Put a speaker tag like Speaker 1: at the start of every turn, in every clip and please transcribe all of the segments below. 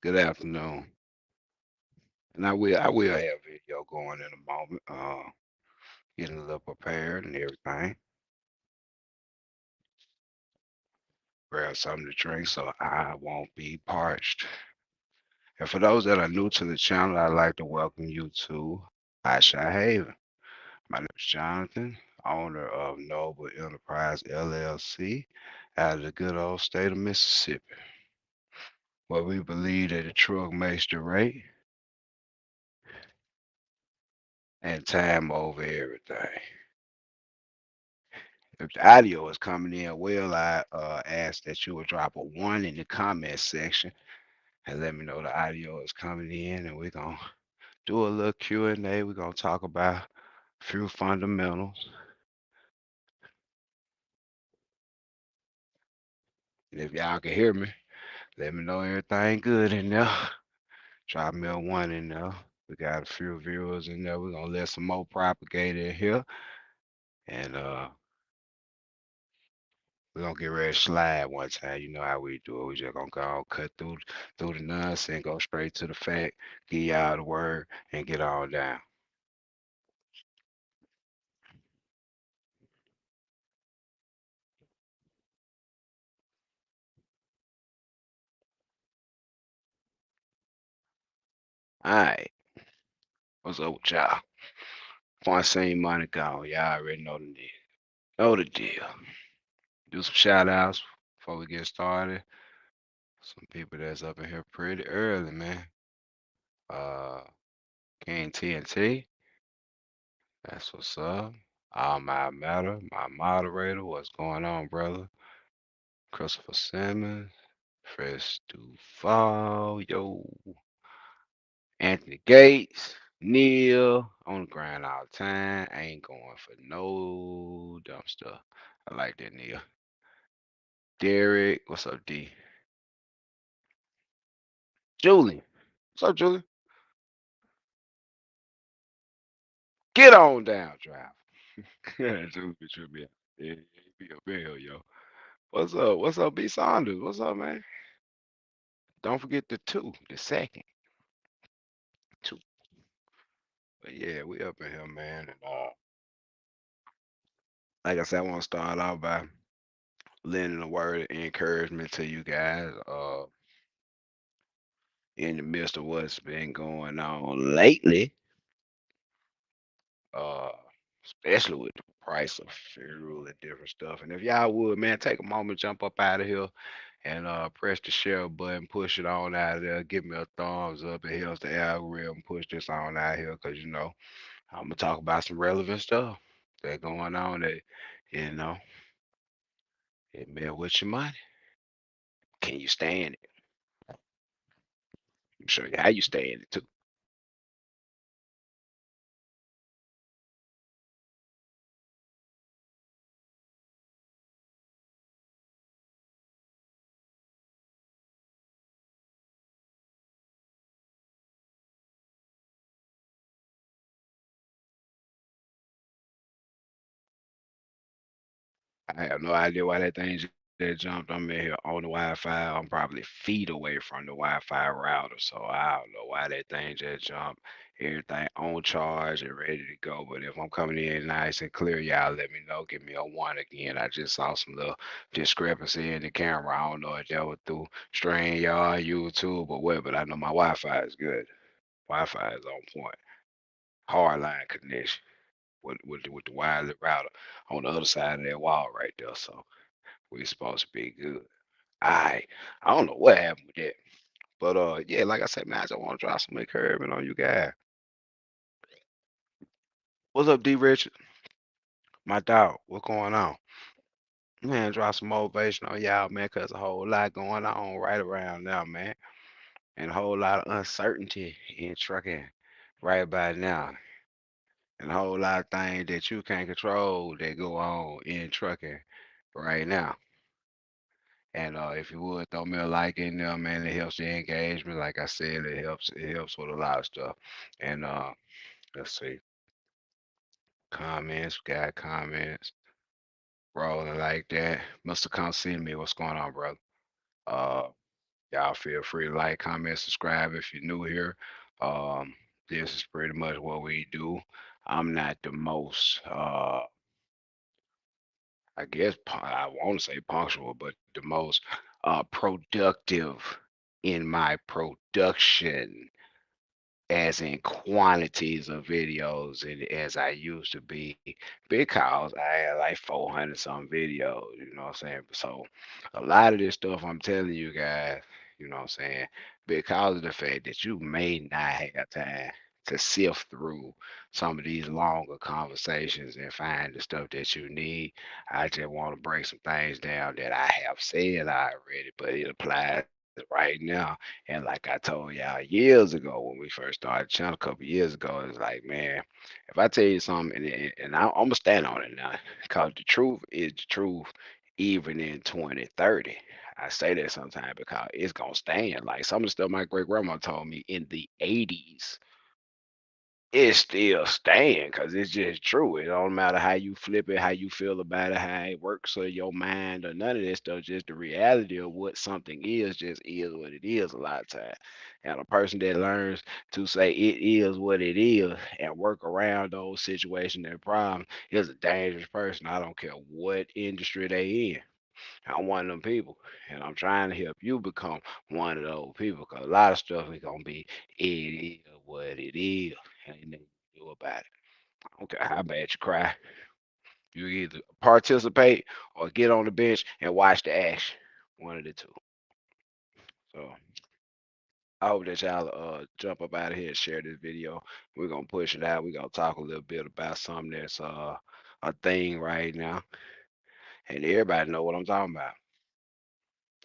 Speaker 1: Good afternoon. And I will have video going in a moment. Getting a little prepared and everything. Grab something to drink so I won't be parched. And for those that are new to the channel, I'd like to welcome you to Hotshot Haven. My name is Jonathan, owner of Noble Enterprise LLC out of the good old state of Mississippi, where we believe that the truck makes the rate and time over everything. If the audio is coming in well, I ask that you would drop a one in the comment section and let me know the audio is coming in, and we're gonna do a little Q&A. We're gonna talk about a few fundamentals. And if y'all can hear me, let me know everything good in there. Drop me a one in there. We got a few viewers in there. We're gonna let some more propagate in here, and we're gonna get ready to slide one time. You know how we do it. We just gonna go cut through the nonsense, go straight to the fact, give y'all the word, and get on down. All right, what's up with y'all? Fun seen money gone. Y'all already know the deal. Know the deal. Do some shout outs before we get started. Some people that's up in here pretty early, man. Uh, King TNT, that's what's up. All my matter, my moderator, what's going on, brother? Christopher Simmons, Fresh Fall, yo, Anthony Gates, Neil, on the grind all the time. I ain't going for no dumb stuff. I like that, Neil. Derek, what's up, D? Julie, what's up, Julie? Get on down, drive. Yeah, Julie be tripping. Yeah, be up in here, yo. What's up? What's up, B Saunders? What's up, man? Don't forget the two, the second two. But yeah, we up in here, man. And like I said, I want to start off by lending a word of encouragement to you guys. In the midst of what's been going on lately, uh, especially with the price of fuel and different stuff. And if y'all would, man, take a moment, jump up out of here and press the share button, push it on out of there, give me a thumbs up. It helps the algorithm push this on out here because I'm gonna talk about some relevant stuff that going on that you know it may with your money. Can you stand it? I'm show you how you stand it too. I have no idea why that thing just jumped. I'm in here on the Wi-Fi. I'm probably feet away from the Wi-Fi router, so I don't know why that thing just jumped. Everything on charge and ready to go. But if I'm coming in nice and clear, y'all let me know. Give me a one again. I just saw some little discrepancy in the camera. I don't know if that was through StreamYard, YouTube, or what, but I know my Wi-Fi is good. Wi-Fi is on point. Hard line connection with the wireless router on the other side of that wall right there. So we supposed to be good. I don't know what happened with that. But yeah, like I said, man, I just want to drop some encouragement on you guys. What's up, D Richard? My dog, what's going on? Man, drop some motivation on y'all, man, cause a whole lot going on right around now, man. And a whole lot of uncertainty in trucking right about now. And a whole lot of things that you can't control that go on in trucking right now. And if you would throw me a like in there, man, it helps the engagement. Like I said, it helps with a lot of stuff. And let's see, comments, we got comments rolling like that. Must have come see me. What's going on, brother? Uh, Y'all feel free to like, comment, subscribe if you're new here. Um, this is pretty much what we do. I'm not the most I guess I want to say punctual, but the most productive in my production, as in quantities of videos, and as I used to be, because I had like 400 some videos, you know what I'm saying? So a lot of this stuff I'm telling you guys, you know what I'm saying, because of the fact that you may not have time to sift through some of these longer conversations and find the stuff that you need. I just want to break some things down that I have said already, but it applies right now. And like I told y'all years ago when we first started the channel a couple years ago, it's like, man, if I tell you something and I'm gonna stand on it now, because the truth is the truth, even in 2030. I say that sometimes because it's gonna stand. Like some of the stuff my great grandma told me in the 80s, it's still staying because it's just true. It don't matter how you flip it, how you feel about it, how it works or your mind or none of this stuff. Just the reality of what something is just is what it is a lot of time. And a person that learns to say it is what it is and work around those situations and problems is a dangerous person. I don't care what industry they in. I'm one of them people, and I'm trying to help you become one of those people. Cause a lot of stuff is gonna be it is what it is, and ain't nothing you can do about it. I don't care how bad you cry. You either participate or get on the bench and watch the action. One of the two. So I hope that y'all jump up out of here and share this video. We're gonna push it out. We're gonna talk a little bit about something that's a thing right now, and everybody know what I'm talking about.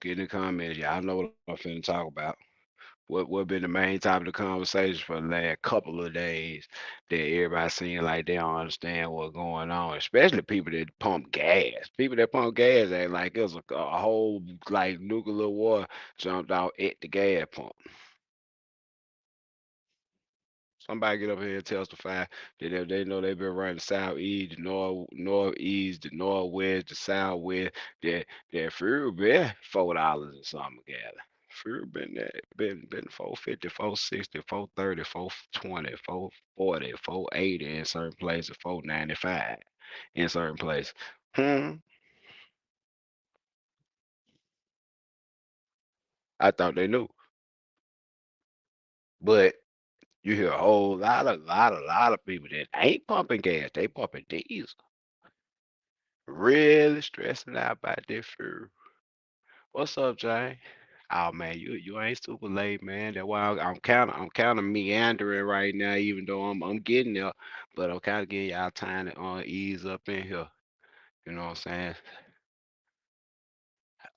Speaker 1: Get in the comments. Y'all know what I'm finna talk about. What been the main topic of conversation for the last couple of days that everybody seem like they don't understand what's going on, especially people that pump gas. People that pump gas act like it was a whole like nuclear war jumped out at the gas pump. Somebody get up here and testify that if they know they've been running the southeast, the northeast, the northwest, the southwest, that fuel been $4 and something together. Fuel been that been 450, 460, 430, 420, 440, 480 in certain places, 495 in certain places. Hmm. I thought they knew. But you hear a whole lot of people that ain't pumping gas, they pumping diesel. Really stressing out about this food. What's up, Jay? Oh man, you ain't super late, man. That's why I'm kind of meandering right now, even though I'm getting there, but I'm kind of getting y'all time to ease up in here. You know what I'm saying?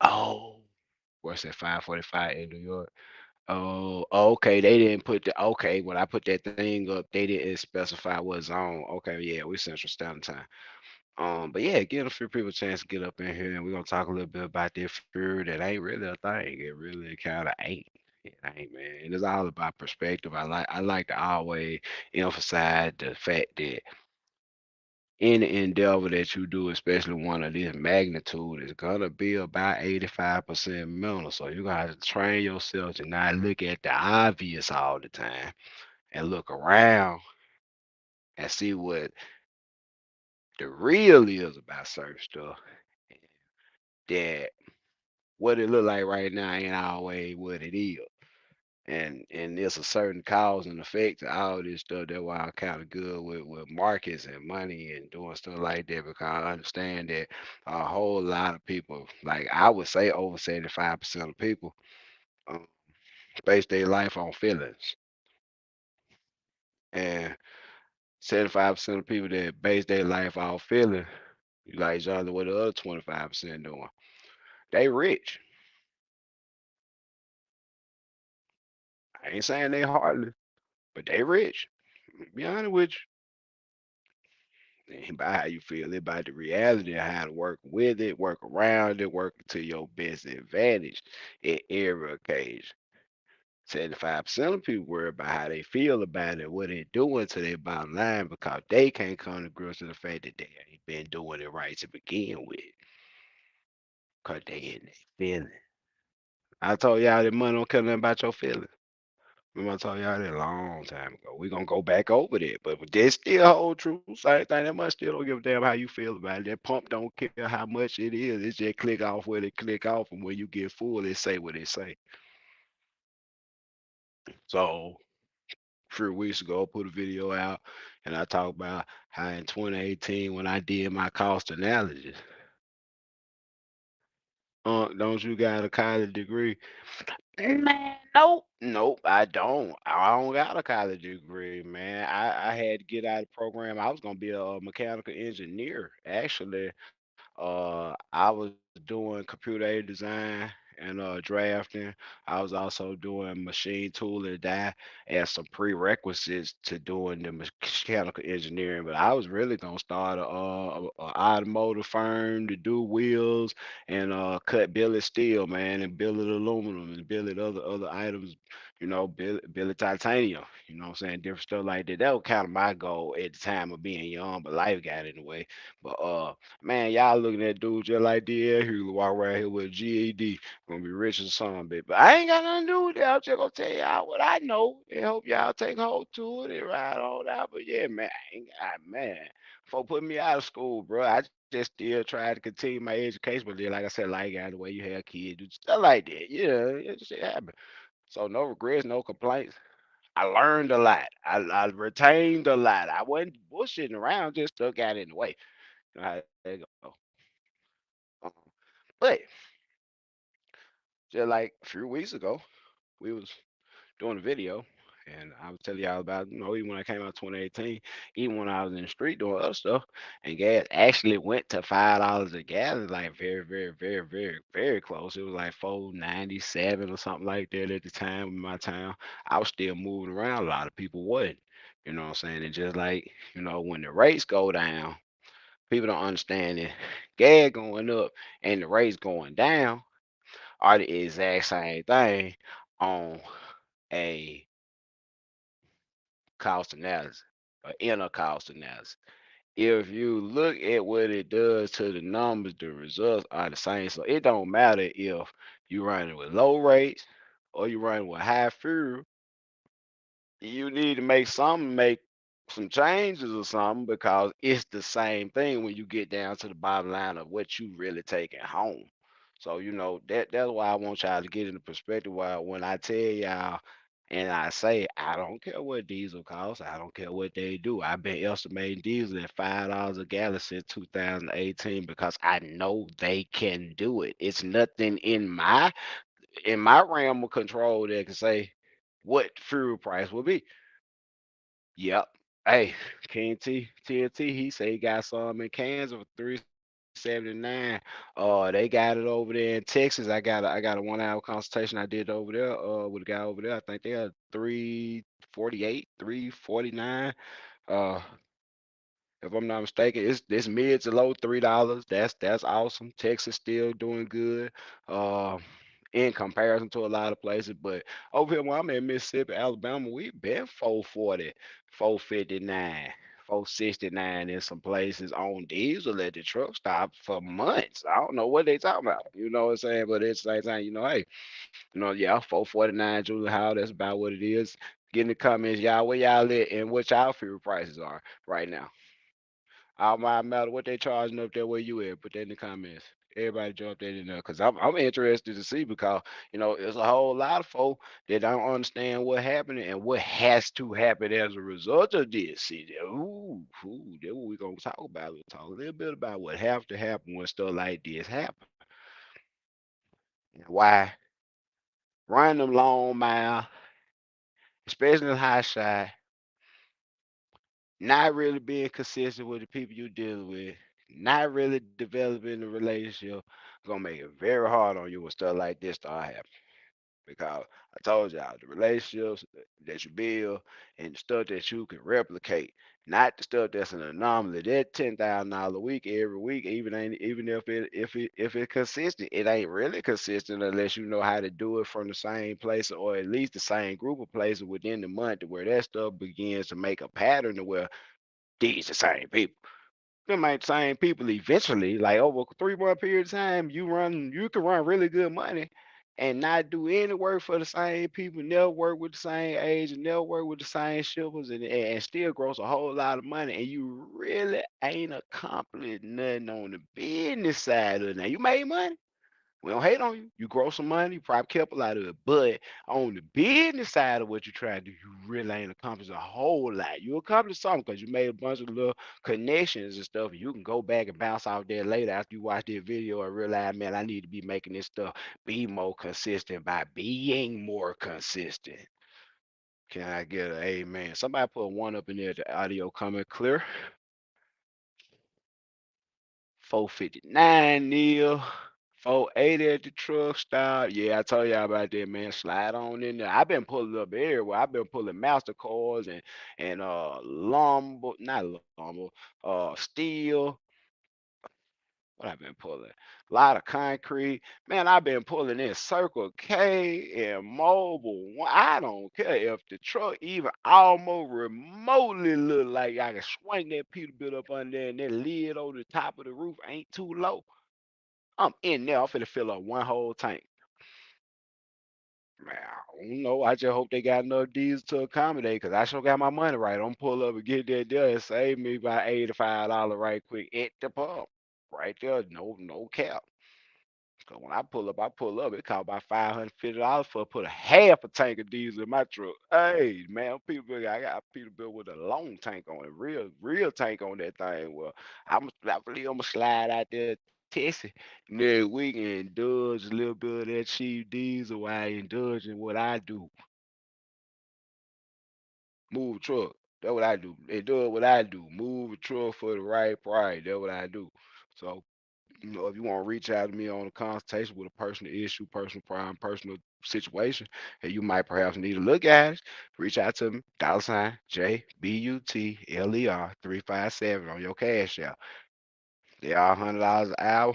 Speaker 1: Oh, what's that? 5:45 in New York. Oh, okay. They didn't put the okay. When I put that thing up, they didn't specify what zone. Okay, yeah, we Central Standard Time. But yeah, give a few people a chance to get up in here, and we're gonna talk a little bit about this fear that ain't really a thing. It really kind of ain't. It ain't, man. And it's all about perspective. I like to always emphasize the fact that any endeavor that you do, especially one of this magnitude, is gonna be about 85% mental. So you gotta train yourself to not look at the obvious all the time and look around and see what the real is about certain stuff. That what it look like right now ain't always what it is. And there's a certain cause and effect to all this stuff. That's why I'm kind of good with markets and money and doing stuff like that because I understand that a whole lot of people, like I would say over 75% of people, um, base their life on feelings. And 75% of people that base their life off feeling, like John, what the other 25% doing? They rich. I ain't saying they heartless, but they rich. Be honest with you. It ain't about how you feel. It's about the reality of how to work with it, work around it, work to your best advantage at every occasion. 75% of people worry about how they feel about it, what they're doing to their bottom line because they can't come to grips with the fact that they ain't been doing it right to begin with because they in their feelings. I told y'all that money don't care nothing about your feelings. Remember I told y'all that a long time ago. We gonna go back over that, but that still hold true. Same thing. That money still don't give a damn how you feel about it. That pump don't care how much it is. It's just click off where they click off, and when you get full, it say what it say. So a few weeks ago, I put a video out, and I talked about how in 2018 when I did my cost analysis. Don't you got a college degree? Man, nope, nope, I don't. I don't got a college degree, man. I had to get out of the program. I was gonna be a mechanical engineer, actually. I was doing computer aided design and drafting. I was also doing machine tooling that as some prerequisites to doing the mechanical engineering. But I was really gonna start a automotive firm to do wheels and cut billet steel, man, and billet aluminum and billet other items. Billet titanium. You know what I'm saying? Different stuff like that. That was kind of my goal at the time of being young, but life got in the way. But man, y'all looking at dudes just like DL who walk around here with a GED, gonna be rich as son, bitch. But I ain't got nothing to do with that. I'm just gonna tell y'all what I know and hope y'all take hold to it and ride on out. But yeah, man, I ain't got man. Before putting me out of school, bro, I just still tried to continue my education. But then, like I said, like got the way you have kids, do stuff like that. Yeah, it just happened. So no regrets, no complaints. I learned a lot. I retained a lot. I wasn't bullshitting around, just stuff got in the way. You know how that go. Um, but just like a few weeks ago, we was doing a video, and I was telling y'all about even when I came out 2018, even when I was in the street doing other stuff, and gas actually went to $5 a gallon, like very, very, very, very, very close. It was like 4.97 or something like that at the time in my town. I was still moving around. A lot of people wasn't. You know what I'm saying? And just like, when the rates go down, people don't understand it. Gas going up and the rates going down are the exact same thing on a cost analysis or inner cost analysis. If you look at what it does to the numbers, the results are the same. So it don't matter if you're running with low rates or you're running with high fuel. You need to make some changes or something because it's the same thing when you get down to the bottom line of what you really taking home. So that's why I want y'all to get in the perspective why when I tell y'all and I say I don't care what diesel costs, I don't care what they do. I've been estimating diesel at $5 a gallon since 2018 because I know they can do it. It's nothing in my realm of control that can say what fuel price will be. Yep. Hey, King TNT, he say he got some in Kansas for 379. They got it over there in Texas. I got a 1 hour consultation I did over there with a guy over there. I think they are 348, 349. Uh if I'm not mistaken, it's this mid to low $3. That's awesome. Texas still doing good. Uh, in comparison to a lot of places. But over here where I'm in Mississippi, Alabama, we been 440, 459, 469 in some places on diesel at the truck stop for months. I don't know what they talking about. You know what I'm saying? But at the same time, hey, yeah, 449 Julie Howell, that's about what it is. Get in the comments, y'all, where y'all at and what y'all fuel prices are right now. I don't matter what they charging up there where you at. Put that in the comments. Everybody jump that in there because I'm interested to see because there's a whole lot of folk that don't understand what happened and what has to happen as a result of this. See, that's what we're gonna talk about. We'll talk a little bit about what have to happen when stuff like this happen. And why running them long mile, especially in high shot, not really being consistent with the people you're dealing with, not really developing the relationship, gonna make it very hard on you when stuff like this start happening. Because I told y'all the relationships that you build and the stuff that you can replicate, not the stuff that's an anomaly. That $10,000 a week every week, even if it's consistent, it ain't really consistent unless you know how to do it from the same place or at least the same group of places within the month to where that stuff begins to make a pattern to where these the same people. Them ain't the same people eventually. Like over a 3 month period of time, you can run really good money. and not do any work for the same people, never work with the same age, and never work with the same shippers, and still gross a whole lot of money, and you really ain't accomplished nothing on the business side of it. Now you made money. We don't hate on you. You grow some money, you probably kept a lot of it. But on the business side of what you try to do, you really ain't accomplished a whole lot. You accomplished something because you made a bunch of little connections and stuff. And you can go back and bounce off there later after you watch this video and realize, man, I need to be making this stuff be more consistent by being more consistent. Can I get an amen? Somebody put one up in there. The audio coming clear. 459, Neil. 480 at the truck stop. Yeah, I told y'all about that, man. Slide on in there. I've been pulling up everywhere. I've been pulling Mastercards and lumber, not lumber, steel. What I've been pulling? A lot of concrete. Man, I've been pulling in Circle K and Mobile. I don't care if the truck even almost remotely look like I can swing that Peterbilt up under there and that lid over the top of the roof ain't too low. I'm in there. I'm finna fill up one whole tank. Man, I don't know. I just hope they got enough diesel to accommodate because I sure got my money right. I'm pull up and get that there and save me about $85 right quick at the pump. Right there. No cap. Cause when I pull up, it cost about $550 for put a half a tank of diesel in my truck. Hey man, people, I got Peterbilt with a long tank on it, real tank on that thing. Well, I believe I'm gonna slide out there, test it next week and indulge a little bit of that cheap diesel while I indulge in what I do, move a truck. That's what I do. Indulge what I do, move a truck for the right price. That's what I do. So if you want to reach out to me on a consultation with a personal issue, personal problem, personal situation, and you might perhaps need to look at it, reach out to me, $JBUTLER 357 on your cash out. They are $100 an hour.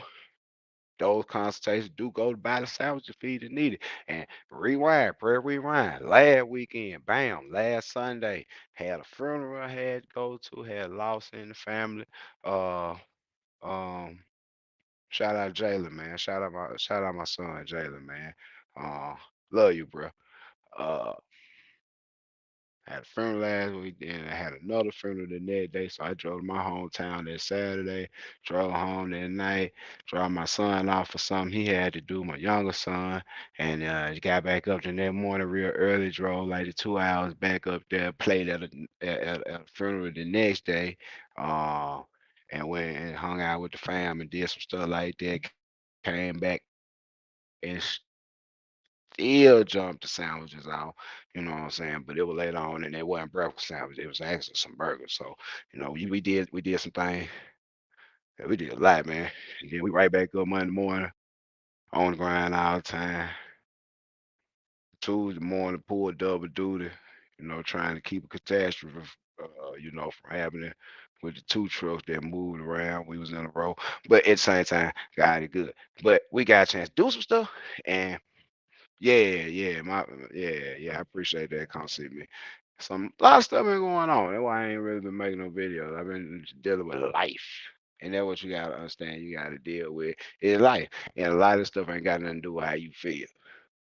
Speaker 1: Those consultations do go to buy the sandwich if you need it. And rewind, prayer rewind. Last weekend, bam, last Sunday, had a funeral I had to go to, had loss in the family. Uh um Shout out Jalen, man. Shout out my son Jalen, man. Uh, love you, bro. Uh, had a funeral last week, then I had another funeral the next day. So I drove to my hometown that Saturday, drove home that night, dropped my son off for something he had to do, my younger son, and got back up the next morning real early, drove like the 2 hours back up there, played at a funeral the next day, uh, and went and hung out with the fam and did some stuff like that. Came back and still jumped the sandwiches out, you know what I'm saying? But it was later on and it wasn't breakfast sandwich, it was actually some burgers. So, we did some things. Yeah, we did a lot, man. And then we right back up Monday morning on the grind all the time. Tuesday morning, pull double duty, trying to keep a catastrophe, from happening with the two trucks that moved around. We was in a row, but at the same time, God is good. But we got a chance to do some stuff, and yeah, I appreciate that. Come see me. A lot of stuff been going on. That's why I ain't really been making no videos. I've been dealing with life. And that's what you gotta understand. You gotta deal with is life. And a lot of stuff ain't got nothing to do with how you feel.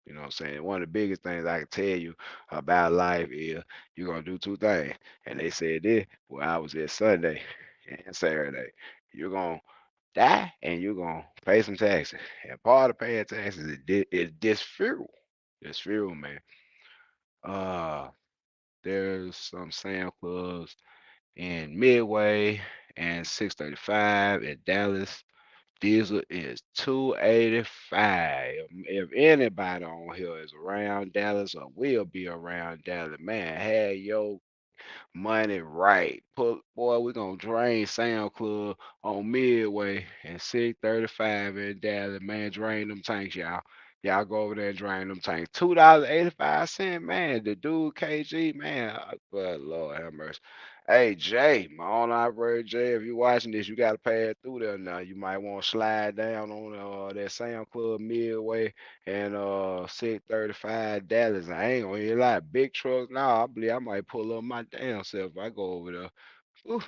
Speaker 1: You know what I'm saying? One of the biggest things I can tell you about life is you're gonna do two things. And they said this, well, I was there Sunday and Saturday. You're gonna die and you're gonna pay some taxes. And part of paying taxes is this fuel. This fuel, man. Uh there's some Sam clubs in Midway and 635 in Dallas. Diesel is 285. If anybody on here is around Dallas or will be around Dallas, man, have your money right. Boy, we're gonna drain Sound Club on Midway and 635 in Dallas. Man, drain them tanks, y'all. Y'all go over there and drain them tanks. $2.85, man. The dude KG, man. Good Lord have mercy. Hey Jay, my own operator Jay, if you're watching this, you gotta pass through there now. You might want to slide down on that Sound Club Midway and 635 Dallas. I ain't gonna hear a lot of big trucks now. I believe I might pull up my damn self if I go over there. Ooh,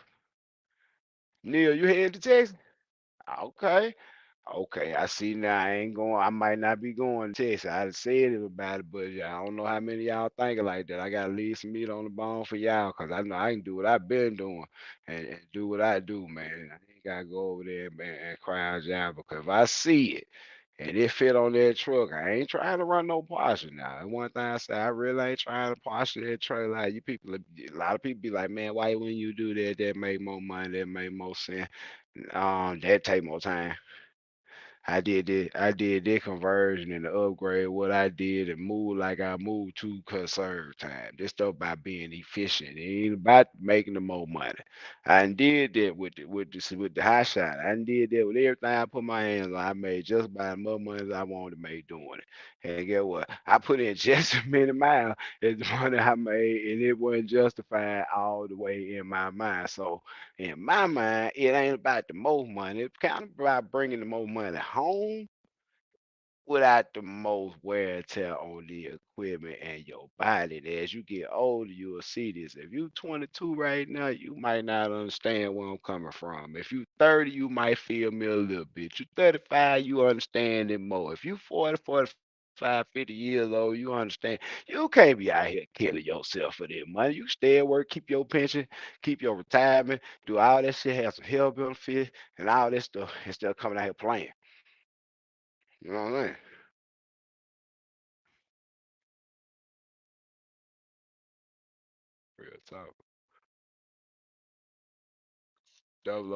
Speaker 1: Neil, you headed to Texas? Okay. Okay, I see now. I ain't going. I might not be going to Texas. I done said it about it, but yeah, I don't know how many of y'all thinking like that. I gotta leave some meat on the bone for y'all, cause I know I can do what I've been doing and do what I do, man. I ain't gotta go over there and cry out y'all because if I see it and it fit on that truck, I ain't trying to run no Porsche now. And one thing I say, I really ain't trying to Porsche that trailer. Like you people, a lot of people be like, man, why when you do that, that make more money, that make more sense. That take more time. I did that conversion and the upgrade what I did and move like I moved to conserve time. This stuff about being efficient. It ain't about making the more money. I done did that with the hot shot. I done did that with everything I put my hands on. I made just about as much money as I wanted to make doing it. And get what? I put in just as many miles as the money I made, and it wasn't justified all the way in my mind. So in my mind, it ain't about the most money. It's kind of about bringing the most money home without the most wear and tear on the equipment and your body. And as you get older, you'll see this. If you 22 right now, you might not understand where I'm coming from. If you 30, you might feel me a little bit. You 35, you understand it more. If you 40, 45, 50 years old, you understand. You can't be out here killing yourself for that money. You stay at work, keep your pension, keep your retirement, do all that shit, have some health benefits and all that stuff instead of coming out here playing. You know what I mean? Real talk.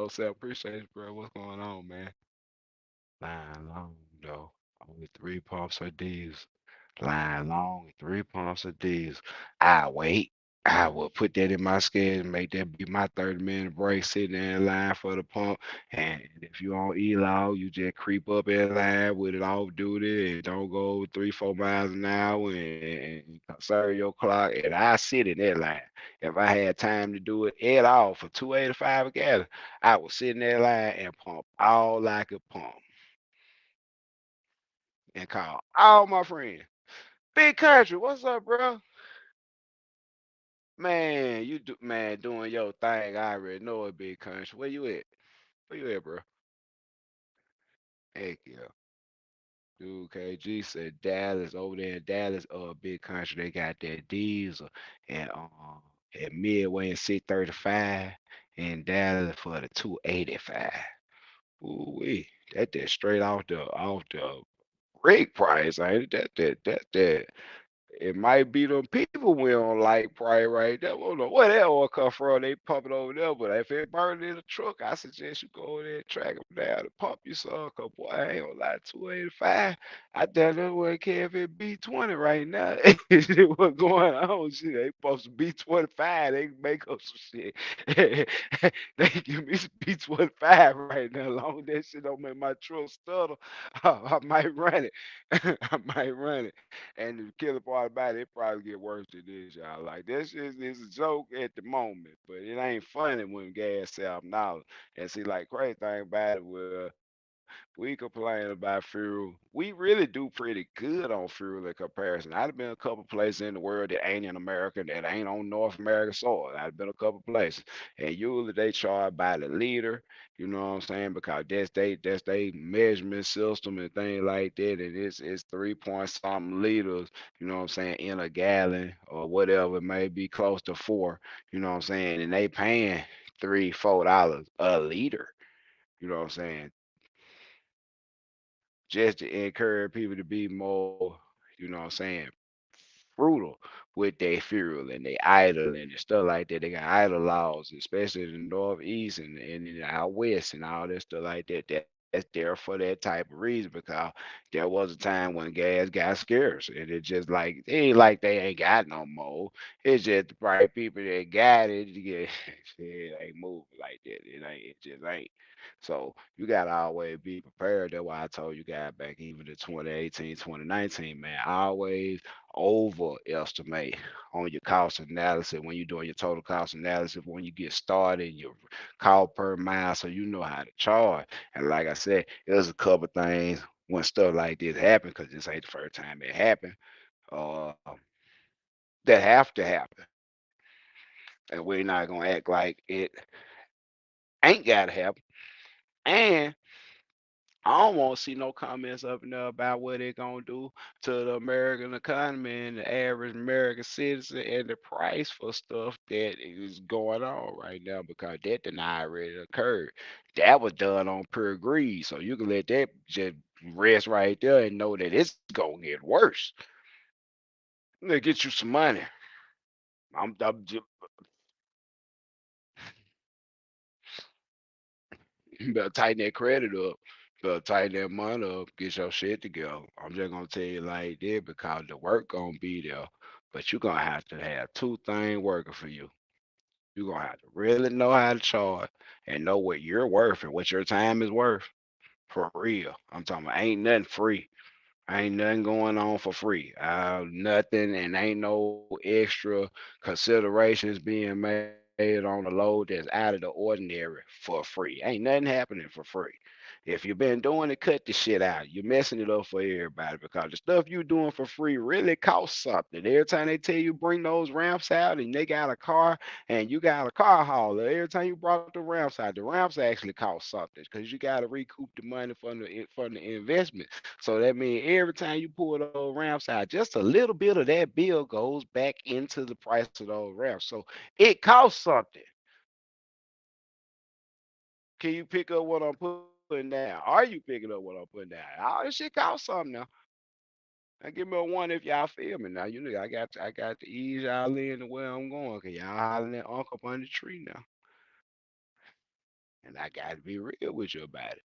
Speaker 1: 007, appreciate it, bro. What's going on, man? Line long, though. Only three pumps of diesel. Line long, three pumps of diesel. I wait. I will put that in my schedule, make that be my 30-minute break, sitting there in line for the pump. And if you on ELO, you just creep up in line with it off duty and don't go over 3, 4 miles an hour and conserve your clock. And I sit in that line. If I had time to do it at all for 285 a gallon, I would sit in that line and pump all I could pump and call all my friends. Big country, what's up, bro? Man, you do man doing your thing. I already know it, big country. Where you at? Where you at, bro? Heck yeah. Dude, KG said Dallas over there in Dallas, big country. They got that diesel and at Midway and 635 in Dallas for the 285. Ooh wee. That straight off the rig price, ain't it? That it might be them people we don't like probably right there. I don't know where that oil come from. They pump it over there, but if it burned in the truck, I suggest you go over there and track them down and pump you some. Cause boy, I ain't gonna lie, 285. I doubt that way care if it B20 right now. Shit, what going on? Shit, they supposed to B25. They can make up some shit. They give me some B25 right now. Long as that shit don't make my truck stutter, I might run it. I might run it. And the killer part about it, it probably get worse than this, y'all. Like this is a joke at the moment, but it ain't funny when gas $7. And see, like crazy thing about it, we complain about fuel. We really do pretty good on fuel in comparison. I've been a couple places in the world that ain't in America, that ain't on North American soil. I've been a couple places, and usually they charge by the liter. You know what I'm saying? Because that's they measurement system and things like that. And it's 3 point something liters, you know what I'm saying, in a gallon or whatever, it may be close to four, you know what I'm saying? And they paying $3, $4 a liter, you know what I'm saying? Just to encourage people to be more, you know what I'm saying, frugal with their fuel and they idling and stuff like that. They got idle laws, especially in the northeast and in out west and all that stuff like that. That's there for that type of reason because there was a time when gas got scarce and it just like it ain't like they ain't got no more. It's just the right people that got it, yeah, it ain't moving like that. It just ain't. So you gotta always be prepared. That's why I told you guys back even to 2018, 2019, man. Always overestimate on your cost analysis when you're doing your total cost analysis when you get started, your cost per mile, so you know how to charge. And like I said, there's a couple things when stuff like this happen, because this ain't the first time it happened, uh, that have to happen. And we're not gonna act like it ain't gotta happen. And I don't want to see no comments up in there about what it gonna do to the American economy and the average American citizen and the price for stuff that is going on right now because that denial already occurred. That was done on pure greed, so you can let that just rest right there and know that it's gonna get worse. Let get you some money. I'm just, you better tighten that credit up. Better tighten that money up. Get your shit together. I'm just gonna tell you like that because the work gonna be there, but you're gonna have to have two things working for you. You're gonna have to really know how to charge and know what you're worth and what your time is worth for real. I'm talking about ain't nothing free. Ain't nothing going on for free. Nothing, and ain't no extra considerations being made on the load that's out of the ordinary for free. Ain't nothing happening for free. If you've been doing it, cut the shit out. You're messing it up for everybody because the stuff you doing for free really costs something. Every time they tell you bring those ramps out and they got a car and you got a car hauler, every time you brought the ramps out, the ramps actually cost something because you got to recoup the money from the investment. So that means every time you pull those ramps out, just a little bit of that bill goes back into the price of those ramps. So it costs something. Can you pick up what I'm putting down? Are you picking up what I'm putting down? All this shit costs something now. Now give me a one if y'all feel me. Now you know I got to ease y'all in to where I'm going. Cause y'all hollering at Uncle up under the tree now. And I gotta be real with you about it.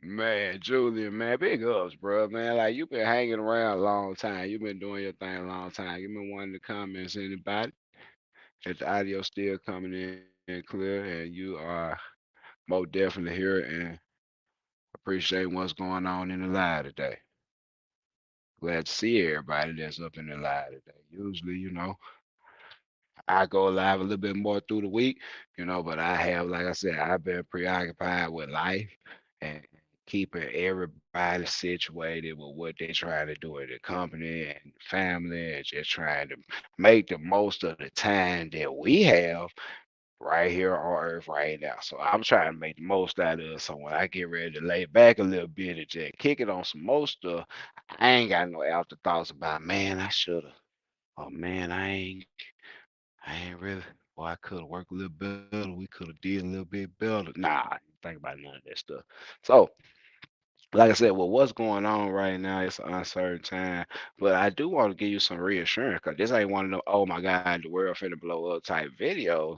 Speaker 1: Man, Julian, man, big ups, bro, man. Like you been hanging around a long time. You been doing your thing a long time. Give me one of the comments, anybody. If the audio still coming in clear, and you are most definitely here and appreciate what's going on in the live today. Glad to see everybody that's up in the live today. Usually, I go live a little bit more through the week, but I have, like I said, I've been preoccupied with life and keeping everybody situated with what they're trying to do in the company and family and just trying to make the most of the time that we have right here on earth right now. So I'm trying to make the most out of it. So when I get ready to lay back a little bit and just kick it on some more stuff, I ain't got no afterthoughts about, man, I should have. Oh man, I ain't really. Boy, I could have worked a little better. We could have did a little bit better. Nah, think about none of that stuff. So, like I said, well, what's going on right now? It's an uncertain time, but I do want to give you some reassurance because this ain't one of them. Oh my God, the world finna blow up type videos.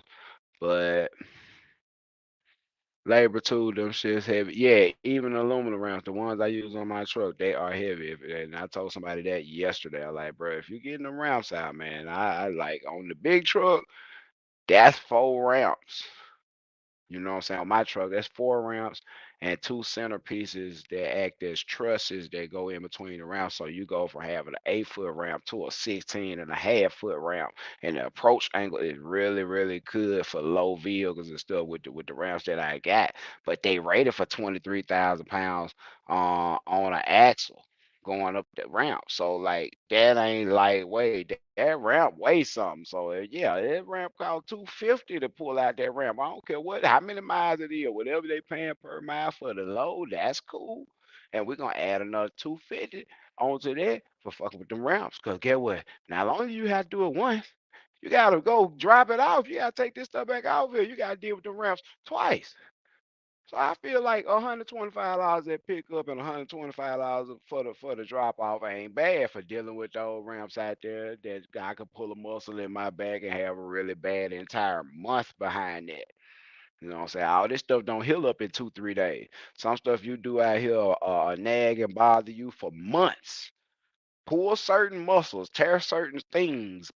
Speaker 1: But labor tool, them shit's heavy. Yeah, even aluminum rounds, the ones I use on my truck, they are heavy. And I told somebody that yesterday. I like, bro, if you getting them rounds out, man, I like on the big truck. That's 4 rounds. You know what I'm saying? On my truck, that's 4 ramps and two centerpieces that act as trusses that go in between the ramps. So you go from having an 8 foot ramp to a 16.5 foot ramp. And the approach angle is really, really good for low vehicles and stuff with the ramps that I got. But they rated for 23,000 pounds on an axle going up the ramp. So like that ain't lightweight. That ramp weighs something. So yeah, that ramp cost 250 to pull out that ramp. I don't care how many miles it is, whatever they paying per mile for the load, that's cool. And we're gonna add another 250 onto that for fucking with them ramps. Cause get what? Now, as long as you have to do it once, you gotta go drop it off. You gotta take this stuff back out here. You gotta deal with the ramps twice. So I feel like $125 at pickup and $125 for the drop off ain't bad for dealing with those ramps out there that I could pull a muscle in my back and have a really bad entire month behind that. You know what I'm saying? All this stuff don't heal up in 2, 3 days. Some stuff you do out here nag and bother you for months. Pull certain muscles, tear certain things,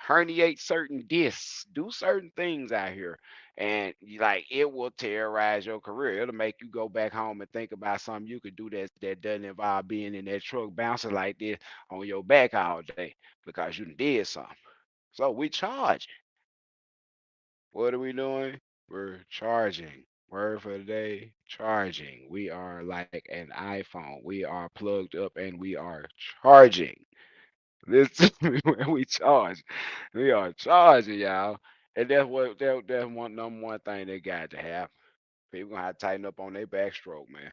Speaker 1: herniate certain discs, do certain things out here, and like it will terrorize your career. It'll make you go back home and think about something you could do that doesn't involve being in that truck bouncing like this on your back all day because you done did something. So we charge. What are we doing? We're charging. Word for the day, charging. We are like an iPhone. We are plugged up and we are charging. Listen to me when we charge. We are charging y'all. And that's one number one thing they got to have. People gonna have to tighten up on their backstroke, man.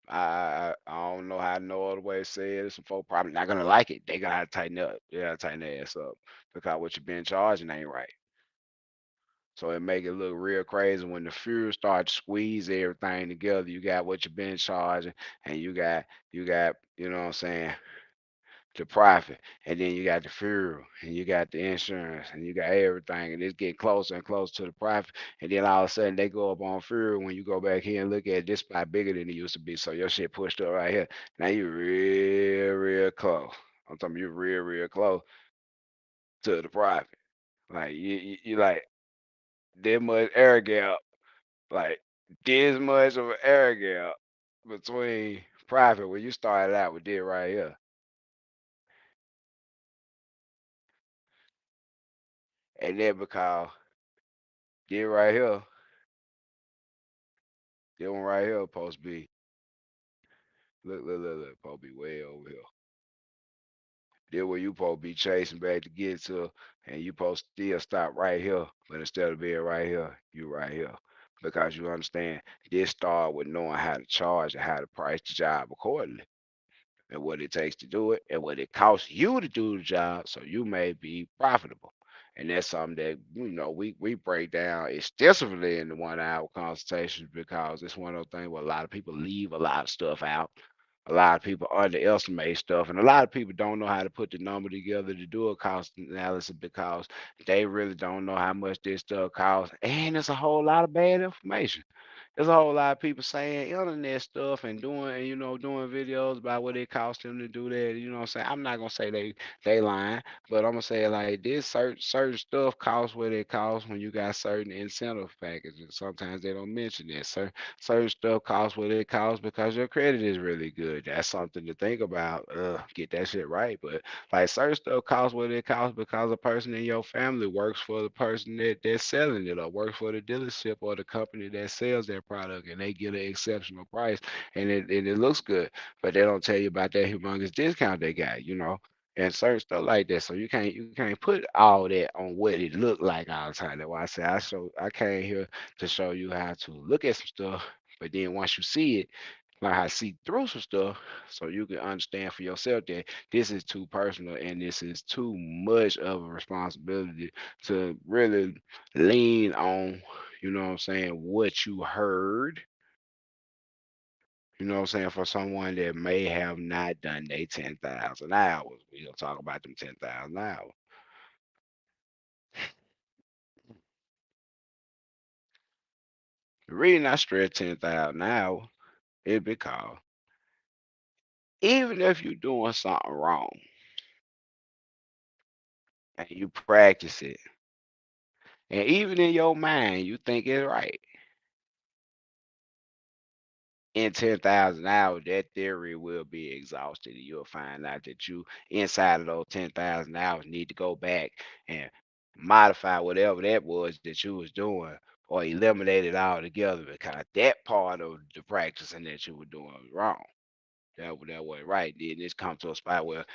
Speaker 1: I don't know how no other way to say it. Some folk probably not gonna like it. They gonna have to tighten up. They gotta tighten their ass up because what you been charging ain't right. So it make it look real crazy when the fuel start to squeeze everything together. You got what you been charging, and you got you know what I'm saying, the profit, and then you got the fuel, and you got the insurance, and you got everything, and it's getting closer and closer to the profit, and then all of a sudden they go up on fuel. When you go back here and look at it, this spot bigger than it used to be, so your shit pushed up right here. Now you real close. I'm talking you real close to the profit. Like you like this much air gap, like this much of an air gap between profit when you started out with this right here, and then because this right here. That one right here supposed to be look, supposed to be way over here. There where you supposed to be chasing back to get to, and you supposed to still stop right here. But instead of being right here, you right here. Because you understand, this start with knowing how to charge and how to price the job accordingly, and what it takes to do it, and what it costs you to do the job, so you may be profitable. And that's something that we break down extensively in the 1 hour consultations, because it's one of those things where a lot of people leave a lot of stuff out. A lot of people underestimate stuff, and a lot of people don't know how to put the number together to do a cost analysis because they really don't know how much this stuff costs, and it's a whole lot of bad information. There's a whole lot of people saying internet stuff and doing videos about what it costs them to do that. You know what I'm saying? I'm not gonna say they lying, but I'm gonna say like this certain stuff costs what it costs when you got certain incentive packages. Sometimes they don't mention that. Certain stuff costs what it costs because your credit is really good. That's something to think about. Get that shit right. But like certain stuff costs what it costs because a person in your family works for the person that's selling it, or works for the dealership or the company that sells their product, and they get an exceptional price, and it looks good. But they don't tell you about that humongous discount they got. And certain stuff like that. So you can't put all that on what it looked like all the time. That's why I came here to show you how to look at some stuff, but then once you see it, learn how to see through some stuff so you can understand for yourself that this is too personal and this is too much of a responsibility to really lean on, what I'm saying, what you heard, what I'm saying, for someone that may have not done their 10,000 hours. We're going to talk about them 10,000 hours. The reason I stress 10,000 hours is because even if you're doing something wrong and you practice it, and even in your mind you think it's right, in 10,000 hours, that theory will be exhausted. And you'll find out that you, inside of those 10,000 hours, need to go back and modify whatever that was that you was doing, or eliminate it altogether, because that part of the practicing that you were doing was wrong. That wasn't right. Then it's come to a spot where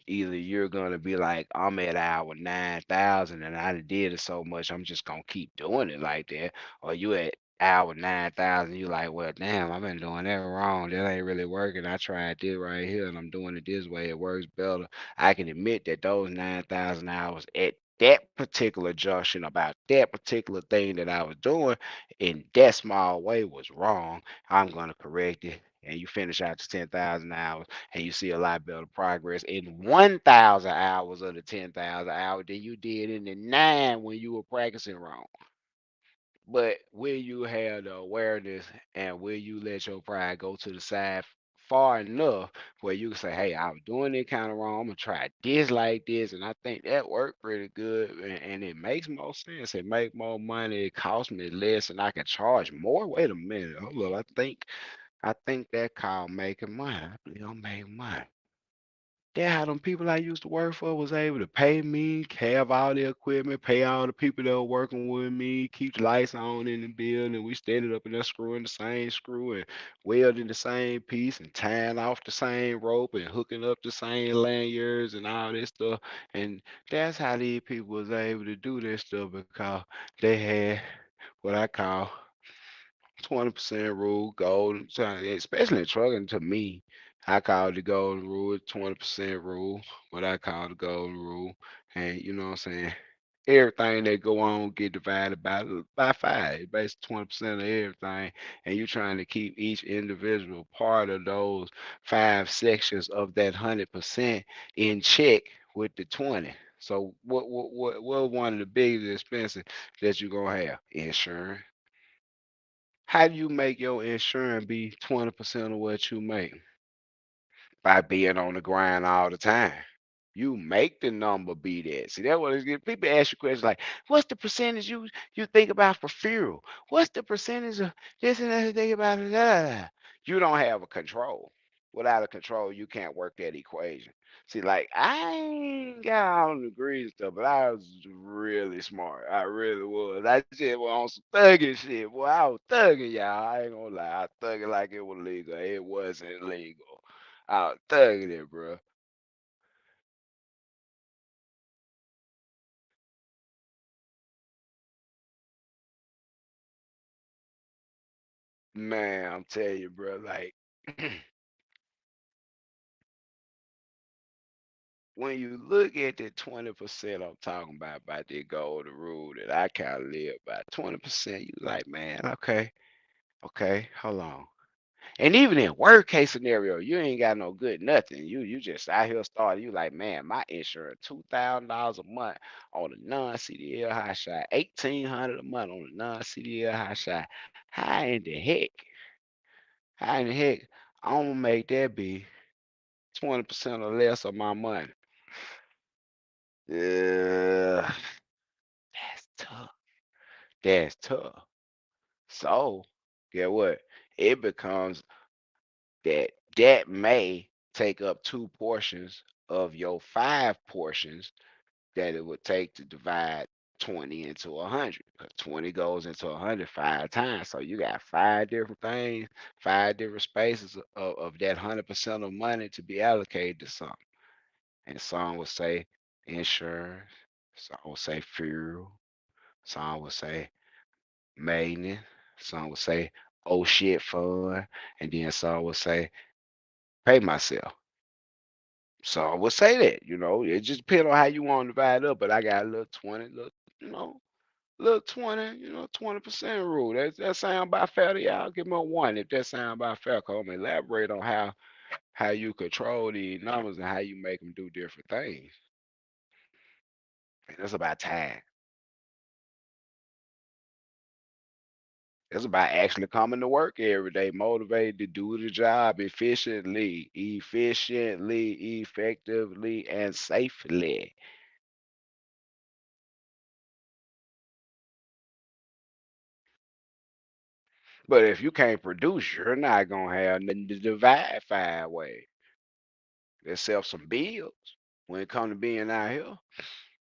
Speaker 1: either you're gonna be like, I'm at hour 9,000 and I done did it so much, I'm just gonna keep doing it like that. Or you at hour 9,000, you like, well, damn, I've been doing that wrong. That ain't really working. I tried this right here and I'm doing it this way. It works better. I can admit that those 9,000 hours at that particular junction about that particular thing that I was doing in that small way was wrong. I'm gonna correct it, and you finish out to 10,000 hours, and you see a lot better progress in 1,000 hours of the 10,000 hours than you did in the nine when you were practicing wrong. But will you have the awareness, and will you let your pride go to the side far enough where you can say, hey, I'm doing it kind of wrong. I'm going to try this like this. And I think that worked pretty good. And it makes more sense. It make more money. It costs me less and I can charge more. Wait a minute. Hold up. I think that called making money. I believe I'm making money. That's how them people I used to work for was able to pay me, have all the equipment, pay all the people that were working with me, keep the lights on in the building. We stayed up in there screwing the same screw and welding the same piece and tying off the same rope and hooking up the same lanyards and all this stuff. And that's how these people was able to do this stuff because they had what I call 20% rule, golden, especially in trucking to me. I call it the golden rule, 20% rule, what I call the golden rule. And you know what I'm saying? Everything that go on get divided by five. Basically 20% of everything. And you're trying to keep each individual part of those five sections of that 100% in check with the 20. So what one of the biggest expenses that you're gonna have? Insurance. How do you make your insurance be 20% of what you make? By being on the grind all the time. You make the number be that. See, that's what it's get. People ask you questions like, "What's the percentage you think about for fuel? What's the percentage of this and that you think about it?" You don't have a control. Without a control, you can't work that equation. See, like I ain't got all the degrees and stuff, but I was really smart. I really was. I just was on some thugging shit. Boy, I was thugging, y'all. I ain't gonna lie. I was thugging like it was legal. It wasn't legal. I was thugging it, bro. Man, I'm telling you, bro, like when you look at the 20% I'm talking about the golden rule that I kind of live by, 20%, you like, man, okay, okay, hold on. And even in worst case scenario, you ain't got no good nothing. You just out here starting. You like, man, my insurance $2,000 a month on a non-CDL high shot, 1,800 a month on a non-CDL high shot. How in the heck? How in the heck? I'm gonna make that be 20% or less of my money. Yeah, that's tough. That's tough. So, get what? It becomes that may take up two portions of your five portions that it would take to divide 20 into 100. 'Cause 20 goes into 100 five times. So you got five different things, five different spaces of that 100% of money to be allocated to something. And some would say insurance, some would say fuel, some would say maintenance, some would say oh shit fund, and then some would say pay myself. So I would say that, it just depends on how you want to divide up. But I got a little 20, you know, little 20, 20% rule. That sound about fair to y'all. Give me a one if that sound about fair. Cause I'm gonna elaborate on how you control these numbers and how you make them do different things. And that's about time. It's about actually coming to work every day, motivated to do the job efficiently, effectively, and safely. But if you can't produce, you're not gonna have nothing to divide five ways. Except some bills. When it comes to being out here,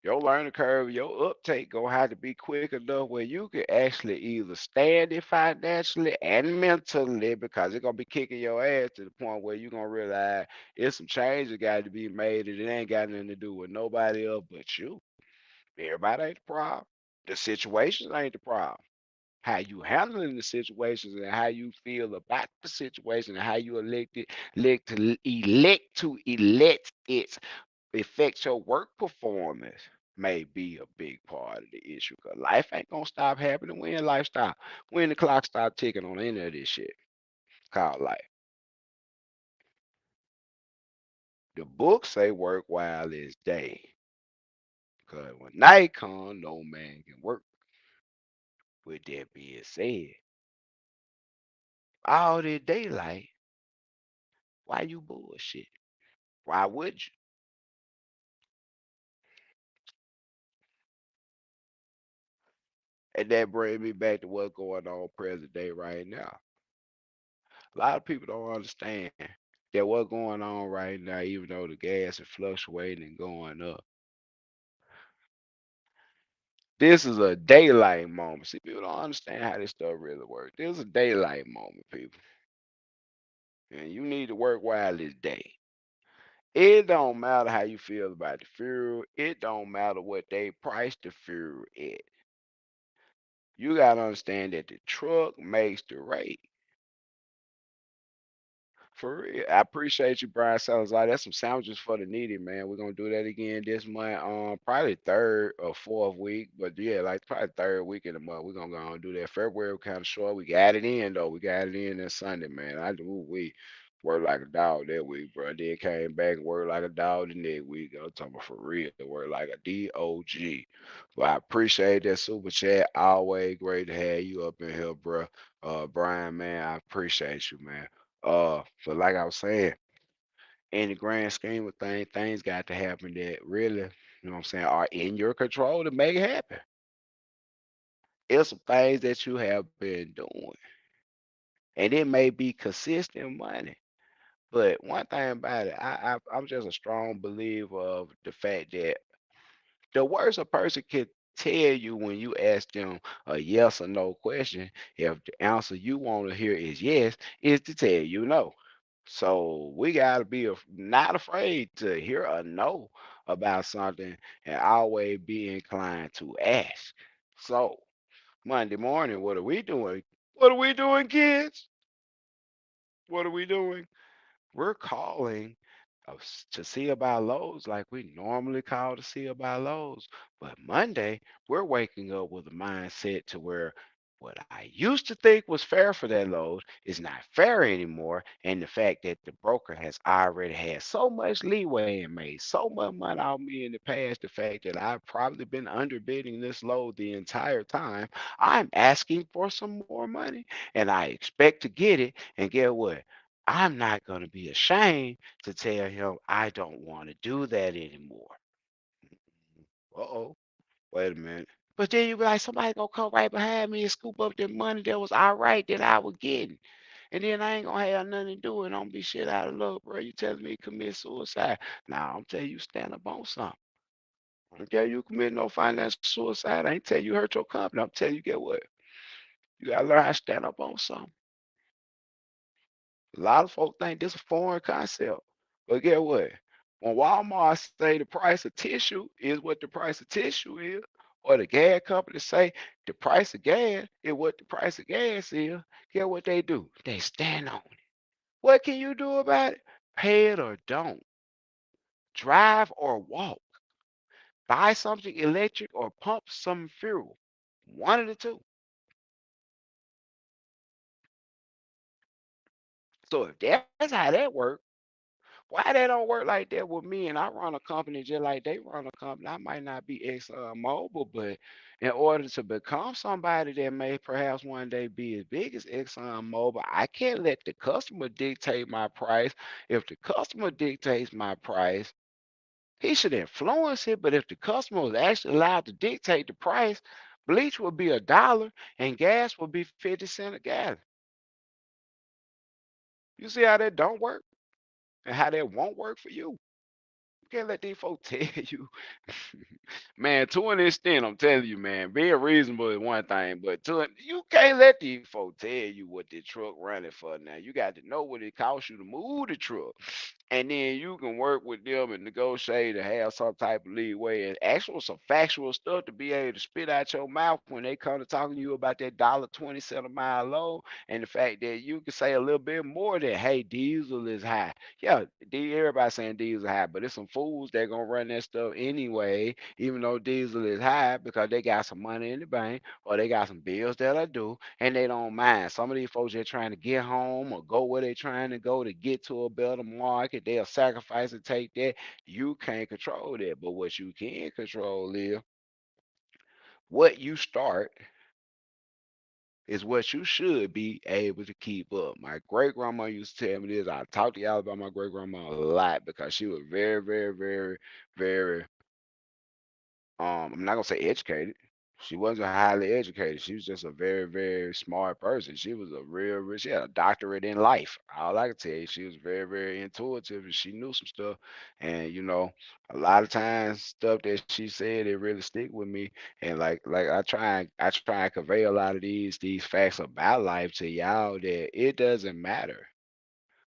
Speaker 1: your learning curve, your uptake gonna have to be quick enough where you can actually either stand it financially and mentally because it's gonna be kicking your ass to the point where you're gonna realize it's some change that got to be made and it ain't got nothing to do with nobody else but you. Everybody ain't the problem. The situations ain't the problem. How you handling the situations and how you feel about the situation and how you elect it affects your work performance may be a big part of the issue. Cause life ain't gonna stop happening when life stop. When the clock stop ticking on any of this shit called life. The books say work while it's day. Cause when night comes, no man can work. With that being said, all the daylight, why you bullshit? Why would you? And that brings me back to what's going on present day right now. A lot of people don't understand that what's going on right now, even though the gas is fluctuating and going up, this is a daylight moment. See, people don't understand how this stuff really works. This is a daylight moment, people. And you need to work while it's day. It don't matter how you feel about the fuel. It don't matter what they price the fuel at. You gotta understand that the truck makes the rate. For real. I appreciate you, Brian Salazar. That's some sandwiches for the needy, man. We're gonna do that again this month. Probably third or fourth week, but yeah, like probably third week in the month. We're gonna go and do that. February kind of short. We got it in though. We got it in that Sunday, man. I do we worked like a dog that week, bro. Then came back and worked like a dog the next week. I'm talking about for real. Worked like a dog. Well, I appreciate that super chat. Always great to have you up in here, bro. Brian, man, I appreciate you, man. But like I was saying, in the grand scheme of things, things got to happen that really, you know what I'm saying, are in your control to make it happen. It's some things that you have been doing, and it may be consistent money. But one thing about it, I'm just a strong believer of the fact that the worst a person can tell you when you ask them a yes or no question, if the answer you want to hear is yes, is to tell you no. So we gotta be not afraid to hear a no about something and always be inclined to ask. So Monday morning, what are we doing? What are we doing, kids? What are we doing? We're calling to see about loads like we normally call to see about loads. But Monday, we're waking up with a mindset to where what I used to think was fair for that load is not fair anymore. And the fact that the broker has already had so much leeway and made so much money out of me in the past, the fact that I've probably been underbidding this load the entire time, I'm asking for some more money and I expect to get it. And get what? I'm not going to be ashamed to tell him I don't want to do that anymore. Uh-oh. Wait a minute. But then you be like, somebody gonna come right behind me and scoop up the money that was all right that I was getting. And then I ain't gonna have nothing to do and don't be shit out of luck, bro. You telling me to commit suicide. Now I'm telling you stand up on something. I don't tell you commit no financial suicide. I ain't tell you hurt your company. I'm telling you get what? You gotta learn how to stand up on something. A lot of folks think this is a foreign concept. But get what? When Walmart say the price of tissue is what the price of tissue is, or the gas company say the price of gas is what the price of gas is, get what they do? They stand on it. What can you do about it? Pay it or don't. Drive or walk. Buy something electric or pump some fuel. One of the two. So if that's how that works, why that don't work like that with me and I run a company just like they run a company? I might not be Exxon but in order to become somebody that may perhaps one day be as big as Exxon I can't let the customer dictate my price. If the customer dictates my price, he should influence it. But if the customer was actually allowed to dictate the price, bleach would be $1 and gas would be 50 cents a gallon. You see how that don't work and how that won't work for you? You can't let these folks tell you. Man, to an extent, I'm telling you, man, being reasonable is one thing, but you can't let these folks tell you what the truck running for now. You got to know what it costs you to move the truck. And then you can work with them and negotiate and have some type of leeway and actual some factual stuff to be able to spit out your mouth when they come to talking to you about that $1.20 a mile low and the fact that you can say a little bit more than hey, diesel is high. Yeah, everybody saying diesel high, but it's some fools that gonna run that stuff anyway, even though diesel is high because they got some money in the bank or they got some bills that are due and they don't mind. Some of these folks they're trying to get home or go where they're trying to go to get to a better market. They'll sacrifice and take that. You can't control that, but what you can control is what you start is what you should be able to keep up. My great grandma used to tell me this. I talk to y'all about my great grandma a lot because she was very, very, very, very I'm not gonna say educated. She wasn't highly educated. She was just a very, very smart person. She was a she had a doctorate in life. All I can tell you, she was very, very intuitive and she knew some stuff. And a lot of times stuff that she said it really stick with me. And like I try and convey a lot of these facts about life to y'all that it doesn't matter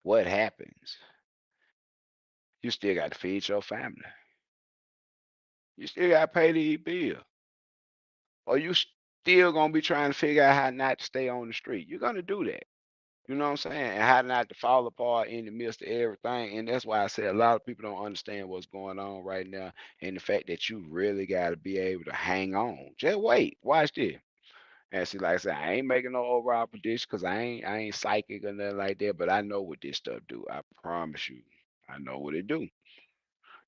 Speaker 1: what happens. You still got to feed your family. You still got to pay the bill. Or you still gonna be trying to figure out how not to stay on the street. You're gonna do that. You know what I'm saying? And how not to fall apart in the midst of everything. And that's why I say a lot of people don't understand what's going on right now. And the fact that you really gotta be able to hang on. Just wait. Watch this. And see, like I said, I ain't making no overall prediction because I ain't psychic or nothing like that, but I know what this stuff do. I promise you. I know what it do.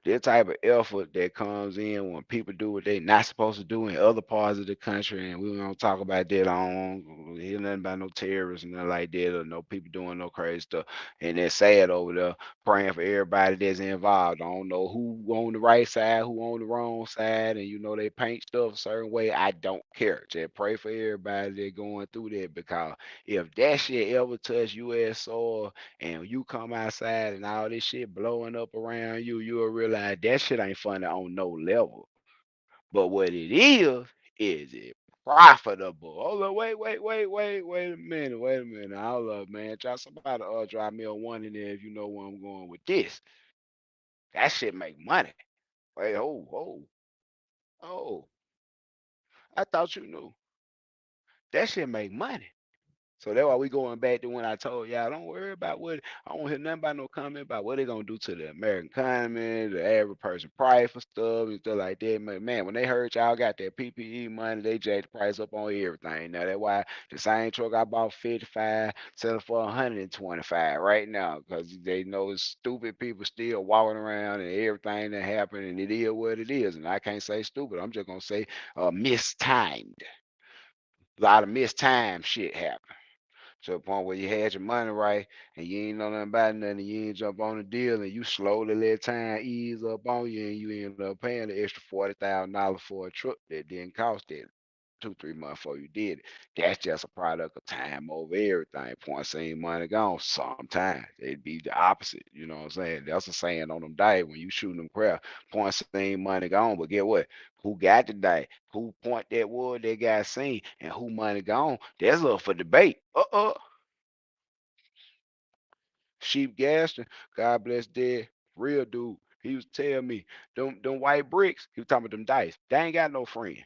Speaker 1: That type of effort that comes in when people do what they not supposed to do in other parts of the country, and we don't talk about that. I don't hear nothing about no terrorists and nothing like that, or no people doing no crazy stuff. And they're sad over there, praying for everybody that's involved. I don't know who on the right side, who on the wrong side, and they paint stuff a certain way. I don't care. Just pray for everybody that's going through that because if that shit ever touch U.S. soil and you come outside and all this shit blowing up around you, you'll realize that shit ain't funny on no level. But what it is it profitable? Hold on, wait a minute. Hold up, man. Try somebody drop me a one in there if you know where I'm going with this. That shit make money. Wait, oh. I thought you knew. That shit make money. So that's why we going back to when I told y'all, don't worry about what I don't hear nothing about no comment about what they gonna do to the American economy, the average person price for stuff and stuff like that. Man, when they heard y'all got that PPE money, they jacked the price up on everything. Now that's why the same truck I bought 55 selling for 125 right now because they know it's stupid people still walking around and everything that happened and it is what it is. And I can't say stupid. I'm just gonna say mistimed. A lot of mistimed shit happened to the point where you had your money right and you ain't know nothing about nothing, and you ain't jump on the deal and you slowly let time ease up on you and you end up paying the extra $40,000 for a truck that didn't cost that 2, 3 months before you did it. That's just a product of time over everything. Point seen money gone. Sometimes it'd be the opposite. You know what I'm saying? That's a saying on them days when you shooting them crap. Point seen money gone. But get what? Who got the day? Who point that wood they got seen? And who money gone? That's up for debate. Sheep Gaston, God bless dead, real dude. He was telling me, them white bricks, he was talking about them dice. They ain't got no friend.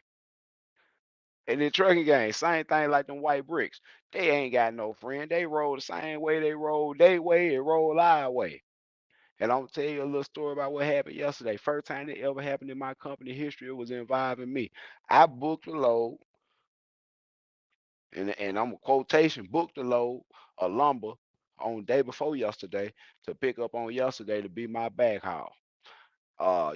Speaker 1: And in trucking game, same thing like them white bricks. They ain't got no friend. They roll the same way they roll their way and roll our way. And I'm gonna tell you a little story about what happened yesterday. First time it ever happened in my company history, it was involving me. I booked a load, and I'm a quotation, booked a load of lumber on day before yesterday to pick up on yesterday to be my backhaul.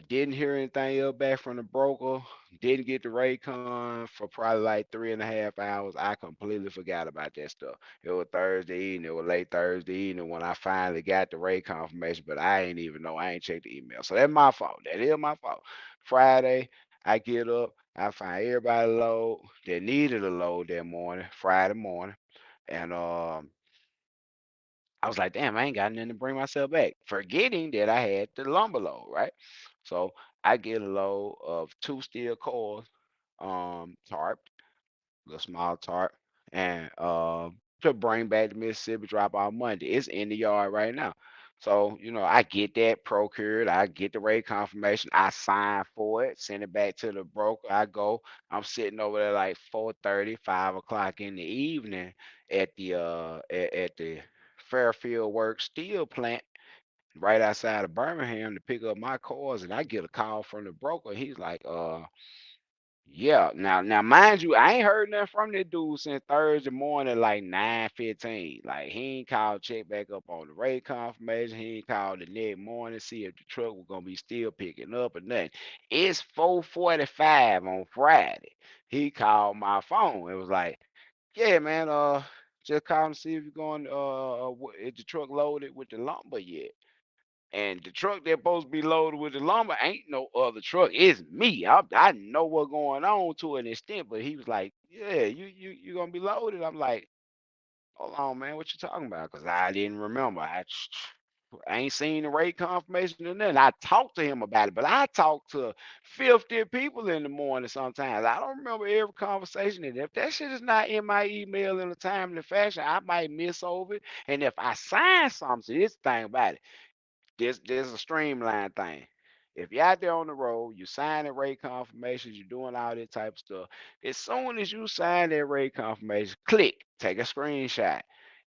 Speaker 1: Didn't hear anything else back from the broker. Didn't get the Raycon for probably like 3.5 hours. I completely forgot about that stuff. It was Thursday evening. It was late Thursday evening when I finally got the Ray confirmation, but I ain't even know. I ain't checked the email. So that's my fault. That is my fault. Friday, I get up. I find everybody load that needed a load that morning, Friday morning. And I was like, damn, I ain't got nothing to bring myself back. Forgetting that I had the lumber load, right? So I get a load of two steel coils, tarp, little small tarp, and to bring back to Mississippi, drop off Monday. It's in the yard right now. So, I get that procured. I get the rate confirmation. I sign for it, send it back to the broker. I go. I'm sitting over there like 4:30, 5 o'clock in the evening at the Fairfield Works Steel plant right outside of Birmingham to pick up my cars, and I get a call from the broker. He's like, yeah. Now, mind you, I ain't heard nothing from that dude since Thursday morning, like 9:15. Like he ain't called, check back up on the rate confirmation. He ain't called the next morning, see if the truck was gonna be still picking up or nothing. It's 4:45 on Friday. He called my phone. It was like, yeah, man, just calling to see if you're going, is the truck loaded with the lumber yet? And the truck that's supposed to be loaded with the lumber ain't no other truck. It's me. I know what's going on to an extent, but he was like, "Yeah, you gonna be loaded." I'm like, "Hold on, man, what you talking about?" Because I didn't remember. I ain't seen the rate confirmation or nothing. I talked to him about it, but I talked to 50 people in the morning sometimes. I don't remember every conversation. And if that shit is not in my email in a timely fashion, I might miss over it. And if I sign something, see, this thing about it, there's a streamline thing. If you're out there on the road, you signing rate confirmations, you're doing all that type of stuff. As soon as you sign that rate confirmation, click, take a screenshot,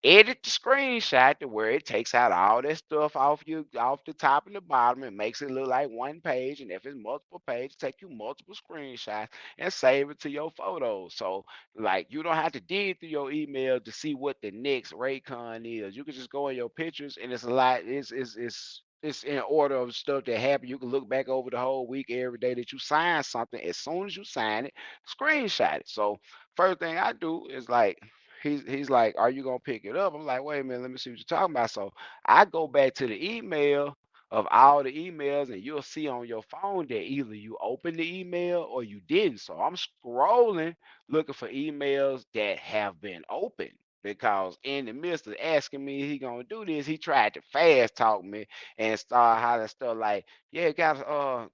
Speaker 1: edit the screenshot to where it takes out all that stuff off the top and the bottom and makes it look like one page. And if it's multiple pages, take you multiple screenshots and save it to your photos. So like you don't have to dig through your email to see what the next Raycon is. You can just go in your pictures and it's a lot. It's in order of stuff that happened. You can look back over the whole week, every day that you sign something. As soon as you sign it, screenshot it. So first thing I do is like he's like, "Are you gonna pick it up?" I'm like, "Wait a minute, let me see what you're talking about." So I go back to the email of all the emails, and you'll see on your phone that either you opened the email or you didn't. So I'm scrolling looking for emails that have been opened. Because in the midst of asking me he gonna do this, he tried to fast talk me and start hollering stuff like, "Yeah, got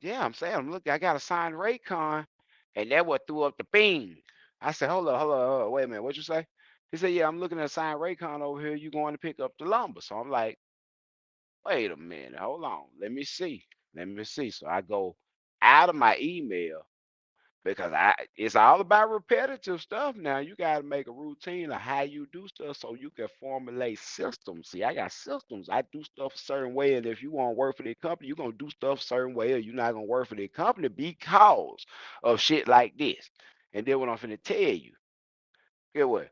Speaker 1: yeah, I'm saying, look, I got a signed Raycon," and that what threw up the ping. I said, hold on, wait a minute, what you say?" He said, "Yeah, I'm looking at sign Raycon over here. You going to pick up the lumber?" So I'm like, "Wait a minute, hold on. Let me see. Let me see." So I go out of my email because it's all about repetitive stuff now. You gotta make a routine of how you do stuff so you can formulate systems. See, I got systems. I do stuff a certain way, and if you want to work for the company, you're gonna do stuff a certain way, or you're not gonna work for the company because of shit like this. And then what I'm finna tell you, get what?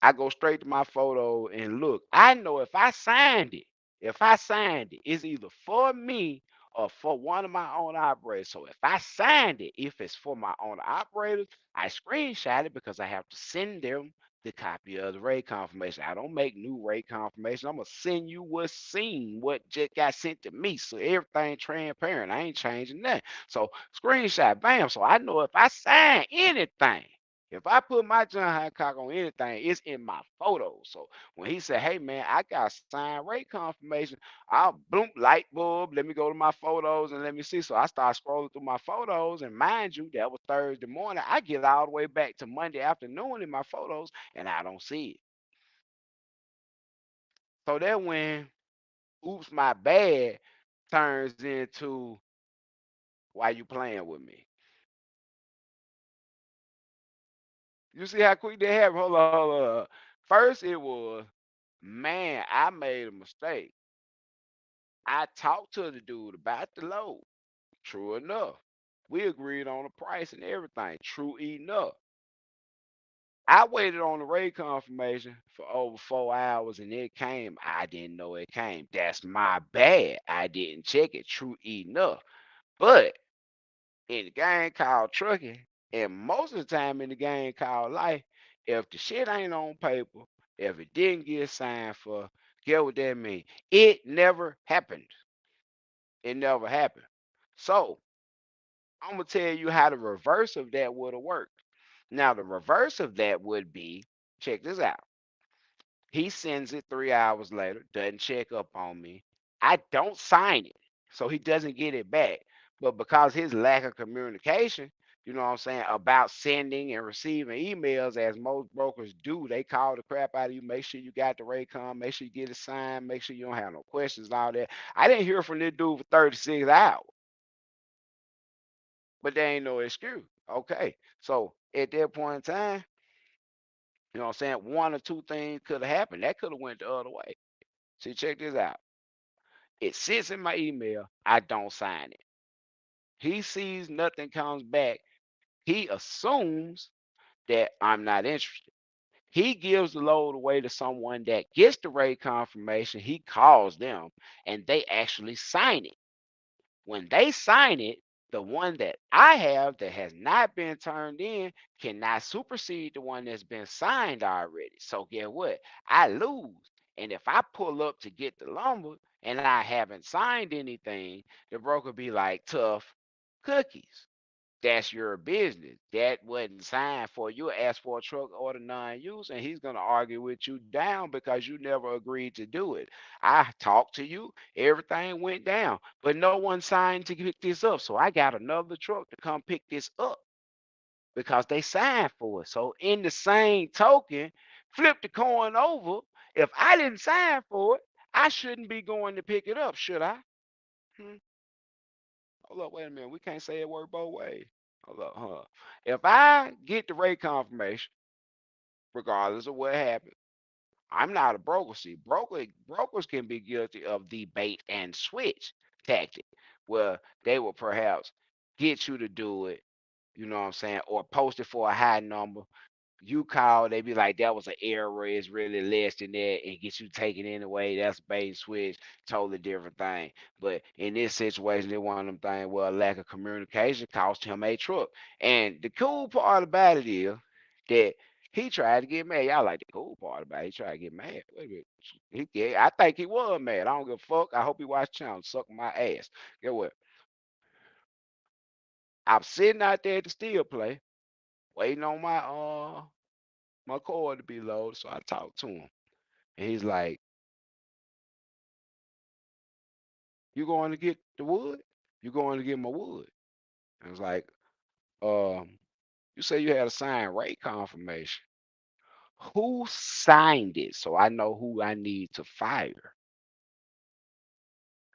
Speaker 1: I go straight to my photo and look. I know if I signed it, it's either for me or for one of my own operators. So if I signed it, if it's for my own operators, I screenshot it because I have to send them the copy of the rate confirmation. I don't make new rate confirmation. I'm gonna send you what's seen, what just got sent to me. So everything transparent. I ain't changing that. So screenshot, bam. So I know if I sign anything. If I put my John Hancock on anything, it's in my photos. So when he said, "Hey man, I got signed rate confirmation," I'll boom, light bulb. Let me go to my photos and let me see. So I start scrolling through my photos, and mind you, that was Thursday morning. I get all the way back to Monday afternoon in my photos, and I don't see it. So that when "oops, my bad" turns into "why you playing with me." You see how quick that happened? Hold on, hold on. First it was, "Man, I made a mistake. I talked to the dude about the load." True enough. We agreed on the price and everything. True enough. I waited on the rate confirmation for over 4 hours and it came. I didn't know it came. That's my bad. I didn't check it. True enough. But in the game called trucking, and most of the time in the game called life, if the shit ain't on paper, if it didn't get signed for, get what that mean? It never happened. It never happened. So I'm gonna tell you how the reverse of that would have worked. Now, the reverse of that would be, check this out. He sends it 3 hours later, doesn't check up on me. I don't sign it, so he doesn't get it back. But because his lack of communication, you know what I'm saying, about sending and receiving emails, as most brokers do, they call the crap out of you. Make sure you got the Raycon, make sure you get it signed, make sure you don't have no questions, all that. I didn't hear from this dude for 36 hours. But there ain't no excuse. Okay. So at that point in time, you know what I'm saying? One or two things could have happened. That could have went the other way. See, check this out. It sits in my email. I don't sign it. He sees nothing comes back. He assumes that I'm not interested. He gives the load away to someone that gets the rate confirmation. He calls them and they actually sign it. When they sign it, the one that I have that has not been turned in cannot supersede the one that's been signed already. So get what? I lose. And if I pull up to get the lumber and I haven't signed anything, the broker be like, tough cookies. That's your business. That wasn't signed for. You ask for a truck order non-use, and he's gonna argue with you down because you never agreed to do it. I talked to you, everything went down, but no one signed to pick this up. So I got another truck to come pick this up because they signed for it. So in the same token, flip the coin over. If I didn't sign for it, I shouldn't be going to pick it up, should I? Hmm. Hold up, wait a minute. We can't say it work both ways. Hold up, huh? If I get the rate confirmation, regardless of what happened, I'm not a broker. See, brokers can be guilty of the bait and switch tactic, where they will perhaps get you to do it, you know what I'm saying, or post it for a high number. You call, they be like, that was an error, it's really less than that, and get you taken anyway. That's bait and switch, totally different thing. But in this situation, it's one of them things where lack of communication cost him a truck. And the cool part about it is that he tried to get mad. Y'all like the cool part about it. He tried to get mad. Wait a minute. I think he was mad. I don't give a fuck. I hope he watched channel suck my ass. Get what? I'm sitting out there at the steel play, waiting on my cord to be low. So I talked to him. And he's like, you going to get the wood? You going to get my wood? I was like, you say you had a signed rate confirmation. Who signed it so I know who I need to fire?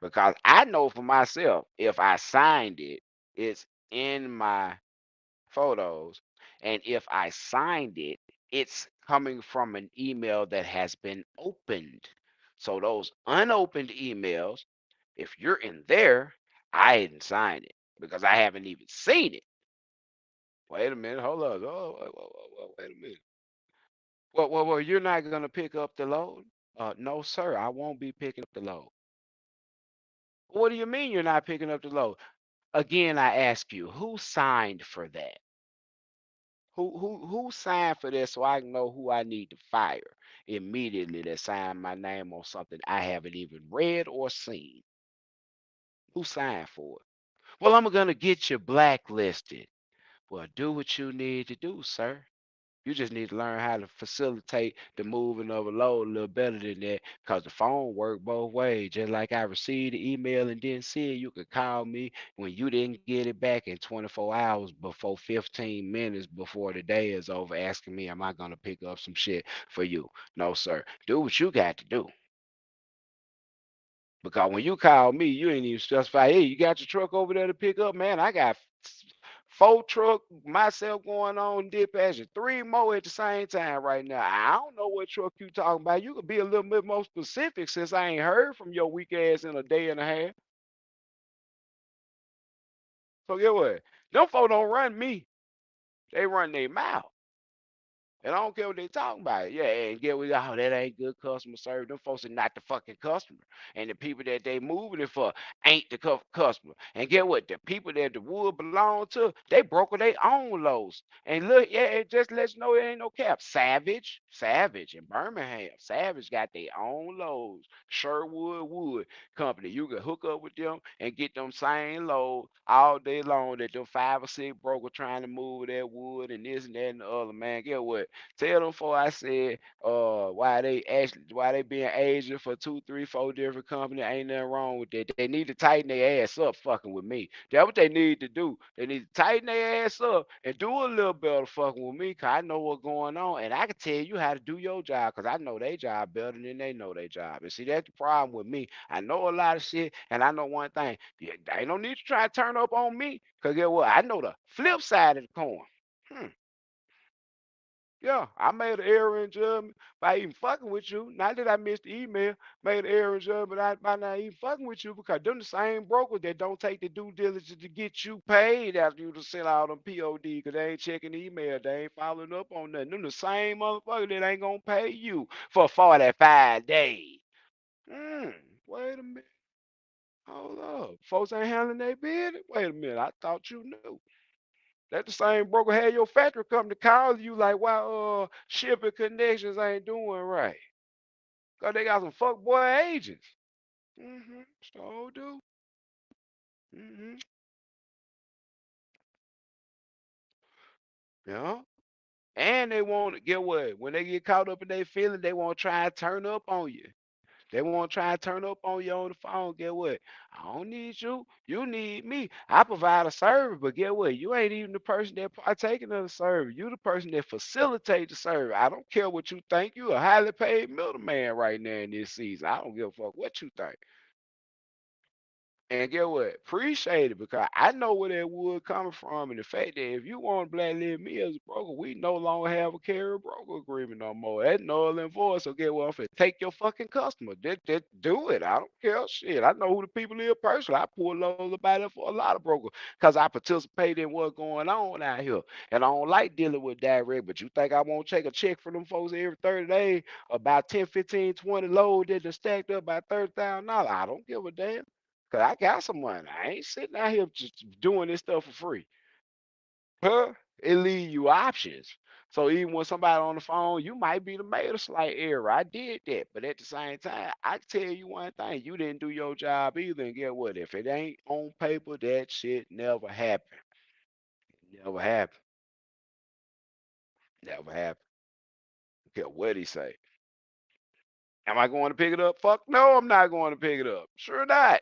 Speaker 1: Because I know for myself, if I signed it, it's in my photos. And if I signed it, it's coming from an email that has been opened. So those unopened emails, if you're in there, I didn't sign it because I haven't even seen it. Wait a minute, hold up. Oh, wait a minute. Well, you're not gonna pick up the load? No, sir, I won't be picking up the load. What do you mean you're not picking up the load? Again, I ask you, who signed for that? Who signed for this so I can know who I need to fire immediately that signed my name on something I haven't even read or seen? Who signed for it? Well, I'm gonna get you blacklisted. Well, do what you need to do, sir. You just need to learn how to facilitate the moving of a load a little better than that because the phone work both ways. Just like I received the email and didn't see it, you could call me when you didn't get it back in 24 hours before 15 minutes before the day is over asking me, am I going to pick up some shit for you? No, sir. Do what you got to do. Because when you call me, you ain't even specify, hey, you got your truck over there to pick up, man. I got four truck myself going on dispatching, three more at the same time right now. I don't know what truck you talking about. You could be a little bit more specific since I ain't heard from your weak ass in a day and a half. So get what? Them folk don't run me. They run their mouth. And I don't care what they talking about. Yeah, and get with oh, that ain't good customer service. Them folks are not the fucking customer. And the people that they moving it for ain't the customer. And get what? The people that the wood belong to, they broker their own loads. And look, yeah, it just lets you know it ain't no cap. Savage in Birmingham. Savage got their own loads. Sherwood Wood Company. You can hook up with them and get them same load all day long that them 5 or 6 broker trying to move that wood and this and that and the other. Man, get what? Tell them before I said why they being agent for 2, 3, 4 different companies. Ain't nothing wrong with that. They need to tighten their ass up fucking with me. That's what they need to do. They need to tighten their ass up and do a little better fucking with me, cause I know what's going on. And I can tell you how to do your job because I know their job better than they know their job. And see, that's the problem with me. I know a lot of shit, and I know one thing. Yeah, ain't no need to try to turn up on me. Cause get what? I know the flip side of the coin. Hmm. Yeah, I made an error in judgment by even fucking with you. Not that I missed the email, made an error in judgment by not even fucking with you because them the same brokers that don't take the due diligence to get you paid after you to send out them POD because they ain't checking the email, they ain't following up on nothing. Them the same motherfucker that ain't gonna pay you for 45 days. Hmm, wait a minute. Hold up. Folks ain't handling their business? Wait a minute. I thought you knew. That the same broker had your factory come to call you like, why shipping connections ain't doing right? Cause they got some fuck boy agents. So do. Mm-hmm. Yeah. And they want to get what? When they get caught up in their feelings, they want to try and turn up on you. They want to try and turn up on you on the phone. Get what? I don't need you. You need me. I provide a service, but get what? You ain't even the person that partaking of the service. You the person that facilitates the service. I don't care what you think. You a highly paid middleman right now in this season. I don't give a fuck what you think. And get what? Appreciate it because I know where that wood coming from. And the fact that if you want to blacklist me as a broker, we no longer have a carrier broker agreement no more. That's null and void. So get what? I'm finna take your fucking customer. Just do it. I don't care. Shit. I know who the people is personally. I pull loads about it for a lot of brokers because I participate in what's going on out here. And I don't like dealing with direct, but you think I won't take a check from them folks every 30 days? About 10, 15, 20 loads that are stacked up by $30,000. I don't give a damn. Cause I got some money. I ain't sitting out here just doing this stuff for free. Huh? It leave you options. So even when somebody on the phone, you might be the made a slight error. I did that, but at the same time, I can tell you one thing: you didn't do your job either. And get what? If it ain't on paper, that shit never happened. Never happened. Never happened. Care what he say. Am I going to pick it up? Fuck no, I'm not going to pick it up. Sure not.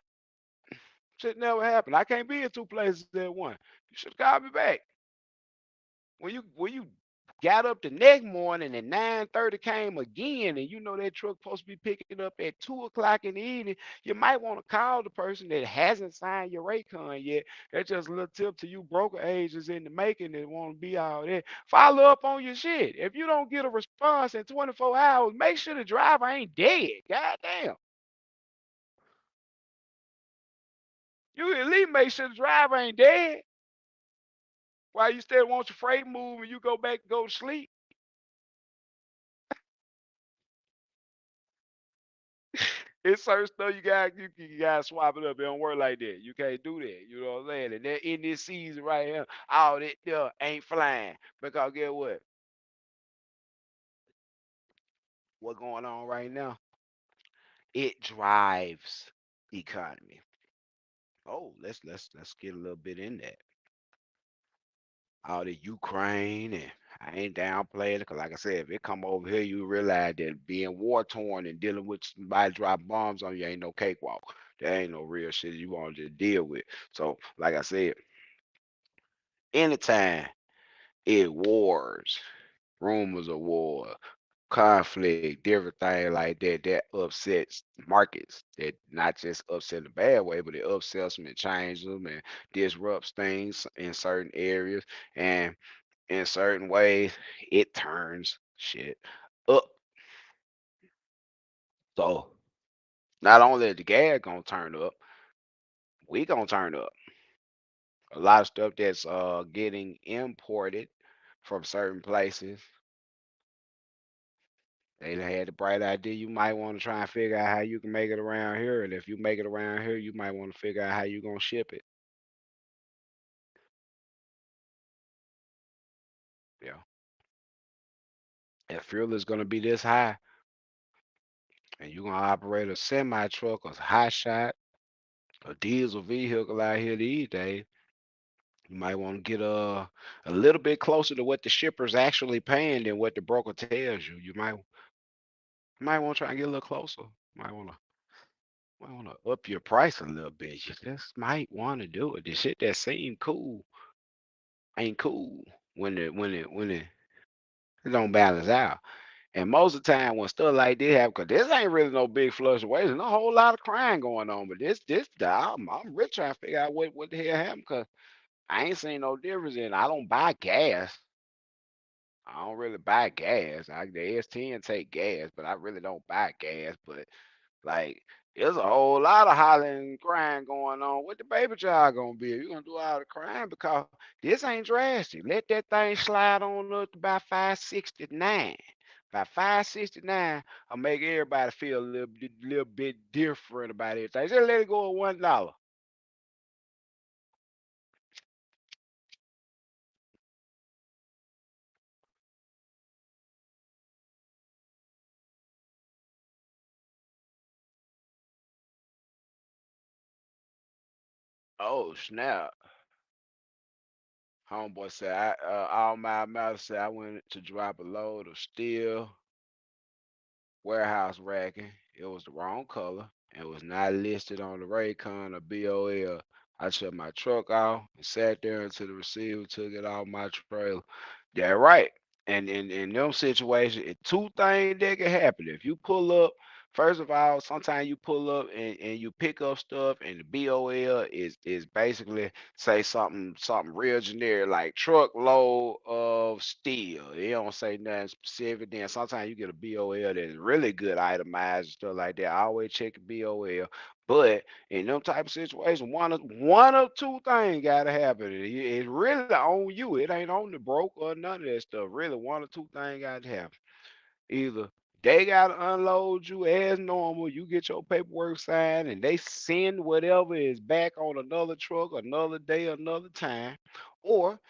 Speaker 1: Shit never happened. I can't be in two places at once. You should call me back. When you got up the next morning and 9:30 came again, and you know that truck supposed to be picking up at 2 o'clock in the evening, you might want to call the person that hasn't signed your Raycon yet. That's just a little tip to you broker agents in the making that want to be all that. Follow up on your shit. If you don't get a response in 24 hours, make sure the driver ain't dead. God damn. You at least make sure the driver ain't dead. While you still want your freight move and you go back and go to sleep. It's certain stuff you gotta swap it up. It don't work like that. You can't do that. You know what I'm saying? And then in this season right here, all that there ain't flying. Because get what? What going on right now? It drives economy. Oh, let's get a little bit in that. All the Ukraine and I ain't downplaying it because like I said, if it come over here, you realize that being war torn and dealing with somebody drop bombs on you ain't no cakewalk. There ain't no real shit you want to deal with. So, like I said, anytime it wars, rumors of war, conflict, different things like that, that upsets markets. That not just upset in a bad way, but it upsets them and changes them and disrupts things in certain areas. And in certain ways, it turns shit up. So not only is the gas gonna turn up, we gonna turn up. A lot of stuff that's getting imported from certain places. They had the bright idea. You might want to try and figure out how you can make it around here, and if you make it around here, you might want to figure out how you gonna ship it. Yeah. If fuel is gonna be this high, and you're gonna operate a semi truck, a hot shot, a diesel vehicle out here these days, you might want to get a little bit closer to what the shipper's actually paying than what the broker tells you. You might want to try and get a little closer. Might want to up your price a little bit. You just might want to do it. The shit that seem cool ain't cool when it don't balance out. And most of the time when stuff like this happen, because this ain't really no big fluctuation, a whole lot of crime going on. But I'm really trying to figure out what the hell happened because I ain't seen no difference in. I don't buy gas. I don't really buy gas. The S10 take gas, but I really don't buy gas. But like, there's a whole lot of hollering and crying going on. What the baby child gonna be? You gonna do all the crying because this ain't drastic. Let that thing slide on up to about 569. By 569, I'll make everybody feel a little bit different about everything. Just let it go at $1. Oh snap! Homeboy said, all my matter said I went to drop a load of steel warehouse racking. It was the wrong color and was not listed on the Raycon or BOL. I shut my truck off and sat there until the receiver took it off my trailer. Yeah, right. And in them situations, two things that can happen. If you pull up, first of all, sometimes you pull up and you pick up stuff, and the BOL is basically say something real generic like truckload of steel. It don't say nothing specific. Then sometimes you get a BOL that's really good itemized and stuff like that. I always check the BOL. But in them type of situations, one of two things gotta happen. It's really on you. It ain't on the broker or none of that stuff. Really, one or two things gotta happen. Either they gotta unload you as normal, you get your paperwork signed, and they send whatever is back on another truck, another day, another time, or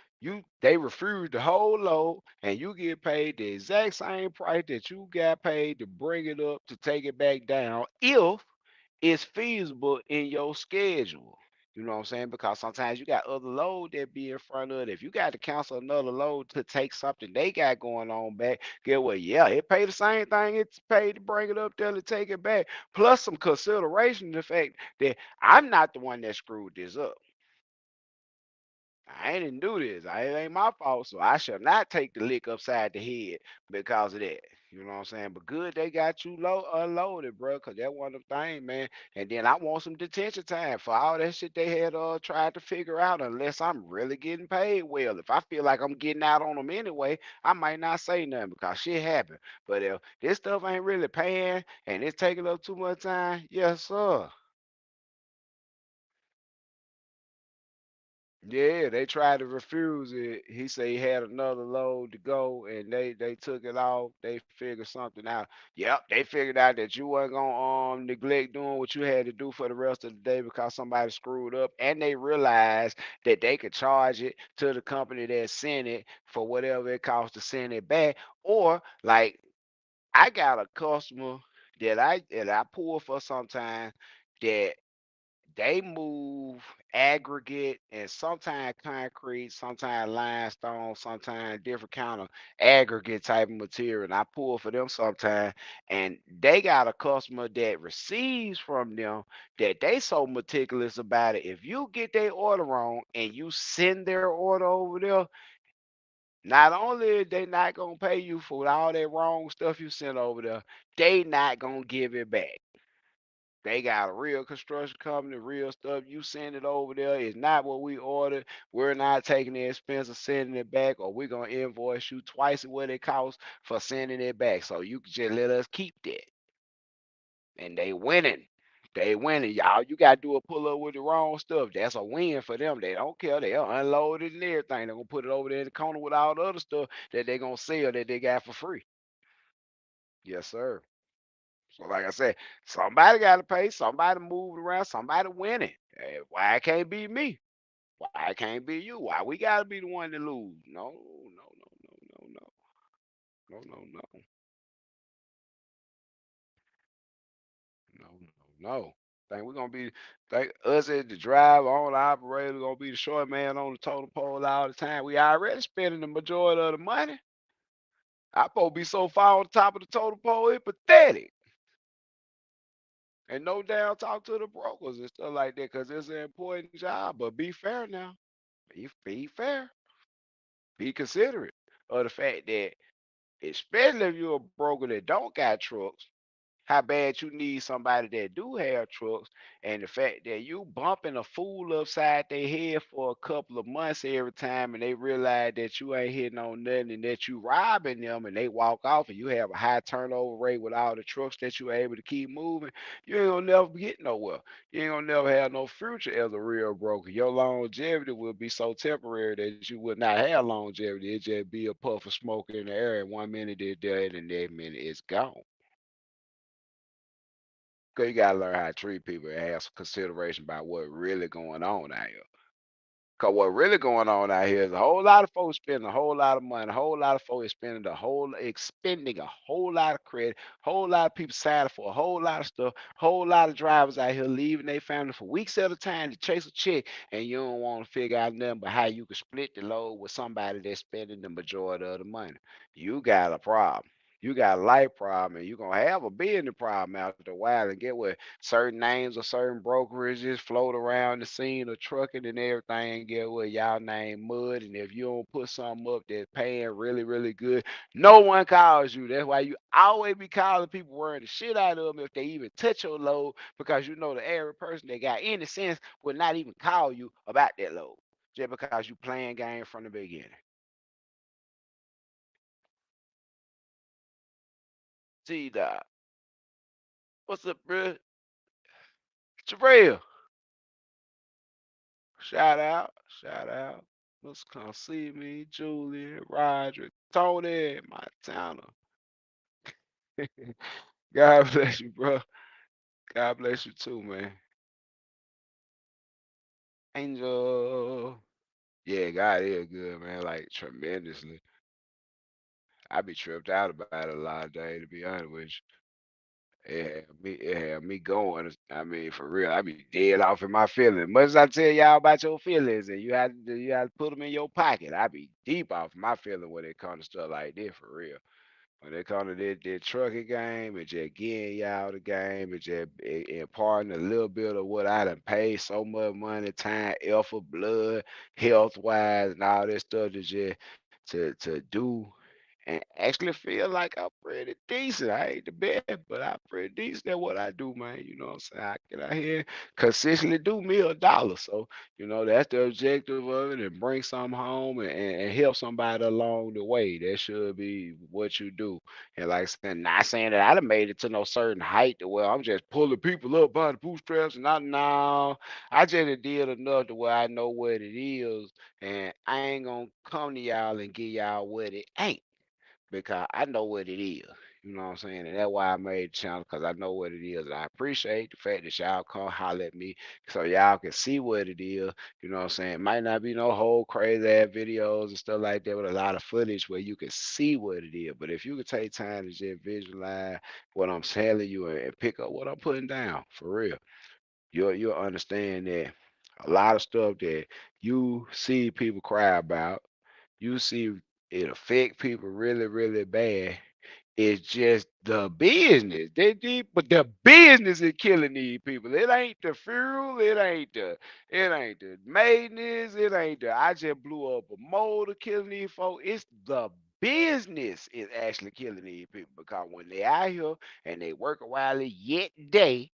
Speaker 1: they refuse the whole load and you get paid the exact same price that you got paid to bring it up to take it back down if it's feasible in your schedule. You know what I'm saying? Because sometimes you got other load that be in front of it. If you got to cancel another load to take something they got going on back, get what? Yeah, it paid the same thing it's paid to bring it up there to take it back. Plus some consideration the fact that I'm not the one that screwed this up. I didn't do this. It ain't my fault, so I shall not take the lick upside the head because of that. You know what I'm saying? But good they got you unloaded, bro, because that one of the thing, man. And then I want some detention time for all that shit they had tried to figure out. Unless I'm really getting paid well, if I feel like I'm getting out on them anyway, I might not say nothing because shit happened. But if this stuff ain't really paying and it's taking up too much time, yes sir. Yeah, they tried to refuse it. He said he had another load to go, and they took it off. They figured something out. Yep, they figured out that you weren't gonna neglect doing what you had to do for the rest of the day because somebody screwed up, and they realized that they could charge it to the company that sent it for whatever it costs to send it back. Or like I got a customer that I pull for sometime that they move aggregate and sometimes concrete, sometimes limestone, sometimes different kind of aggregate type of material. And I pull for them sometimes, and they got a customer that receives from them that they so meticulous about it. If you get their order wrong and you send their order over there, not only are they not gonna pay you for all that wrong stuff you sent over there, they not gonna give it back. They got a real construction company, real stuff. You send it over there. It's not what we ordered. We're not taking the expense of sending it back, or we're gonna invoice you twice what it costs for sending it back. So you can just let us keep that. And they winning. They winning, y'all. You gotta do a pull up with the wrong stuff. That's a win for them. They don't care. They'll unload it and everything. They're gonna put it over there in the corner with all the other stuff that they're gonna sell that they got for free. Yes, sir. So like I said, somebody got to pay. Somebody moved around. Somebody winning. Why it can't be me? Why it can't be you? Why we got to be the one to lose? No, no, no, no, no, no, no, no, no, no, no, no. Think we're gonna be think us as the driver, owner, operator, gonna be the short man on the totem pole all the time. We already spending the majority of the money. I supposed to be so far on top of the totem pole, it's pathetic. And no doubt talk to the brokers and stuff like that because it's an important job. But be fair now. Be fair. Be considerate of the fact that, especially if you're a broker that don't got trucks, how bad you need somebody that do have trucks, and the fact that you bumping a fool upside their head for a couple of months every time, and they realize that you ain't hitting on nothing and that you robbing them, and they walk off, and you have a high turnover rate with all the trucks that you able to keep moving, you ain't gonna never get nowhere. You ain't gonna never have no future as a real broker. Your longevity will be so temporary that you would not have longevity. It just be a puff of smoke in the air, and 1 minute it's dead, and the next minute it's gone. Cause you gotta learn how to treat people and have some consideration about what really going on out here. Cause what really going on out here is a whole lot of folks spending a whole lot of money, a whole lot of folks expending a whole lot of credit, whole lot of people signing for a whole lot of stuff, whole lot of drivers out here leaving their family for weeks at a time to chase a check, and you don't want to figure out nothing but how you can split the load with somebody that's spending the majority of the money. You got a problem. You got a life problem, and you're gonna have a business problem after a while. And get what? Certain names of certain brokerages float around the scene of trucking and everything. Get what? Y'all name mud, and if you don't put something up that's paying really, really good, no one calls you. That's why you always be calling people wearing the shit out of them if they even touch your load, because you know the average person that got any sense would not even call you about that load just because you playing game from the beginning. See, dog, what's up, bro? Jarrell, shout out, shout out. Let's come see me, Julian, Roger, Tony, Montana. God bless you, bro. God bless you too, man. Angel. Yeah, God is good, man. Like tremendously. I be tripped out about it a lot of days, to be honest with you. It had me going. I mean, for real, I be dead off in my feelings. Much as I tell y'all about your feelings, and you had to put them in your pocket. I be deep off my feeling when it comes to stuff like this, for real. When they come to that trucking game, and just getting y'all the game, and just imparting a little bit of what I done paid so much money, time, effort, blood, health wise, and all this stuff to just to do and actually feel like I'm pretty decent. I ain't the best, but I'm pretty decent at what I do, man. You know what I'm saying? I get out here, consistently do me a dollar. So, that's the objective of it, and bring something home and help somebody along the way. That should be what you do. And like I said, not saying that I done made it to no certain height to where I'm just pulling people up by the bootstraps and not now. I just did enough to where I know what it is, and I ain't gonna come to y'all and give y'all what it ain't, because I know what it is. You know what I'm saying? And that's why I made the channel, because I know what it is. And I appreciate the fact that y'all come holler at me so y'all can see what it is. You know what I'm saying? It might not be no whole crazy ass videos and stuff like that with a lot of footage where you can see what it is. But if you could take time to just visualize what I'm telling you and pick up what I'm putting down, for real, you'll understand that a lot of stuff that you see people cry about, you see it affect people really, really bad. It's just the business. But the business is killing these people. It ain't the fuel. It ain't the maintenance. It ain't the I just blew up a motor killing these folks. It's the business is actually killing these people, because when they out here and they work a while yet day,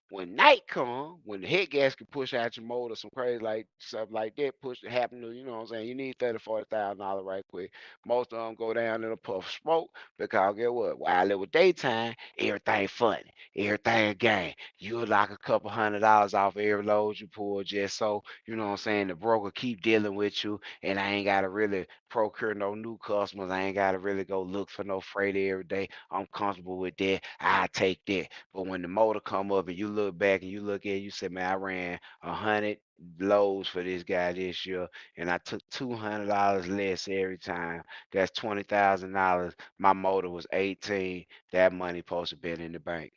Speaker 1: when night come, when the head gasket push out your motor, some crazy like stuff like that push to happen to, you know what I'm saying? You need $30,000, $40,000 right quick. Most of them go down in a puff of smoke, because get what? While it was daytime, everything funny, everything gang. You lock a couple $100 off every load you pull, just so, you know what I'm saying, the broker keep dealing with you, and I ain't gotta really procure no new customers. I ain't gotta really go look for no freight every day. I'm comfortable with that. I take that. But when the motor come up and you look back and you look at it, you say, man, I ran 100 loads for this guy this year, and I took $200 less every time. That's $20,000. My motor was 18. That money supposed to been in the bank.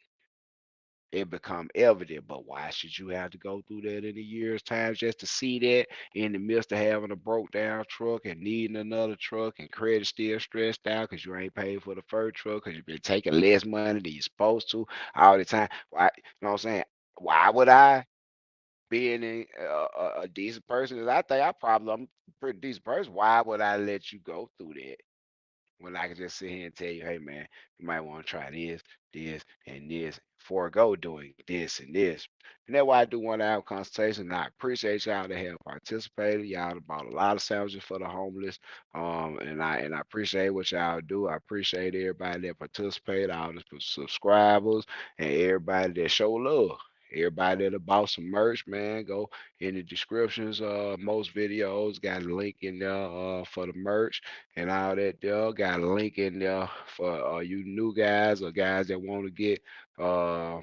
Speaker 1: It become evident. But why should you have to go through that in a year's time just to see that, in the midst of having a broke down truck and needing another truck, and credit still stressed out because you ain't paid for the first truck because you've been taking less money than you're supposed to all the time? Why? You know what I'm saying? Why would I, being a decent person as I think I probably I'm a pretty decent person, why would I let you go through that when I can just sit here and tell you, hey man, you might want to try this, and this, forego doing this and this. And that's why I do want to have a consultation. And I appreciate y'all that have participated. Y'all done bought a lot of sandwiches for the homeless. And I appreciate what y'all do. I appreciate everybody that participated, all the subscribers, and everybody that show love. Everybody that bought some merch, man, go in the descriptions. Most videos got a link in there for the merch and all that there. Got a link in there for you new guys or guys that want to get uh,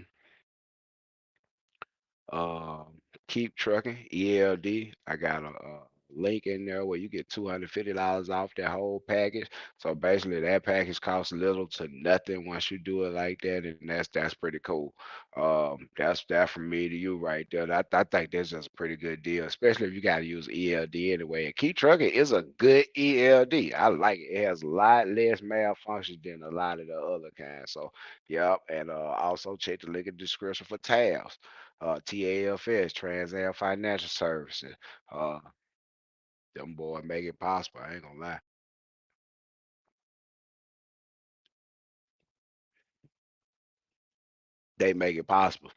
Speaker 1: uh, Keep Trucking, ELD. I got a link in there where you get $250 off that whole package. So basically, that package costs little to nothing once you do it like that, and that's pretty cool. That's that from me to you right there. I think that's just a pretty good deal, especially if you got to use ELD anyway. And Keep Trucking is a good ELD. I like it. It has a lot less malfunctions than a lot of the other kinds. So, yep. And also check the link in the description for tabs. TAFS, Trans Am Financial Services. Uh, them boys make it possible. I ain't gonna lie. They make it possible.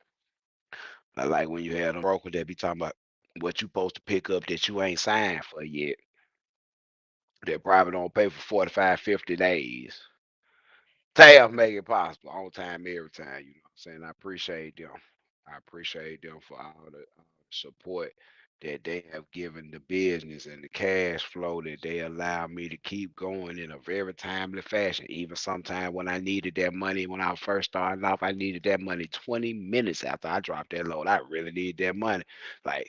Speaker 1: Like when you had them broker that be talking about what you supposed to pick up that you ain't signed for yet. They probably don't pay for 45, 50 days. Tails make it possible on time, every time. You know what I'm saying? I appreciate them. I appreciate them for all the support that they have given the business and the cash flow that they allow me to keep going in a very timely fashion. Even sometime when I needed that money, when I first started off, I needed that money 20 minutes after I dropped that load. I really need that money. Like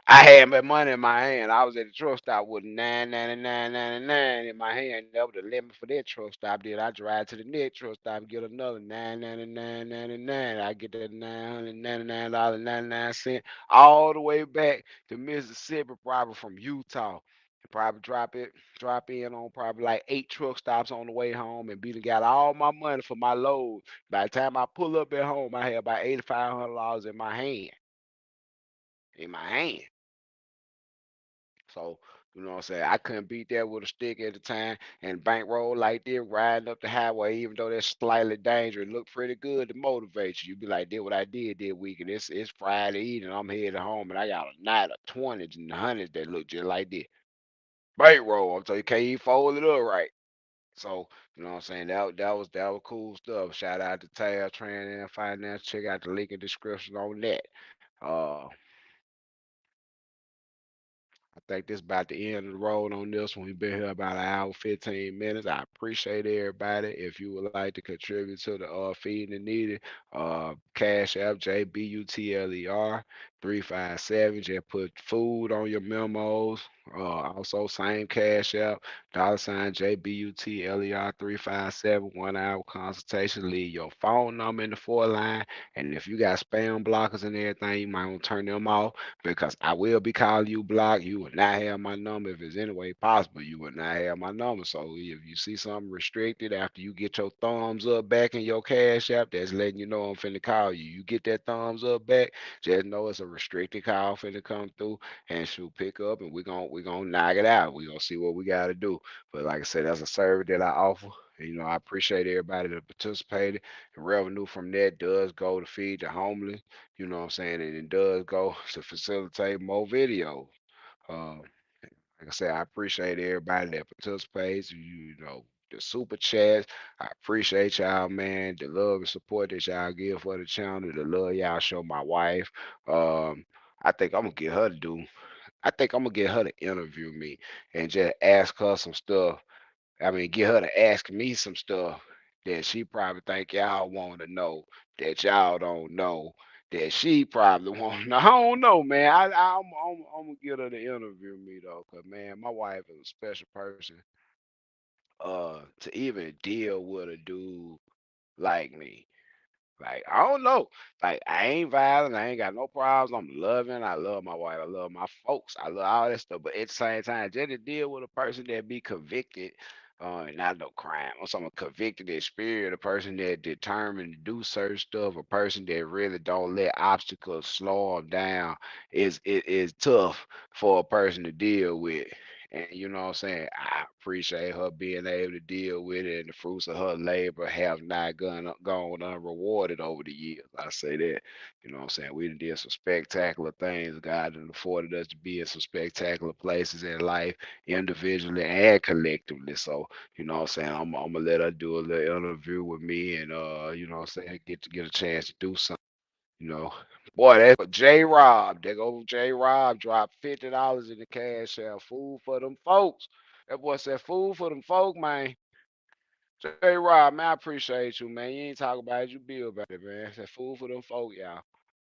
Speaker 1: I had my money in my hand. I was at the truck stop with 9.99.99 in my hand. That was the limit for that truck stop. Then I drive to the next truck stop and get another 9.99.99. I get that $999.99 all the way back to Mississippi, probably from Utah. Probably drop in on probably like 8 truck stops on the way home, and be got all my money for my load. By the time I pull up at home, I had about $8,500 in my hand. In my hand. So, you know what I'm saying? I couldn't beat that with a stick at the time. And bankroll like this, riding up the highway, even though that's slightly dangerous, look pretty good to motivate you. You be like, did what I did that weekend. It's Friday evening. I'm headed home and I got a night of 20s and hundreds that look just like this. Bankroll. I'm telling you, can't even fold it up right. So, you know what I'm saying? That was cool stuff. Shout out to Tab Training and Finance. Check out the link in the description on that. I think this about the end of the road on this one. We've been here about an hour, 15 minutes. I appreciate everybody. If you would like to contribute to the feeding the needed, Cash App JBUTLER 357. Just put food on your memos. Also same Cash App, $ JBUTLER 357. 1 hour consultation. Leave your phone number in the 4 line. And if you got spam blockers and everything, you might want to turn them off because I will be calling you block. You will not have my number. If it's any way possible, you will not have my number. So if you see something restricted after you get your thumbs up back in your cash app, that's letting you know I'm finna call you. You get that thumbs up back, just know it's a restricted call finna come through, and she'll pick up, and we're gonna knock it out. We're gonna see what we gotta do. But like I said, that's a service that I offer. And, I appreciate everybody that participated. The revenue from that does go to feed the homeless, you know what I'm saying? And it does go to facilitate more videos. Um, like I said, I appreciate everybody that participates. The super chats. I appreciate y'all, man. The love and support that y'all give for the channel. The love y'all show my wife. Um, I think I'm gonna get her to do. I think I'm gonna get her to interview me and just ask her some stuff. I mean, get her to ask me some stuff that she probably think y'all want to know that y'all don't know that she probably want to know. I don't know, man. I'm gonna get her to interview me though, cause man, my wife is a special person. To even deal with a dude like me. Like, I don't know. Like, I ain't violent. I ain't got no problems. I'm loving. I love my wife. I love my folks. I love all that stuff. But at the same time, just to deal with a person that be convicted, not no crime, or someone convicted in spirit, a person that determined to do certain stuff, a person that really don't let obstacles slow them down, is tough for a person to deal with. And you know what I'm saying? I appreciate her being able to deal with it, and the fruits of her labor have not gone unrewarded over the years. I say that. You know what I'm saying? We done did some spectacular things. God done afforded us to be in some spectacular places in life, individually and collectively. So, you know what I'm saying? I'm gonna let her do a little interview with me, and you know what I'm saying, get a chance to do something. You know, boy, that's J Rob. There go J Rob dropped $50 in the cash out. Food for them folks. That boy said food for them folk, man. J Rob, man, I appreciate you, man. You ain't talk about it, you be about it, man. Said food for them folk, y'all.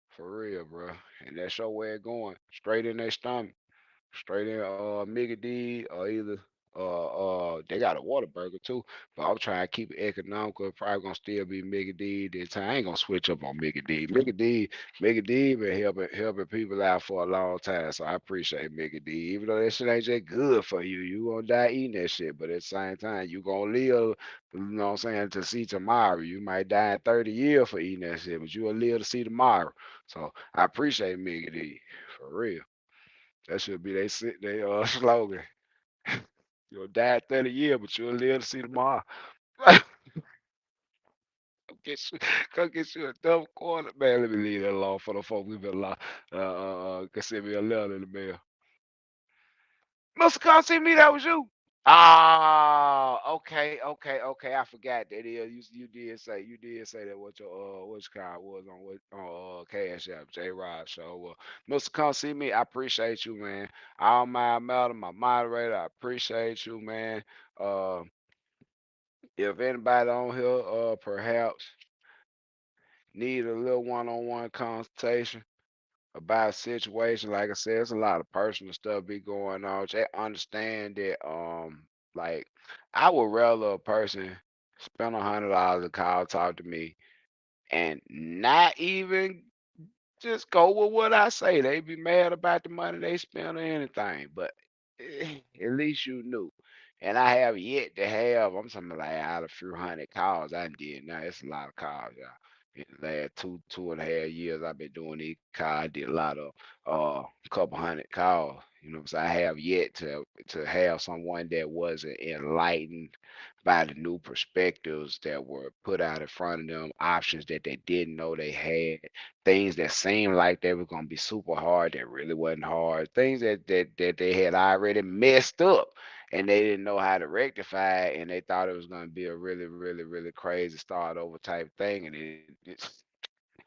Speaker 1: For real, bro. And that's your way of going. Straight in their stomach. Straight in Mickey D or either they got a water burger too. But I'm trying to keep it economical. It probably gonna still be Mickey D this time. I ain't gonna switch up on Mickey D. Mickey D been helping people out for a long time. So I appreciate Mickey D. Even though that shit ain't just good for you. You gonna die eating that shit. But at the same time, you gonna live, you know what I'm saying, to see tomorrow. You might die in 30 years for eating that shit, but you will live to see tomorrow. So I appreciate Mickey D. For real. That should be they slogan. You'll die at 30 years, but you'll live to see tomorrow. come get you, come get you a double quarter. Man, let me leave that alone for the folks we've been lost. Can send me a letter in the mail. Mr. Come see me, that was you. Ah, okay. I forgot that. Yeah, you did say that what your which card was on what on Cash App, J Rod show. Well, Mr. Come see me. I appreciate you, man. All my madam, my moderator, I appreciate you, man. Uh, if anybody on here, perhaps need a little one-on-one consultation about a situation, like I said, there's a lot of personal stuff be going on. Just understand that, like I would rather a person spend $100 to call talk to me and not even just go with what I say. They be mad about the money they spend or anything, but at least you knew. And I have yet to have, I'm talking like out of a few hundred calls I did. Now it's a lot of calls, y'all. In the last 2.5 years, I've been doing these calls. I did a lot of couple hundred calls. You know, so I have yet to have someone that wasn't enlightened by the new perspectives that were put out in front of them, options that they didn't know they had, things that seemed like they were gonna be super hard that really wasn't hard, things that they had already messed up and they didn't know how to rectify it, and they thought it was gonna be a really crazy start over type thing, and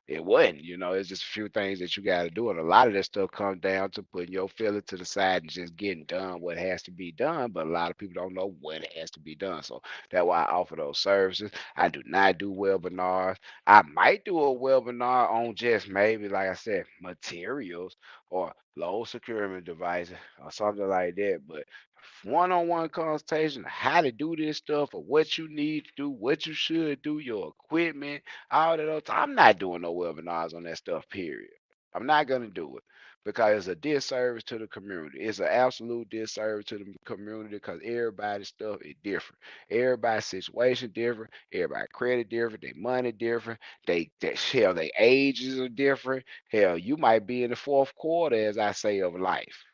Speaker 1: it wasn't. It's just a few things that you got to do, and a lot of that stuff comes down to putting your feeling to the side and just getting done what has to be done. But a lot of people don't know what has to be done, so that's why I offer those services. I do not do webinars. I might do a webinar on just maybe, like I said, materials or low security devices or something like that. But one-on-one consultation, how to do this stuff, or what you need to do, what you should do, your equipment, all that other time. I'm not doing no webinars on that stuff, period. I'm not gonna do it because it's a disservice to the community. It's an absolute disservice to the community because everybody's stuff is different. Everybody's situation different. Everybody credit different. Their money different. Hell, their ages are different. Hell, you might be in the fourth quarter, as I say, of life.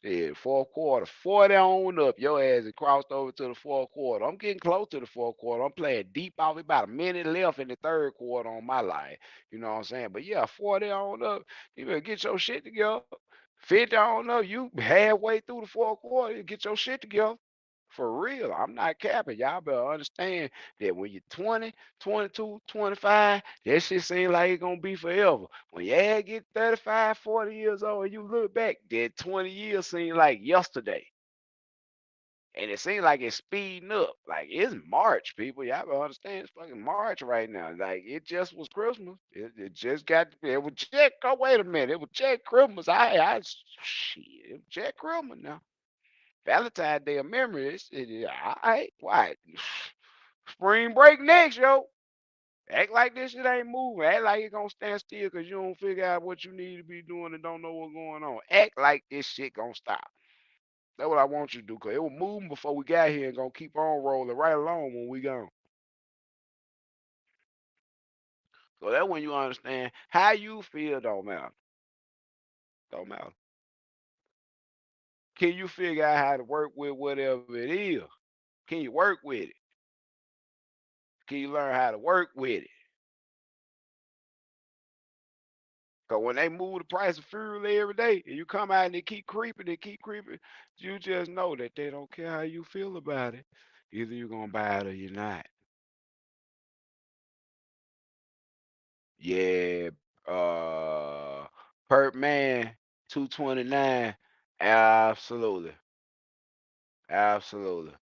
Speaker 1: Shit, fourth quarter, 40 on up. Your ass has crossed over to the fourth quarter. I'm getting close to the fourth quarter. I'm playing deep off about a minute left in the third quarter on my life. You know what I'm saying? But yeah, 40 on up. You better get your shit together. 50 on up. You halfway through the fourth quarter. You get your shit together. For real. I'm not capping. Y'all better understand that when you're 20, 22, 25, that shit seems like it's gonna be forever. When you get 35, 40 years old and you look back, that 20 years seem like yesterday. And it seems like it's speeding up. Like it's March, people. Y'all better understand it's fucking March right now. Like it just was Christmas. It just got it was just oh wait a minute. It was just Christmas. Shit, it was just Christmas now. Valentine's Day of memories. All right, why? Spring break next, yo. Act like this shit ain't moving. Act like it gonna stand still because you don't figure out what you need to be doing and don't know what's going on. Act like this shit gonna stop. That's what I want you to do because it was moving before we got here and gonna keep on rolling right along when we gone. So that's when you understand how you feel don't matter. Don't matter. Can you figure out how to work with whatever it is? Can you work with it? Can you learn how to work with it? Cause when they move the price of fuel every day, and you come out and they keep creeping, you just know that they don't care how you feel about it. Either you're gonna buy it or you're not. Yeah, per man, 229. Absolutely, absolutely,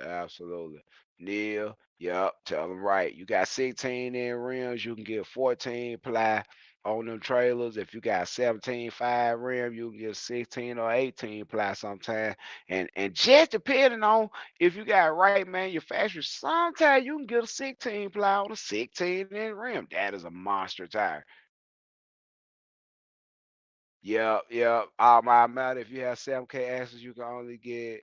Speaker 1: absolutely. Neil, yep, tell them right. You got 16 in rims, you can get 14 ply. on them trailers. If you got 17.5 rim, you can get 16 or 18 ply sometimes. And just depending on if you got right manufacturer, sometimes you can get a 16 ply on a 16-inch rim. That is a monster tire. Yeah, yeah. My amount, if you have 7K axles, you can only get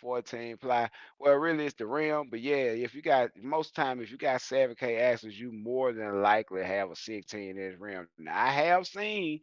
Speaker 1: 14 ply. Well, really it's the rim, but yeah, if you got most time if you got 7K axles, you more than likely have a 16-inch rim. Now I have seen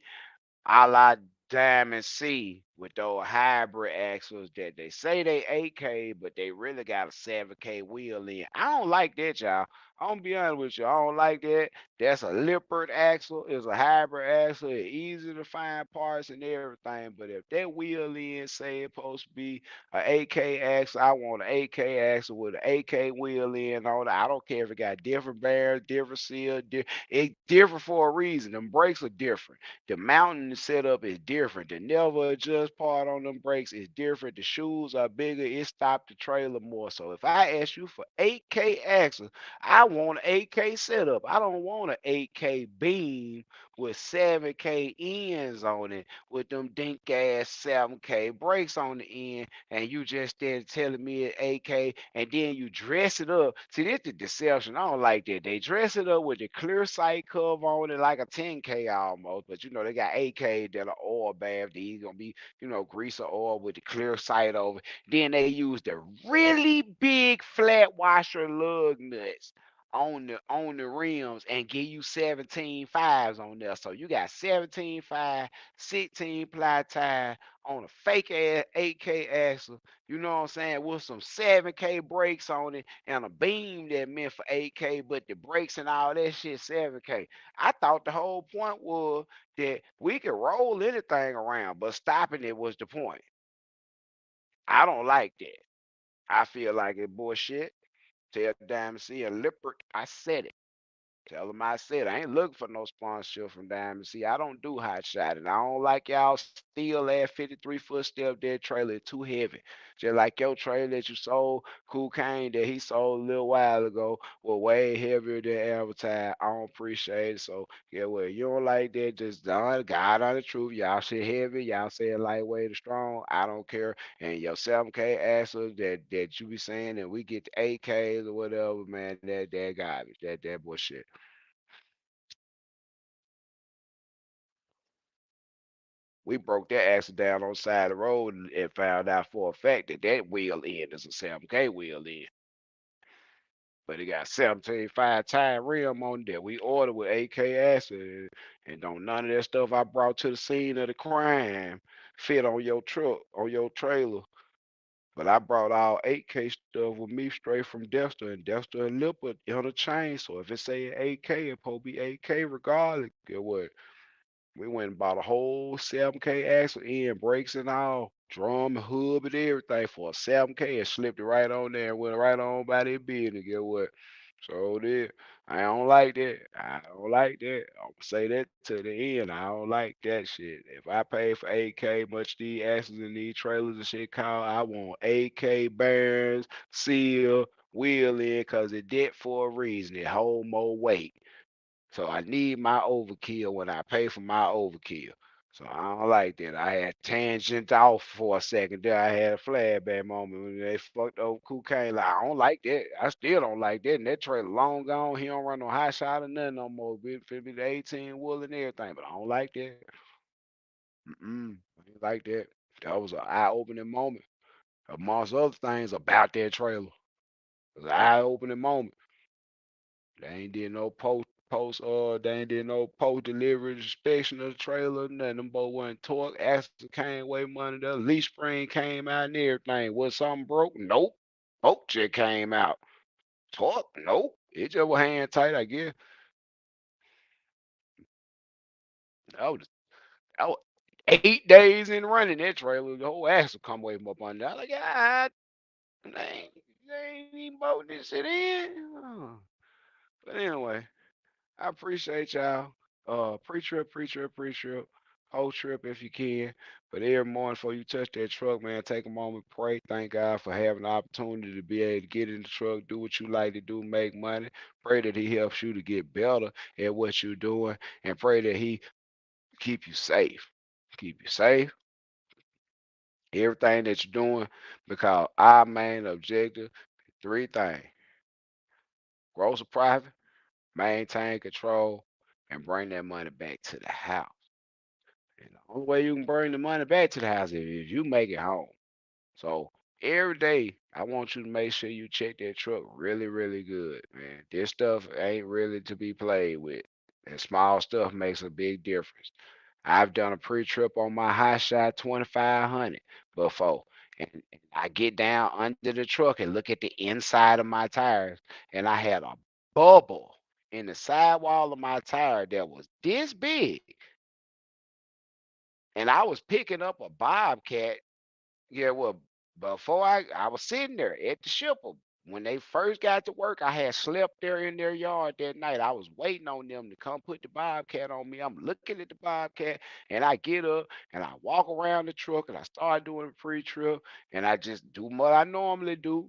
Speaker 1: a la Diamond C with those hybrid axles that they say they 8K, but they really got a 7K wheel in. I don't like that, y'all. I'm gonna be honest with you. I don't like that. That's a lippert axle. It's a hybrid axle. It's easy to find parts and everything. But if that wheel in, say it's supposed to be a 8K axle, I want an 8K axle with an 8K wheel in on it. I don't care if it got different bearings, different seal. It's different for a reason. Them brakes are different. The mounting setup is different. The never adjust part on them brakes is different. The shoes are bigger. It stopped the trailer more. So if I ask you for 8K axles, I want an 8K setup. I don't want an 8K beam with 7K ends on it with them dink ass 7K brakes on the end, and you just then telling me it's 8K, and then you dress it up. See, this the deception. I don't like that. They dress it up with the clear sight cover on it like a 10K almost, but they got 8K that are oil bath. These gonna be, grease or oil with the clear sight over. Then they use the really big flat washer lug nuts on the rims and give you 17 fives on there. So you got 17 5, 16 ply tire on a fake ass 8K axle, you know what I'm saying, with some 7K brakes on it and a beam that meant for 8K, but the brakes and all that shit 7K. I thought the whole point was that we could roll anything around, but stopping it was the point. I don't like that. I feel like it bullshit. Tell Diamond C and Lippert, I said it. Tell them I said I ain't looking for no sponsorship from Diamond. See, I don't do hot shot, and I don't like y'all steel ass 53-foot step dead trailer too heavy. Just like your trailer that you sold, Cool Kane that he sold a little while ago, was way heavier than advertised. I don't appreciate it. So yeah, well, you don't like that, just God on the truth. Y'all shit heavy, y'all say lightweight or strong. I don't care. And your 7K axle that you be saying, and we get the 8Ks or whatever, man, that garbage, that bullshit. We broke that axle down on the side of the road and found out for a fact that that wheel end is a 7K wheel end. But it got 17.5 tire rim on there. We ordered with 8K axle, and don't none of that stuff I brought to the scene of the crime fit on your truck, on your trailer. But I brought all 8K stuff with me straight from Dexter, and Dexter and Lippert on a chain. So if it say 8K, it supposed to be 8K regardless. Get what? We went and bought a whole 7K axle in, brakes and all, drum, hub, and everything for a 7K and slipped it right on there and went right on by their business. Get what? So did. I don't like that. I don't like that. I'm gonna say that to the end. I don't like that shit. If I pay for 8K, much these axles and these trailers and shit cost, I want 8K bearings, seal, wheel in, cause it did for a reason. It hold more weight. So I need my overkill when I pay for my overkill. So I don't like that. I had tangent off for a second there. I had a flashback moment when they fucked over cocaine. Like, I don't like that. I still don't like that. And that trailer long gone. He don't run no hot shot or nothing no more. Be fit be the 18 wool and everything. But I don't like that. I ain't like that. That was an eye-opening moment. Amongst other things about that trailer. It was an eye-opening moment. They ain't did no they ain't did no post delivery inspection of the trailer, nothing. Them both wasn't torque, axle came way money, the leaf spring came out and everything. Was something broke? Nope. Bolt just came out. Torque? Nope. It just was hand tight, I guess. That was, that was 8 days in running that trailer. The whole axle come away from up under. I like, they ain't even bolting this shit in. Oh. But anyway, I appreciate y'all. Pre-trip, pre-trip, pre-trip. whole trip if you can. But every morning before you touch that truck, man, take a moment, pray, thank God for having the opportunity to be able to get in the truck, do what you like to do, make money. Pray that He helps you to get better at what you're doing, and pray that He keep you safe. Keep you safe, everything that you're doing, because our main objective, three things: grow some profit, maintain control, and bring that money back to the house. And the only way you can bring the money back to the house is if you make it home. So every day, I want you to make sure you check that truck really, really good, man. This stuff ain't really to be played with. And small stuff makes a big difference. I've done a pre-trip on my Hotshot 2500 before. And I get down under the truck and look at the inside of my tires, and I had a bubble in the sidewall of my tire that was this big. And I was picking up a bobcat. Yeah, well, before I was sitting there at the shipper. When they first got to work, I had slept there in their yard that night. I was waiting on them to come put the bobcat on me. I'm looking at the bobcat, and I get up and I walk around the truck and I start doing a pre-trip, and I just do what I normally do,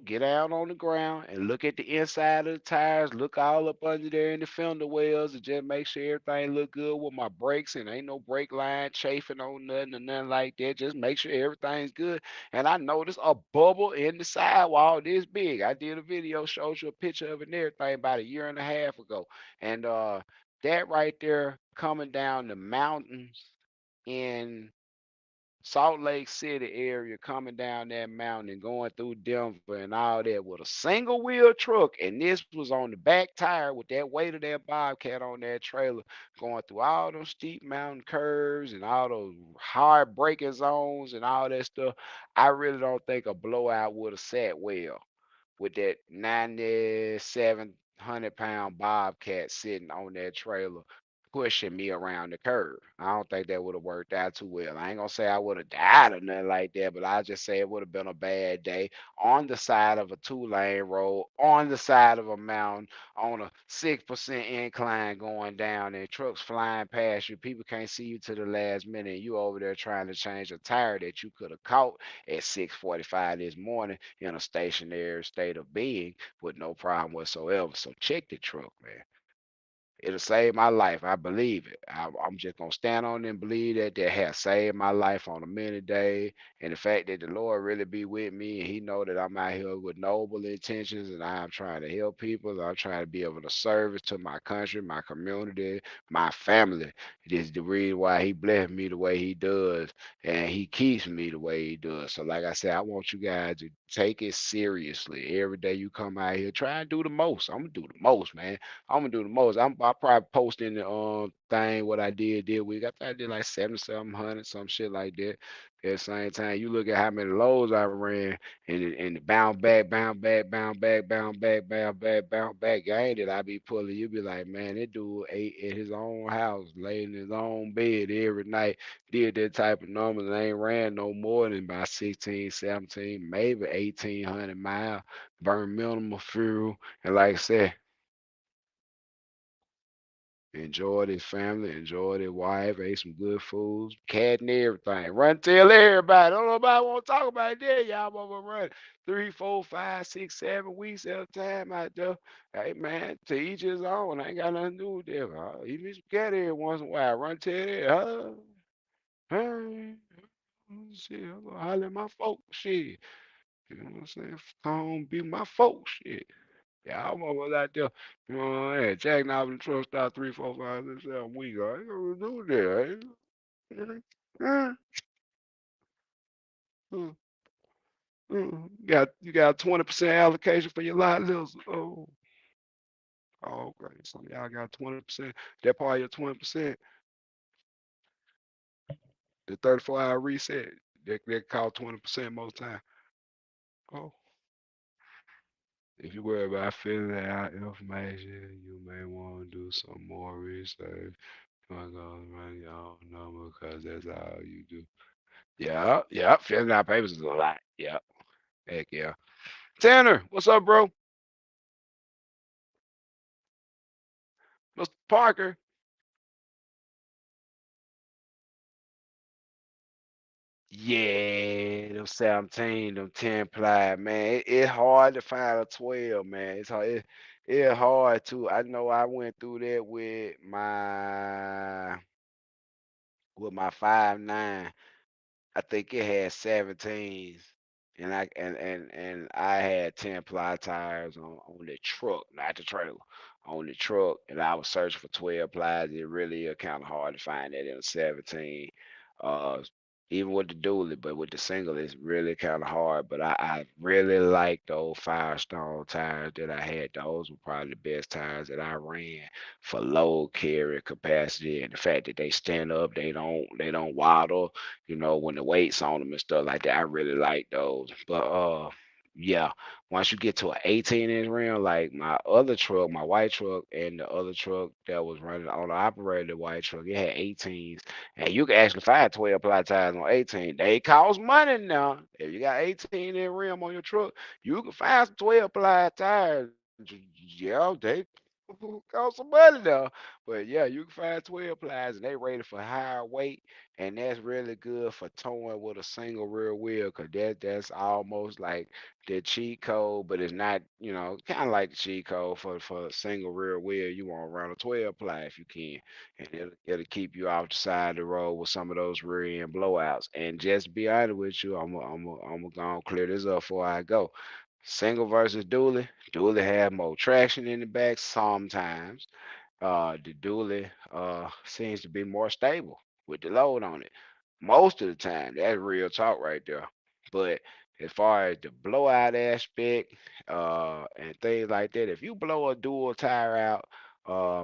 Speaker 1: get down on the ground and look at the inside of the tires, look all up under there in the fender wells, and just make sure everything look good with my brakes and ain't no brake line chafing on nothing or nothing like that. Just make sure everything's good. And I noticed a bubble in the sidewall this big. I did a video, showed you a picture of it and everything about a year and a half ago. And that right there coming down the mountains in Salt Lake City area, coming down that mountain and going through Denver and all that with a single wheel truck. And this was on the back tire with that weight of that Bobcat on that trailer, going through all those steep mountain curves and all those hard braking zones and all that stuff. I really don't think a blowout would have sat well with that 9,700 pound bobcat sitting on that trailer pushing me around the curve. I don't think that would have worked out too well. I ain't gonna say I would have died or nothing like that, but I just say it would have been a bad day on the side of a 2-lane road, on the side of a mountain, on a 6% incline going down, and trucks flying past you. People can't see you to the last minute. And you over there trying to change a tire that you could have caught at 6:45 this morning in a stationary state of being with no problem whatsoever. So check the truck, man. It'll save my life. I believe it. I'm just gonna stand on it and believe that that has saved my life on a many day. And the fact that the Lord really be with me and He know that I'm out here with noble intentions and I'm trying to help people. I'm trying to be able to service to my country, my community, my family. This is the reason why He blessed me the way He does, and He keeps me the way He does. So, like I said, I want you guys to take it seriously. Every day you come out here, try and do the most. I'm gonna do the most, man. I'm gonna do the most. I probably post in the thing what I did week. I think I did like 7,700, some shit like that. At the same time, you look at how many lows I ran and the bounce back, bounce back, bounce back, bounce back, bounce back, bounce back game that I be pulling. You be like, man, that dude ate at his own house, laid in his own bed every night, did that type of numbers, and ain't ran no more than about 16, 17, maybe 1,800 miles, burn minimal fuel. And like I said, enjoyed his family, enjoyed his wife, ate some good foods, cat and everything. Run tell everybody. Don't nobody want to talk about that. Y'all want to run 3, 4, 5, 6, 7 weeks at a time out there. Hey man, to each his own. I ain't got nothing to do with that. Eat me some cat every once in a while. Run tell that. Hey, shit, I'm gonna holler at my folks. Shit. You know what I'm saying? Come home, be my folks. Shit. Yeah, I'm almost out there. You know what I'm saying? Jacking off in the truck stop 3, 4, 5, 6, 7 weeks. I ain't gonna do that. Uh, uh, you got 20% allocation for your lot list. Oh, okay. So y'all got 20%. That part of your 20%, the 34-hour reset, they call 20% most time. Oh. If you worry about filling out information, you may want to do some more research. You want to go run your own number because that's all you do. Yeah, yeah, filling out papers is a lot. Yeah, heck yeah. Tanner, what's up, bro? Mr. Parker. Yeah, them 17, them 10 ply, man. It's hard to find a 12, man. It's hard too. I know I went through that with my 5.9. I think it had 17s, and I had 10 ply tires on the truck, not the trailer, on the truck, and I was searching for 12 plies. It really is kind of hard to find that in a 17. Uh, Even with the dually, but with the single, it's really kind of hard. But I really like those Firestone tires that I had. Those were probably the best tires that I ran for load carry capacity, and the fact that they stand up, they don't waddle, when the weights on them and stuff like that. I really like those. But yeah, once you get to an 18-inch rim, like my other truck, my white truck, and the other truck that was running on the operated white truck, it had 18s. And you can actually find 12 ply tires on 18. They cost money now. If you got 18-inch rim on your truck, you can find some 12 ply tires. Yeah, they cost some money now. But yeah, you can find 12 plies and they rated for higher weight, and that's really good for towing with a single rear wheel, because that's almost like the cheat code, but it's not, kind of like the cheat code for a single rear wheel. You want to run a 12 ply if you can, and it'll keep you off the side of the road with some of those rear end blowouts. And just to be honest with you, I'm gonna clear this up before I go. Single versus dually. Dually have more traction in the back sometimes. The dually seems to be more stable with the load on it. Most of the time, that's real talk right there. But as far as the blowout aspect, and things like that, if you blow a dual tire out,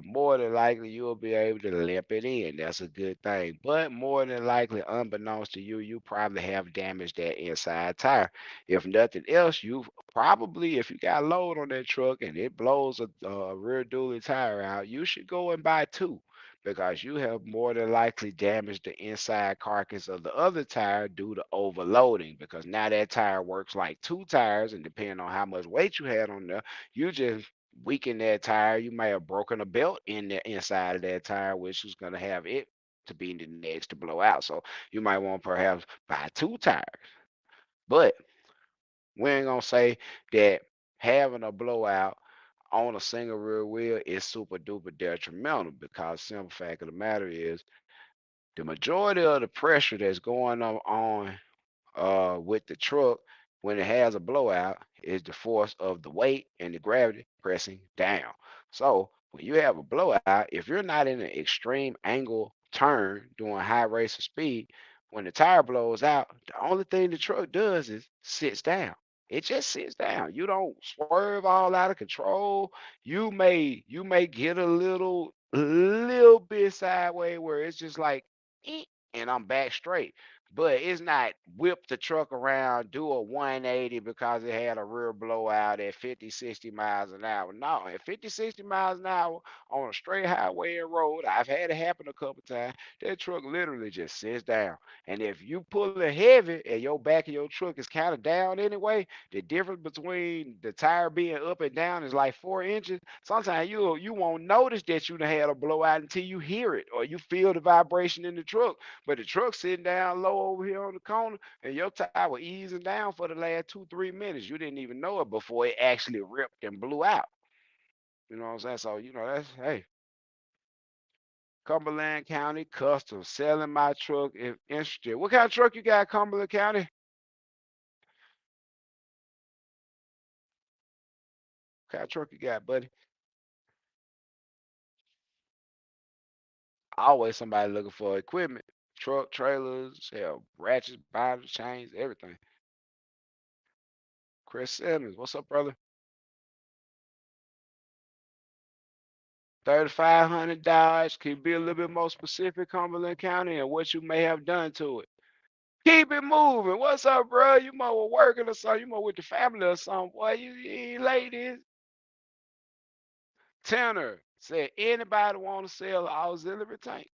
Speaker 1: more than likely you'll be able to limp it in. That's a good thing. But more than likely, unbeknownst to you, you probably have damaged that inside tire. If nothing else, you probably, if you got load on that truck and it blows a rear dually tire out, you should go and buy two, because you have more than likely damaged the inside carcass of the other tire due to overloading. Because now that tire works like two tires, and depending on how much weight you had on there, you just weaken that tire. You may have broken a belt in the inside of that tire, which is going to have it to be the next to blow out. So you might want to perhaps buy two tires. But we ain't gonna say that having a blowout on a single rear wheel is super duper detrimental, because simple fact of the matter is the majority of the pressure that's going on with the truck when it has a blowout is the force of the weight and the gravity pressing down. So when you have a blowout, if you're not in an extreme angle turn doing high race of speed, when the tire blows out, the only thing the truck does is sits down. It just sits down. You don't swerve all out of control. You may get a little bit sideways where it's just like, "Eh," and I'm back straight, but it's not whip the truck around, do a 180 because it had a rear blowout at 50, 60 miles an hour. No, at 50, 60 miles an hour on a straight highway and road, I've had it happen a couple times. That truck literally just sits down. And if you pull it heavy and your back of your truck is kind of down anyway, the difference between the tire being up and down is like 4 inches. Sometimes you won't notice that you done had a blowout until you hear it or you feel the vibration in the truck. But the truck sitting down low over here on the corner, and your tire was easing down for the last 2, 3 minutes. You didn't even know it before it actually ripped and blew out. You know what I'm saying? So that's, hey, Cumberland County Custom selling my truck if interested. What kind of truck you got, Cumberland County? What kind of truck you got, buddy? Always somebody looking for equipment, truck, trailers, hell, ratchets, binders, chains, everything. Chris Simmons, what's up, brother? 3,500 Dodge. Can you be a little bit more specific, Cumberland County, and what you may have done to it? Keep it moving. What's up, bro? You more working or something? You more with the family or something? Boy, you ain't ladies. Tanner said, anybody want to sell an auxiliary tank?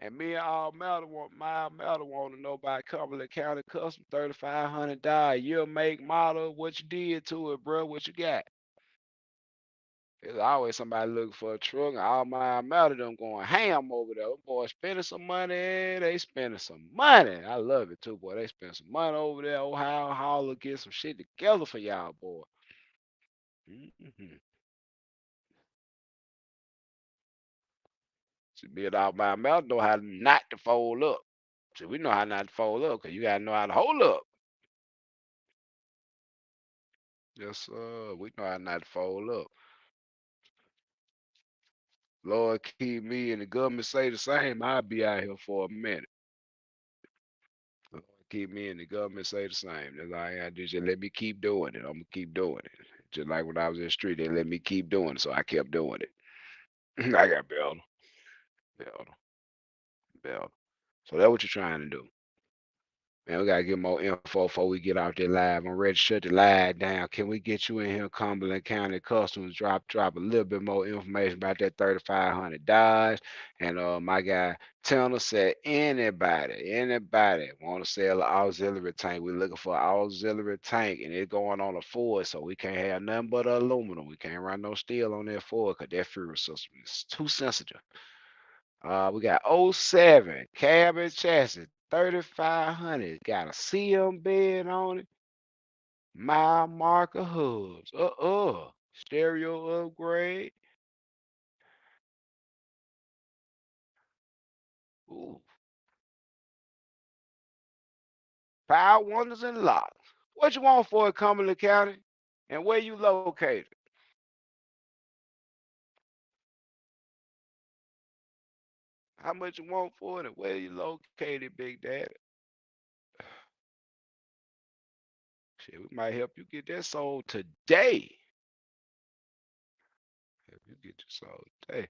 Speaker 1: And me and my Metal want to know about Cumberland County Custom 3,500 year, make, model, what you did to it, bro? What you got? There's always somebody looking for a truck, and all my amount of them going ham over there. Them boys spending some money. They spending some money. I love it too, boy. They spend some money over there. Ohio Holler get some shit together for y'all, boy. Mm-hmm. See, me and all my mouth know how not to fold up. See, we know how not to fold up, cause you gotta know how to hold up. Yes, sir. We know how not to fold up. Lord keep me and the government say the same. I'll be out here for a minute. Lord keep me and the government say the same. That's all I gotta do. Just let me keep doing it. I'm gonna keep doing it. Just like when I was in the street, they let me keep doing it, so I kept doing it. I got better, better, better. So that's what you're trying to do. Man, we gotta get more info before we get out there live. I'm ready to shut the live down. Can we get you in here, Cumberland County Customs? Drop a little bit more information about that 3500 Dodge. And my guy Tanner said anybody want to sell an auxiliary tank? We're looking for an auxiliary tank, and it's going on a Ford, so we can't have nothing but aluminum. We can't run no steel on that Ford because that fuel system is too sensitive. We got '07 cab and chassis, 3500. Got a CM bed on it, mile marker hubs. Stereo upgrade. Ooh, power wonders and locks. What you want for it, Cumberland County? And where you located? How much you want for it and where you located, Big Daddy? Shit, we might help you get that sold today. Help you get your sold today.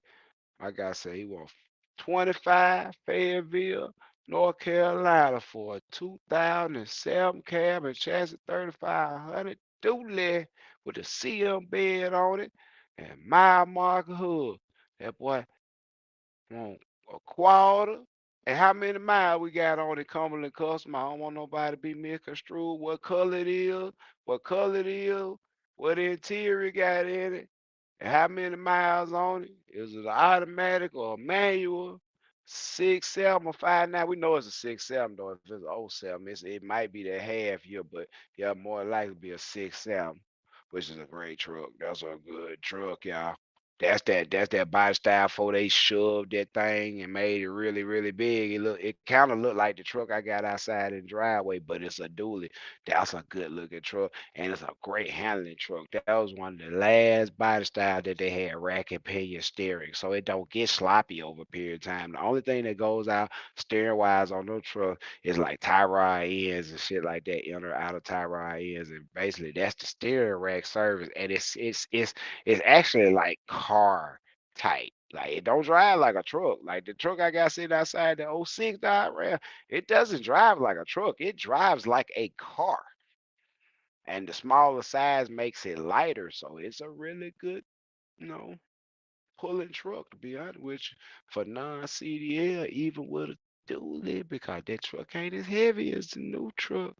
Speaker 1: My guy said he wants 25 Fayetteville, North Carolina for a 2007 cab and chassis 3500 dually with a CM bed on it and mile marker hood. That boy want a quarter. And how many miles we got on it, Cumberland Custom? I don't want nobody to be misconstrued. What color it is, what color it is, what interior got in it. And how many miles on it? Is it an automatic or a manual? 6.7 or 5.9. We know it's a 6.7 though. If it's an '07, it might be that half year, but yeah, more likely be a 6.7, which is a great truck. That's a good truck, y'all. That's that body style before they shoved that thing and made it really, really big. It kind of looked like the truck I got outside in the driveway, but it's a dually. That's a good looking truck. And it's a great handling truck. That was one of the last body style that they had rack and pinion steering, so it don't get sloppy over a period of time. The only thing that goes out steering wise on those truck is like tie rod ends and shit like that, inner outer tie rod ends, and basically that's the steering rack service, and it's actually like car type. Like it don't drive like a truck. Like the truck I got sitting outside the '06 Dodge Ram, it doesn't drive like a truck. It drives like a car, and the smaller size makes it lighter. So it's a really good, you know, pulling truck to be honest with you for non-CDL, even with a dually, because that truck ain't as heavy as the new truck.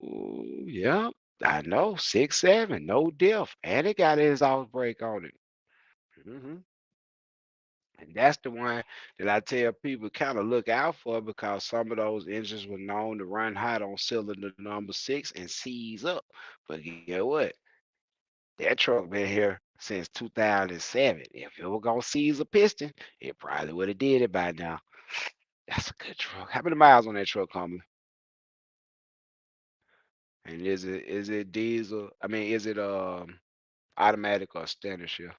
Speaker 1: Ooh, yeah, I know 6.7, no diff, and it got his off brake on it. Hmm. And that's the one that I tell people kind of look out for because some of those engines were known to run hot on cylinder number 6 and seize up. But get what? That truck been here since 2007. If it were gonna seize a piston, it probably would have did it by now. That's a good truck. How many miles on that truck, Comley? And is it diesel? I mean, is it automatic or standard shift?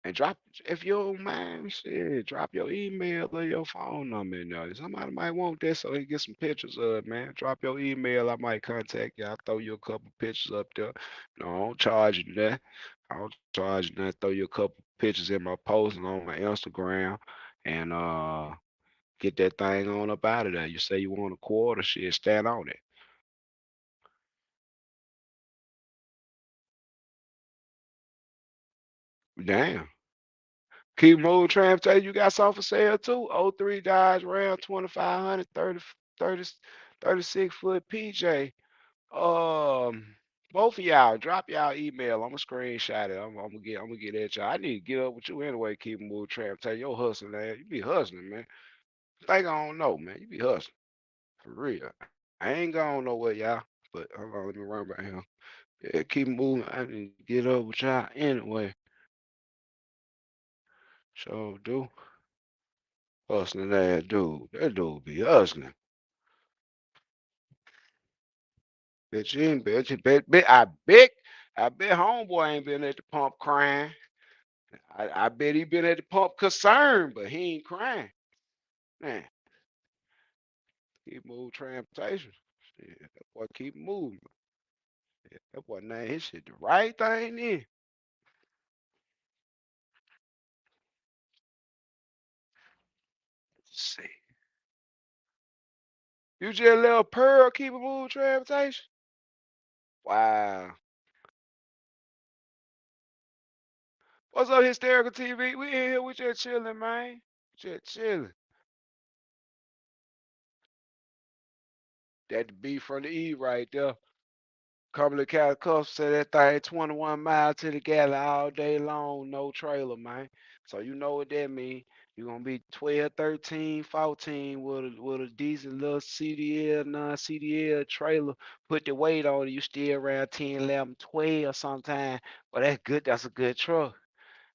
Speaker 1: And drop if you don't mind, shit, drop your email or your phone number in there. Somebody might want that so they get some pictures of it, man. Drop your email, I might contact you. I'll throw you a couple pictures up there. No, I don't charge you that. I don't charge you that. Throw you a couple pictures in my post and on my Instagram and get that thing on up out of there. You say you want a quarter, shit, stand on it. Damn. Keep moving transportation. You got something for sale too? '03 Dodge Ram 2500 30 36 foot PJ. Um, both of y'all, drop y'all email. I'm gonna screenshot it. I'm gonna get at y'all. I need to get up with you anyway. Keep moving, trap. Tell your hustling, man. You be hustling, man. Think I don't know, man. You be hustling for real. I ain't going nowhere, y'all. But hold on, let me run right here. Yeah, keep moving. I need to get up with y'all anyway. So do hustling that dude. That dude be hustling. Bet you ain't bet you bet homeboy ain't been at the pump crying. I bet he been at the pump concerned, but he ain't crying. Man, keep moving transportation. Yeah, that boy keep moving. Yeah, that boy name his shit the right thing then. Let's see. You just let Pearl keep it moving transportation? Wow. What's up, Hysterical TV? We in here, we just chilling, man. Just chilling. That the B from the E right there. Couple of cat cuffs said that thing 21 miles to the gallon all day long, no trailer, man. So you know what that mean. You're gonna be 12, 13, 14 with a decent little CDL, non-CDL trailer. Put the weight on it, you still around 10, 11, 12 sometime. But that's good, that's a good truck.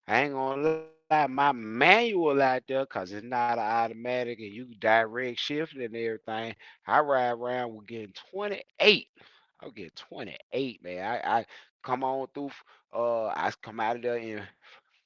Speaker 1: I ain't gonna lie, my manual out there, cause it's not an automatic and you direct shift and everything. I ride around with getting 28. I'll get 28, man. I come on through. I come out of there in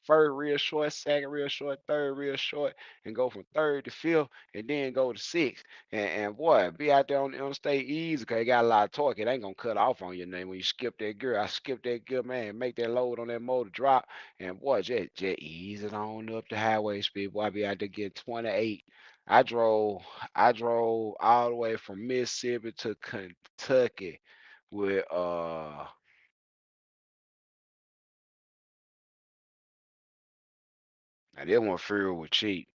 Speaker 1: first real short, second real short, third real short, and go from third to fifth, and then go to sixth. And boy, be out there on the interstate easy, cause it got a lot of torque. It ain't gonna cut off on your name when you skip that gear. I skip that gear, man. Make that load on that motor drop, and boy, just ease it on up the highway speed. Boy, I be out there getting 28. I drove, I drove all the way from Mississippi to Kentucky with now this one fuel was cheap.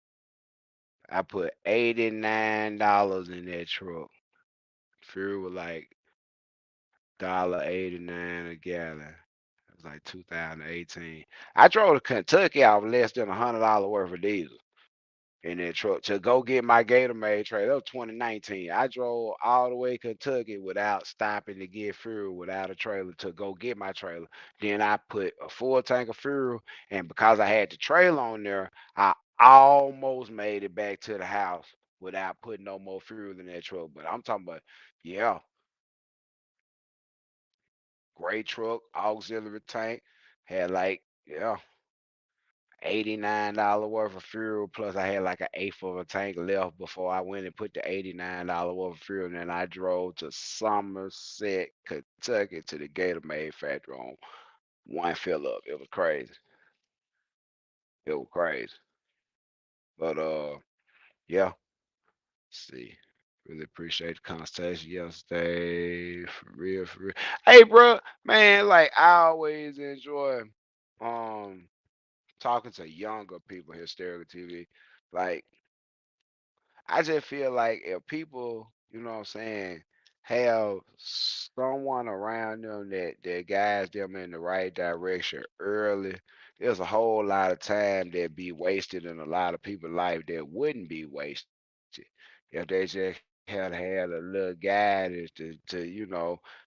Speaker 1: I put $89 in that truck. Fuel was like $1.89 a gallon. It was like 2018. I drove to Kentucky off less than $100 worth of diesel in that truck to go get my Gatorade trailer. That was 2019. I drove all the way to Kentucky without stopping to get fuel without a trailer to go get my trailer. Then I put a full tank of fuel, and because I had the trailer on there, I almost made it back to the house without putting no more fuel in that truck. But I'm talking about, yeah, great truck, auxiliary tank, had like, yeah, $89 worth of fuel, plus I had like an eighth of a tank left before I went and put the $89 worth of fuel. And then I drove to Somerset, Kentucky to the Gatorade factory on one fill up. It was crazy. It was crazy. But yeah, see. Really appreciate the conversation yesterday. For real, for real. Hey, bro, man, like I always enjoy um talking to younger people here, Stereo TV. Like I just feel like if people, you know what I'm saying, have someone around them that guides them in the right direction early, there's a whole lot of time that be wasted in a lot of people's life that wouldn't be wasted if they just had a little guidance to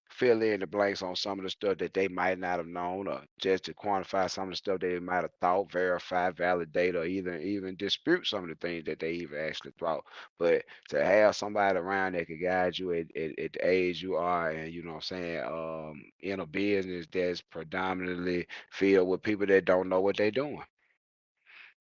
Speaker 1: fill in the blanks on some of the stuff that they might not have known, or just to quantify some of the stuff they might have thought, verify, validate, or even dispute some of the things that they even actually thought. But to have somebody around that can guide you at the age you are, and you know what I'm saying, in a business that's predominantly filled with people that don't know what they're doing.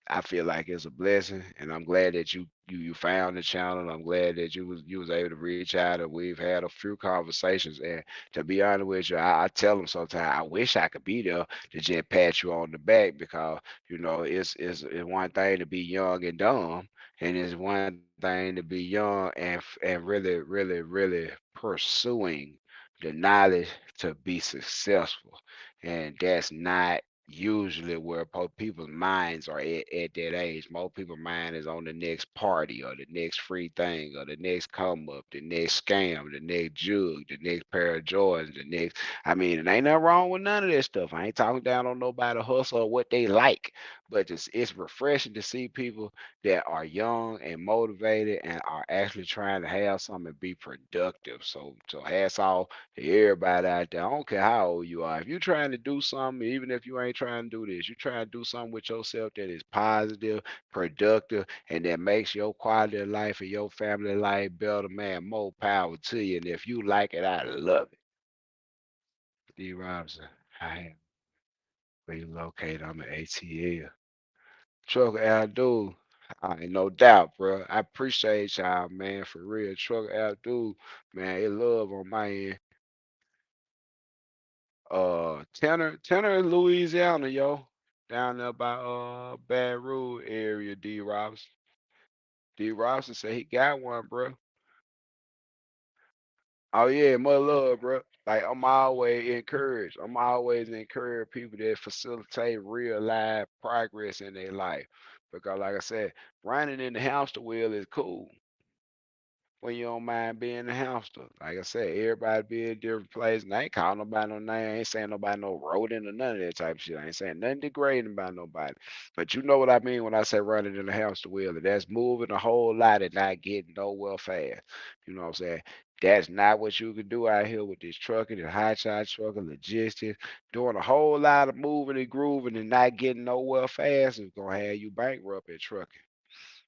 Speaker 1: I feel like it's a blessing, and I'm glad that you found the channel. I'm glad that you was able to reach out, and we've had a few conversations. And to be honest with you, I tell them sometimes I wish I could be there to just pat you on the back, because it's one thing to be young and dumb, and it's one thing to be young and really really really pursuing the knowledge to be successful, and that's not usually where people's minds are at that age. Most people's mind is on the next party or the next free thing or the next come up, the next scam, the next jug, the next pair of Jordans, the next. I mean, it ain't nothing wrong with none of that stuff. I ain't talking down on nobody hustle or what they like, but it's refreshing to see people that are young and motivated and are actually trying to have something and be productive. So hats off to everybody out there. I don't care how old you are. If you're trying to do something, even if you ain't trying to do this, you trying to do something with yourself that is positive, productive, and that makes your quality of life and your family life better, man, more power to you. And if you like it, I love it. D Robinson, I am where you located. I'm an ATL. Trucker Abdul. Ain't no doubt, bro. I appreciate y'all, man, for real. Trucker Abdul, man, it love on my end. Tanner, Louisiana, yo. Down there by Baton Rouge area, D Robinson. D Robinson said he got one, bro. Oh yeah, much love, bro. Like I'm always encourage people that facilitate real life progress in their life. Because like I said, running in the hamster wheel is cool when you don't mind being a hamster. Like I said, everybody be in different places. And I ain't calling nobody no name. I ain't saying nobody no rodent or none of that type of shit. I ain't saying nothing degrading about nobody. But you know what I mean when I say running in the hamster wheel. And that's moving a whole lot and not getting nowhere fast. You know what I'm saying? That's not what you can do out here with this trucking and hotshot trucking, logistics, doing a whole lot of moving and grooving and not getting nowhere fast is gonna have you bankrupt at trucking.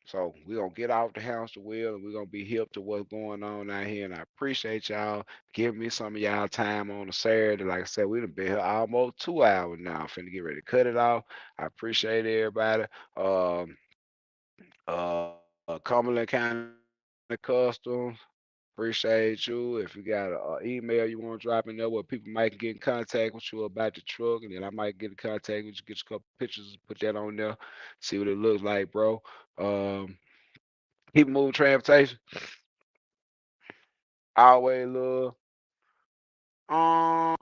Speaker 1: So we're gonna get off the hamster wheel and we're gonna be hip to what's going on out here. And I appreciate y'all giving me some of y'all time on a Saturday. Like I said, we done been here almost 2 hours now. I'm finna get ready to cut it off. I appreciate everybody. Um Cumberland County Customs. Appreciate you. If you got an email you want to drop in there where people might get in contact with you about the truck, and then I might get in contact with you, get you a couple pictures, put that on there, see what it looks like, bro. Um, Keep moving transportation. Always love. Um,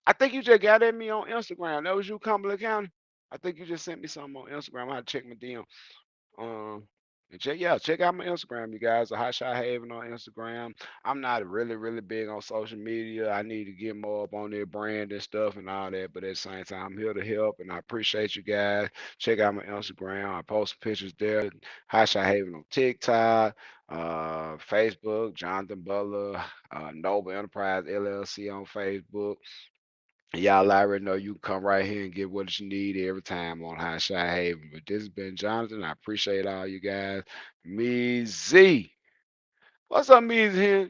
Speaker 1: I think you just got at me on Instagram. That was you, Cumberland County. I think you just sent me something on Instagram. I had to check my DM. Um, and check out my Instagram, you guys. A Hotshot Haven on Instagram. I'm not really big on social media. I need to get more up on their brand and stuff and all that. But at the same time, I'm here to help, and I appreciate you guys. Check out my Instagram. I post pictures there. Hotshot Haven on TikTok, Facebook. Jonathan Butler, Noble Enterprise LLC on Facebook. Y'all already know you can come right here and get what you need every time on High Shot Haven. But this has been Jonathan. I appreciate all you guys. Me Z. What's up, me here?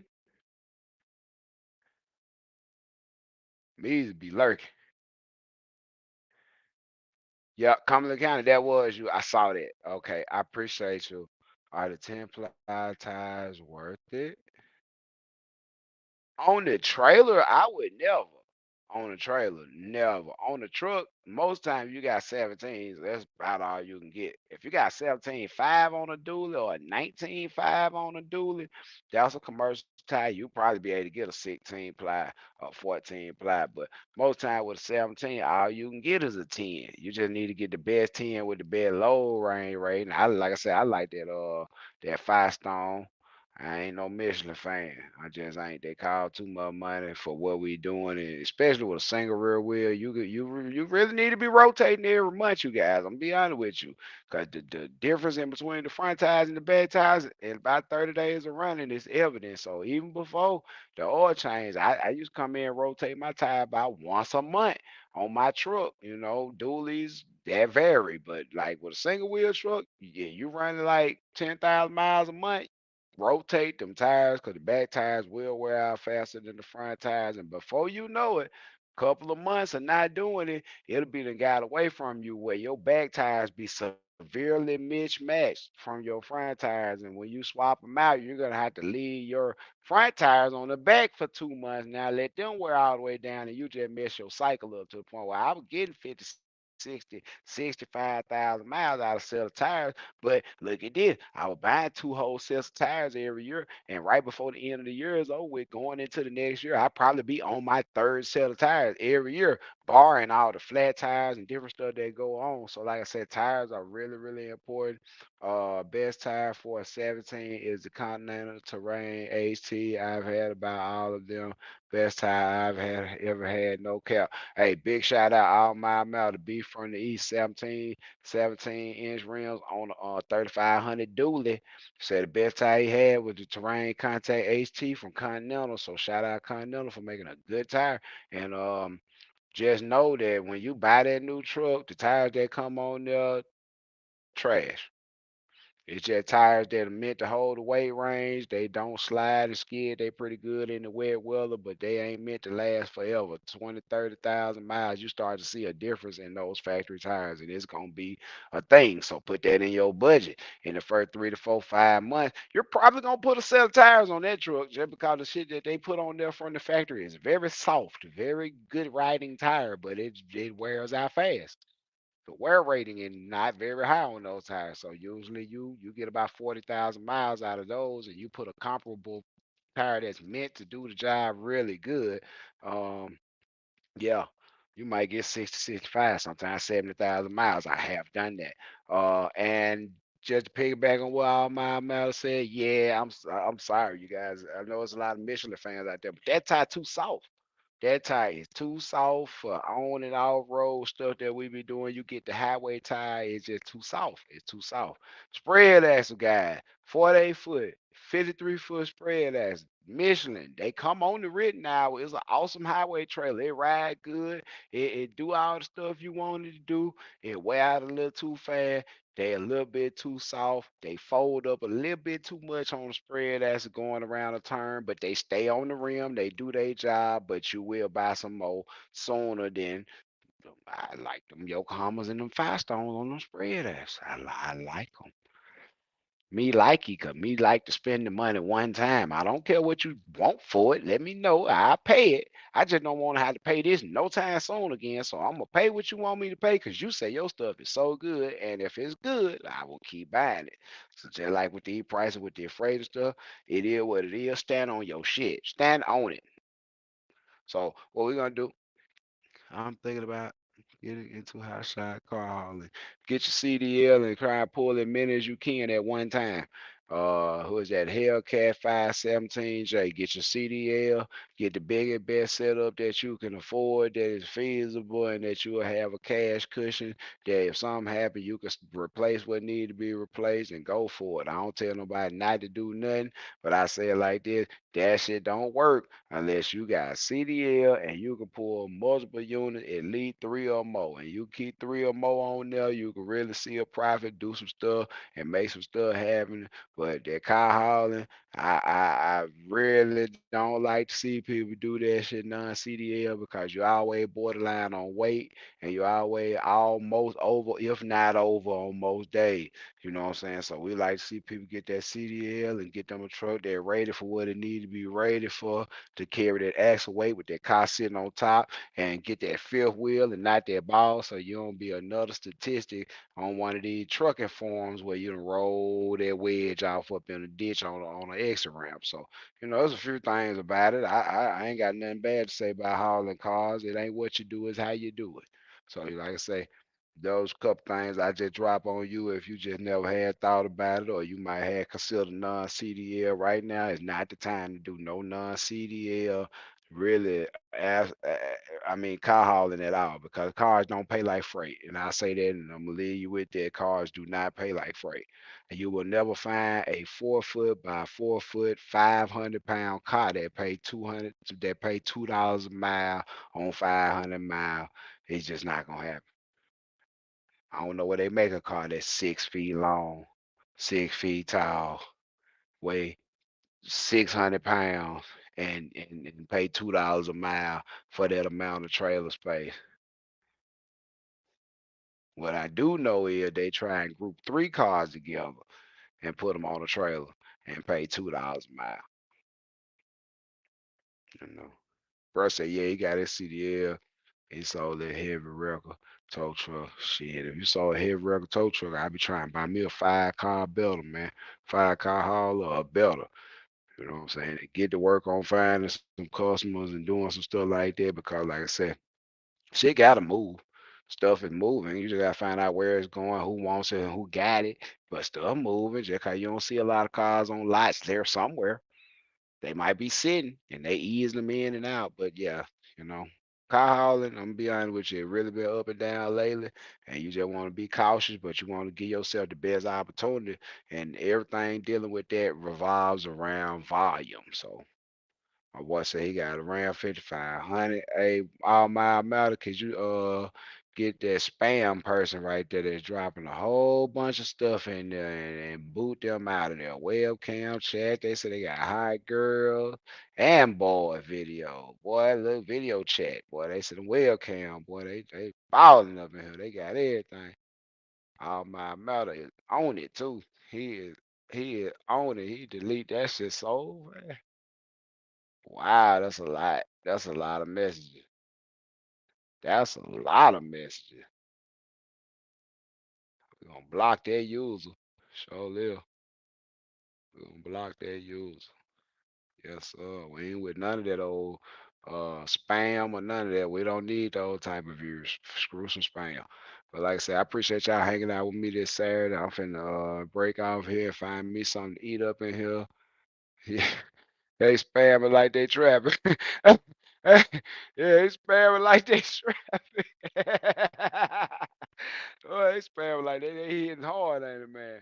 Speaker 1: Me be lurking. Yeah, Cumberland County, that was you. I saw that. Okay, I appreciate you. Are the 10 ply tires worth it? On the trailer, I would never. On the trailer, never. On the truck, most times you got 17s. That's about all you can get. If you got 17.5 on a dually or a 19.5 on a dually, that's a commercial tire. You probably be able to get a 16 ply or 14 ply. But most time with a 17, all you can get is a 10. You just need to get the best 10 with the best load range rating. I like I said, I like that Firestone. I ain't no Michelin fan. I just ain't. They call too much money for what we doing, and especially with a single rear wheel, you really need to be rotating every month, you guys. I'm gonna be honest with you, cause the difference in between the front tires and the back tires in about 30 days of running is evident. So even before the oil change, I used to come in and rotate my tire about once a month on my truck. You know, dualies that vary, but like with a single wheel truck, yeah, you running like 10,000 miles a month. Rotate them tires because the back tires will wear out faster than the front tires. And before you know it, couple of months of not doing it, it'll be the got away from you where your back tires be severely mismatched from your front tires. And when you swap them out, you're gonna have to leave your front tires on the back for 2 months. Now let them wear all the way down and you just mess your cycle up to the point where I was getting 50, 65,000 miles out of set of tires. But look at this. I was buying two whole sets of tires every year. And right before the end of the year is over with, going into the next year, I'll probably be on my third set of tires every year, barring all the flat tires and different stuff that go on. So, like I said, tires are really, really important. Best tire for a 17 is the Continental Terrain HT. I've had about all of them. Best tire I've had ever had, no cap. Hey, big shout out all my mouth to be from the East 17-inch rims on a 3500 dually. Said the best tire he had was the Terrain Contact HT from Continental. So shout out Continental for making a good tire. And just know that when you buy that new truck, the tires that come on there, trash. It's just tires that are meant to hold the weight range. They don't slide and skid. They pretty good in the wet weather, but they ain't meant to last forever. 20, 30,000 miles, you start to see a difference in those factory tires, and it's gonna be a thing. So put that in your budget. In the first 3 to 4, 5 months, you're probably gonna put a set of tires on that truck just because the shit that they put on there from the factory is very soft, very good riding tire, but it wears out fast. The wear rating is not very high on those tires. So usually you get about 40,000 miles out of those, and you put a comparable tire that's meant to do the job really good. Um, yeah, you might get 60, 65, sometimes 70,000 miles. I have done that. And just to piggyback on what all my miles said, yeah, I'm sorry, you guys. I know it's a lot of Michelin fans out there, but that tire too soft. That tire is too soft for on and off road stuff that we be doing. You get the highway tire, it's just too soft. It's too soft. Spread axle guys, 48 foot, 53-foot spread axle. Michelin, they come on the written now. It's an awesome highway trailer. It ride good. It do all the stuff you wanted to do. It wear out a little too fast. They a little bit too soft. They fold up a little bit too much on the spread as going around a turn, but they stay on the rim. They do their job, but you will buy some more sooner than I like them Yokohamas and them Firestones on them spread ass. I like them. Me like it, cause me like to spend the money one time. I don't care what you want for it. Let me know. I'll pay it. I just don't want to have to pay this no time soon again. So I'm gonna pay what you want me to pay because you say your stuff is so good. And if it's good, I will keep buying it. So just like with the prices with the freight stuff, it is what it is. Stand on your shit. Stand on it. So what we're gonna do, I'm thinking about getting into hot shot car hauling. Get your CDL and try and pull as many as you can at one time. Who is that? Hellcat 517J. Get your CDL, get the biggest best setup that you can afford, that is feasible, and that you will have a cash cushion. That if something happen, you can replace what need to be replaced and go for it. I don't tell nobody not to do nothing, but I say it like this: that shit don't work unless you got CDL and you can pull multiple units, at least three or more. And you keep three or more on there, you can really see a profit, do some stuff, and make some stuff happen. But that car hauling, I really don't like to see people do that shit non-CDL because you always borderline on weight and you always almost over, if not over, on most days. You know what I'm saying? So we like to see people get that CDL and get them a truck they're ready for what it need to be rated for, to carry that axle weight with that car sitting on top and get that fifth wheel and not that ball, so you don't be another statistic on one of these trucking forums where you done roll that wedge off up in a ditch on an exit ramp. So, there's a few things about it. I ain't got nothing bad to say about hauling cars. It ain't what you do, it's how you do it. So like I say, those couple things I just drop on you if you just never had thought about it, or you might have considered non-CDL. Right now is not the time to do no non-CDL. Really, I mean, car hauling at all, because cars don't pay like freight. And I say that, and I'm gonna leave you with that. Cars do not pay like freight, and you will never find a 4 foot by 4 foot, 500 pound car that pay $2 a mile on 500 miles. It's just not gonna happen. I don't know where they make a car that's 6 feet long, 6 feet tall, weigh 600 pounds, and pay $2 a mile for that amount of trailer space. What I do know is they try and group three cars together and put them on a trailer and pay $2 a mile. You know, Bro said, yeah, he got his CDL. He sold that heavy record tow truck. Shit, if you sold a heavy record tow truck, I'd be trying to buy me a 5 car belter, man. 5 car hauler or a belter. You know what I'm saying? And get to work on finding some customers and doing some stuff like that because, like I said, shit gotta move. Stuff is moving. You just gotta find out where it's going, who wants it, and who got it. But stuff moving. Just cause you don't see a lot of cars on lots there somewhere. They might be sitting and they easing them in and out. But yeah, you know, car hauling, I'm gonna be honest with you, it really been up and down lately. And you just want to be cautious, but you want to give yourself the best opportunity. And everything dealing with that revolves around volume. So my boy said he got around 5,500. Hey, all my matter, could you get that spam person right there that's dropping a whole bunch of stuff in there and boot them out of there. Webcam chat. They said they got hot girls and boy video. Boy, look video chat. Boy, they said the webcam. Boy, they balling up in here. They got everything. All my matter is on it too. He is on it. He delete that shit so fast. Wow, that's a lot. That's a lot of messages. That's a lot of messages. We're gonna block that user. Sure live. We're gonna block that user. Yes, sir. We ain't with none of that old spam or none of that. We don't need those type of views. Screw some spam. But like I said, I appreciate y'all hanging out with me this Saturday. I'm finna break off here, find me something to eat up in here. Yeah. They spamming like they trapping. Yeah, they spamming like they trapping. Oh, they spamming like they hitting hard, ain't it, man?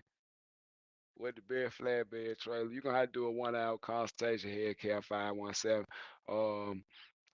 Speaker 1: With the big flatbed trailer. You're gonna have to do a 1 hour consultation here, Cat 517. Um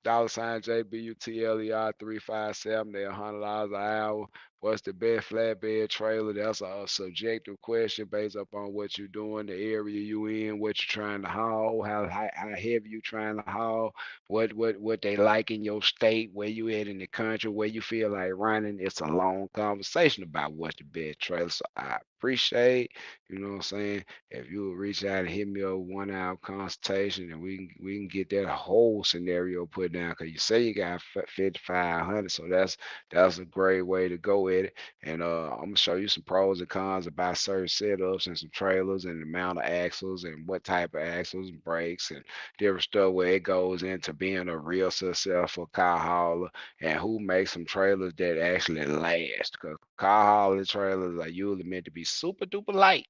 Speaker 1: $ JBUTLER 357. They're $100 an hour. What's the best flatbed trailer? That's a subjective question based upon what you're doing, the area you in, what you're trying to haul, how heavy you trying to haul, what they like in your state, where you at in the country, where you feel like running. It's a long conversation about what's the best trailer. So I appreciate, you know what I'm saying? If you would reach out and hit me up 1 hour consultation, and we can get that whole scenario put down. Cause you say you got 5,500, so that's a great way to go at it. And I'm gonna show you some pros and cons about certain setups and some trailers and the amount of axles and what type of axles and brakes and different stuff where it goes into being a real successful car hauler and who makes some trailers that actually last. Cause car hauler trailers are usually meant to be super duper light,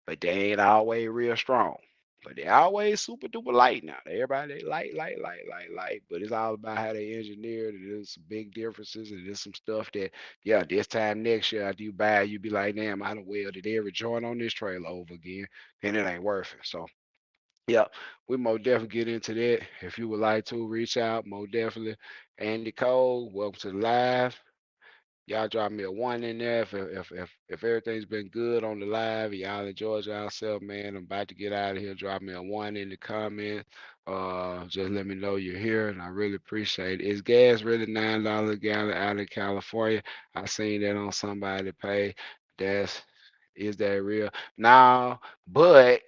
Speaker 1: but they ain't always real strong. But they always super duper light now. Everybody they light. But it's all about how they engineered. And there's some big differences, and there's some stuff that, yeah, this time next year after you buy it, you be like, damn, I done welded every joint on this trailer over again, and it ain't worth it. So yeah, we most definitely get into that. If you would like to reach out, most definitely. Andy Cole, welcome to the live. Y'all drop me a one in there if everything's been good on the live. Y'all enjoyed yourself, man. I'm about to get out of here. Drop me a one in the comment. Just let me know you're here, and I really appreciate it. Is gas really $9 a gallon out in California? I seen that on somebody pay. That's is that real? No, but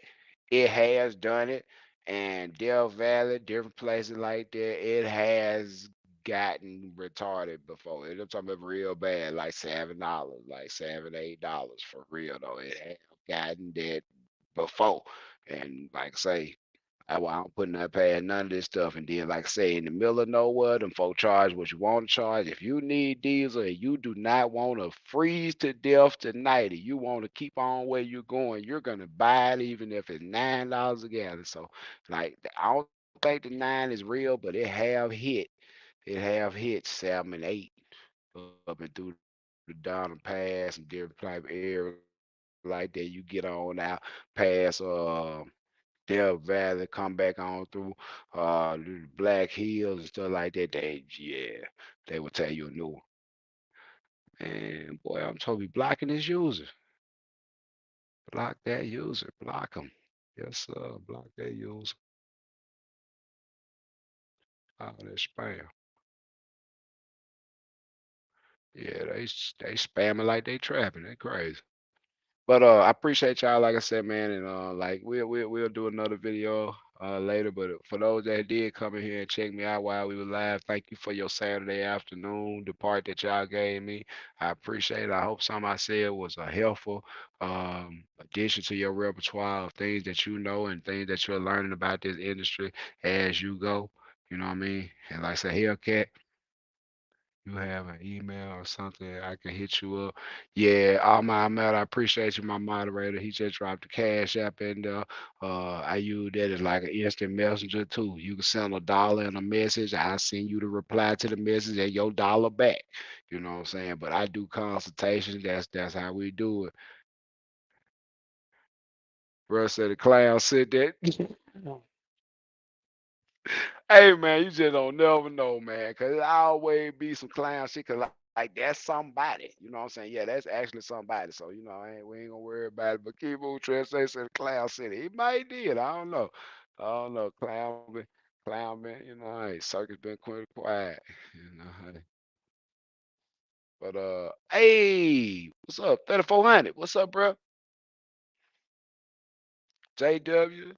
Speaker 1: it has done it. And Death Valley, different places like that, it has gotten retarded before. And I'm talking about real bad, like $7, like $7, $8 for real though. It has gotten that before. And like I say, I don't put nothing past none of this stuff. And then, like I say, in the middle of nowhere, them folk charge what you want to charge. If you need diesel and you do not want to freeze to death tonight, and you want to keep on where you're going, you're gonna buy it even if it's $9 a gallon. So, like, I don't think the nine is real, but it have hit. It have hit 7 and 8 up and through the Donner Pass and different type of area like that. You get on out past Death Valley, come back on through the Black Hills and stuff like that. They will tell you a new one. And boy, I'm told be blocking this user. Block that user. Block them. Yes, sir. Block that user. All that spam. Yeah, they spamming like they trapping. They crazy. But I appreciate y'all, like I said, man, and like we'll do another video later. But for those that did come in here and check me out while we were live, thank you for your Saturday afternoon, the part that y'all gave me. I appreciate it. I hope something I said was a helpful addition to your repertoire of things that you know and things that you're learning about this industry as you go. You know what I mean? And like I said, Hellcat, you have an email or something, I can hit you up. Yeah, my Ahmad, I appreciate you, my moderator. He just dropped the cash app in there. I use that as like an instant messenger too. You can send $1 in a message. I send you the reply to the message and your dollar back. You know what I'm saying? But I do consultations. That's how we do it. Bro said the clown said that. Hey man, you just don't never know, man. Cause it always be some clown shit. Cause like that's somebody. You know what I'm saying? Yeah, that's actually somebody. So you know, we ain't gonna worry about it. But keep on translation to the clown city. He might did. I don't know. I don't know. Clown man. You know, hey, circus been quite quiet. You know, hey. But hey, what's up? 3400. What's up, bro? JW.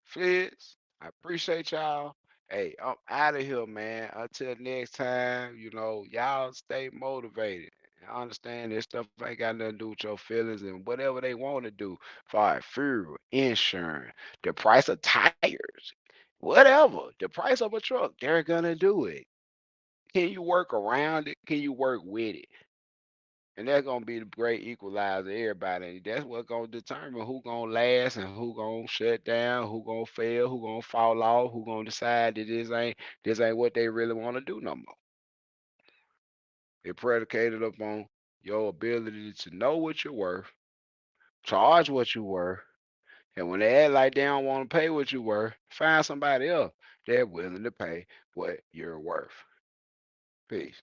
Speaker 1: Fitz, I appreciate y'all. Hey, I'm out of here, man. Until next time, y'all stay motivated. I understand this stuff ain't got nothing to do with your feelings and whatever they want to do. For fuel, insurance, the price of tires, whatever, the price of a truck, they're gonna do it. Can you work around it? Can you work with it? And that's gonna be the great equalizer, everybody. And that's what's gonna determine who gonna last and who gonna shut down, who gonna fail, who gonna fall off, who gonna decide that this ain't what they really want to do no more. It predicated upon your ability to know what you're worth, charge what you're worth, and when they act like they don't want to pay what you're worth, find somebody else that's willing to pay what you're worth. Peace.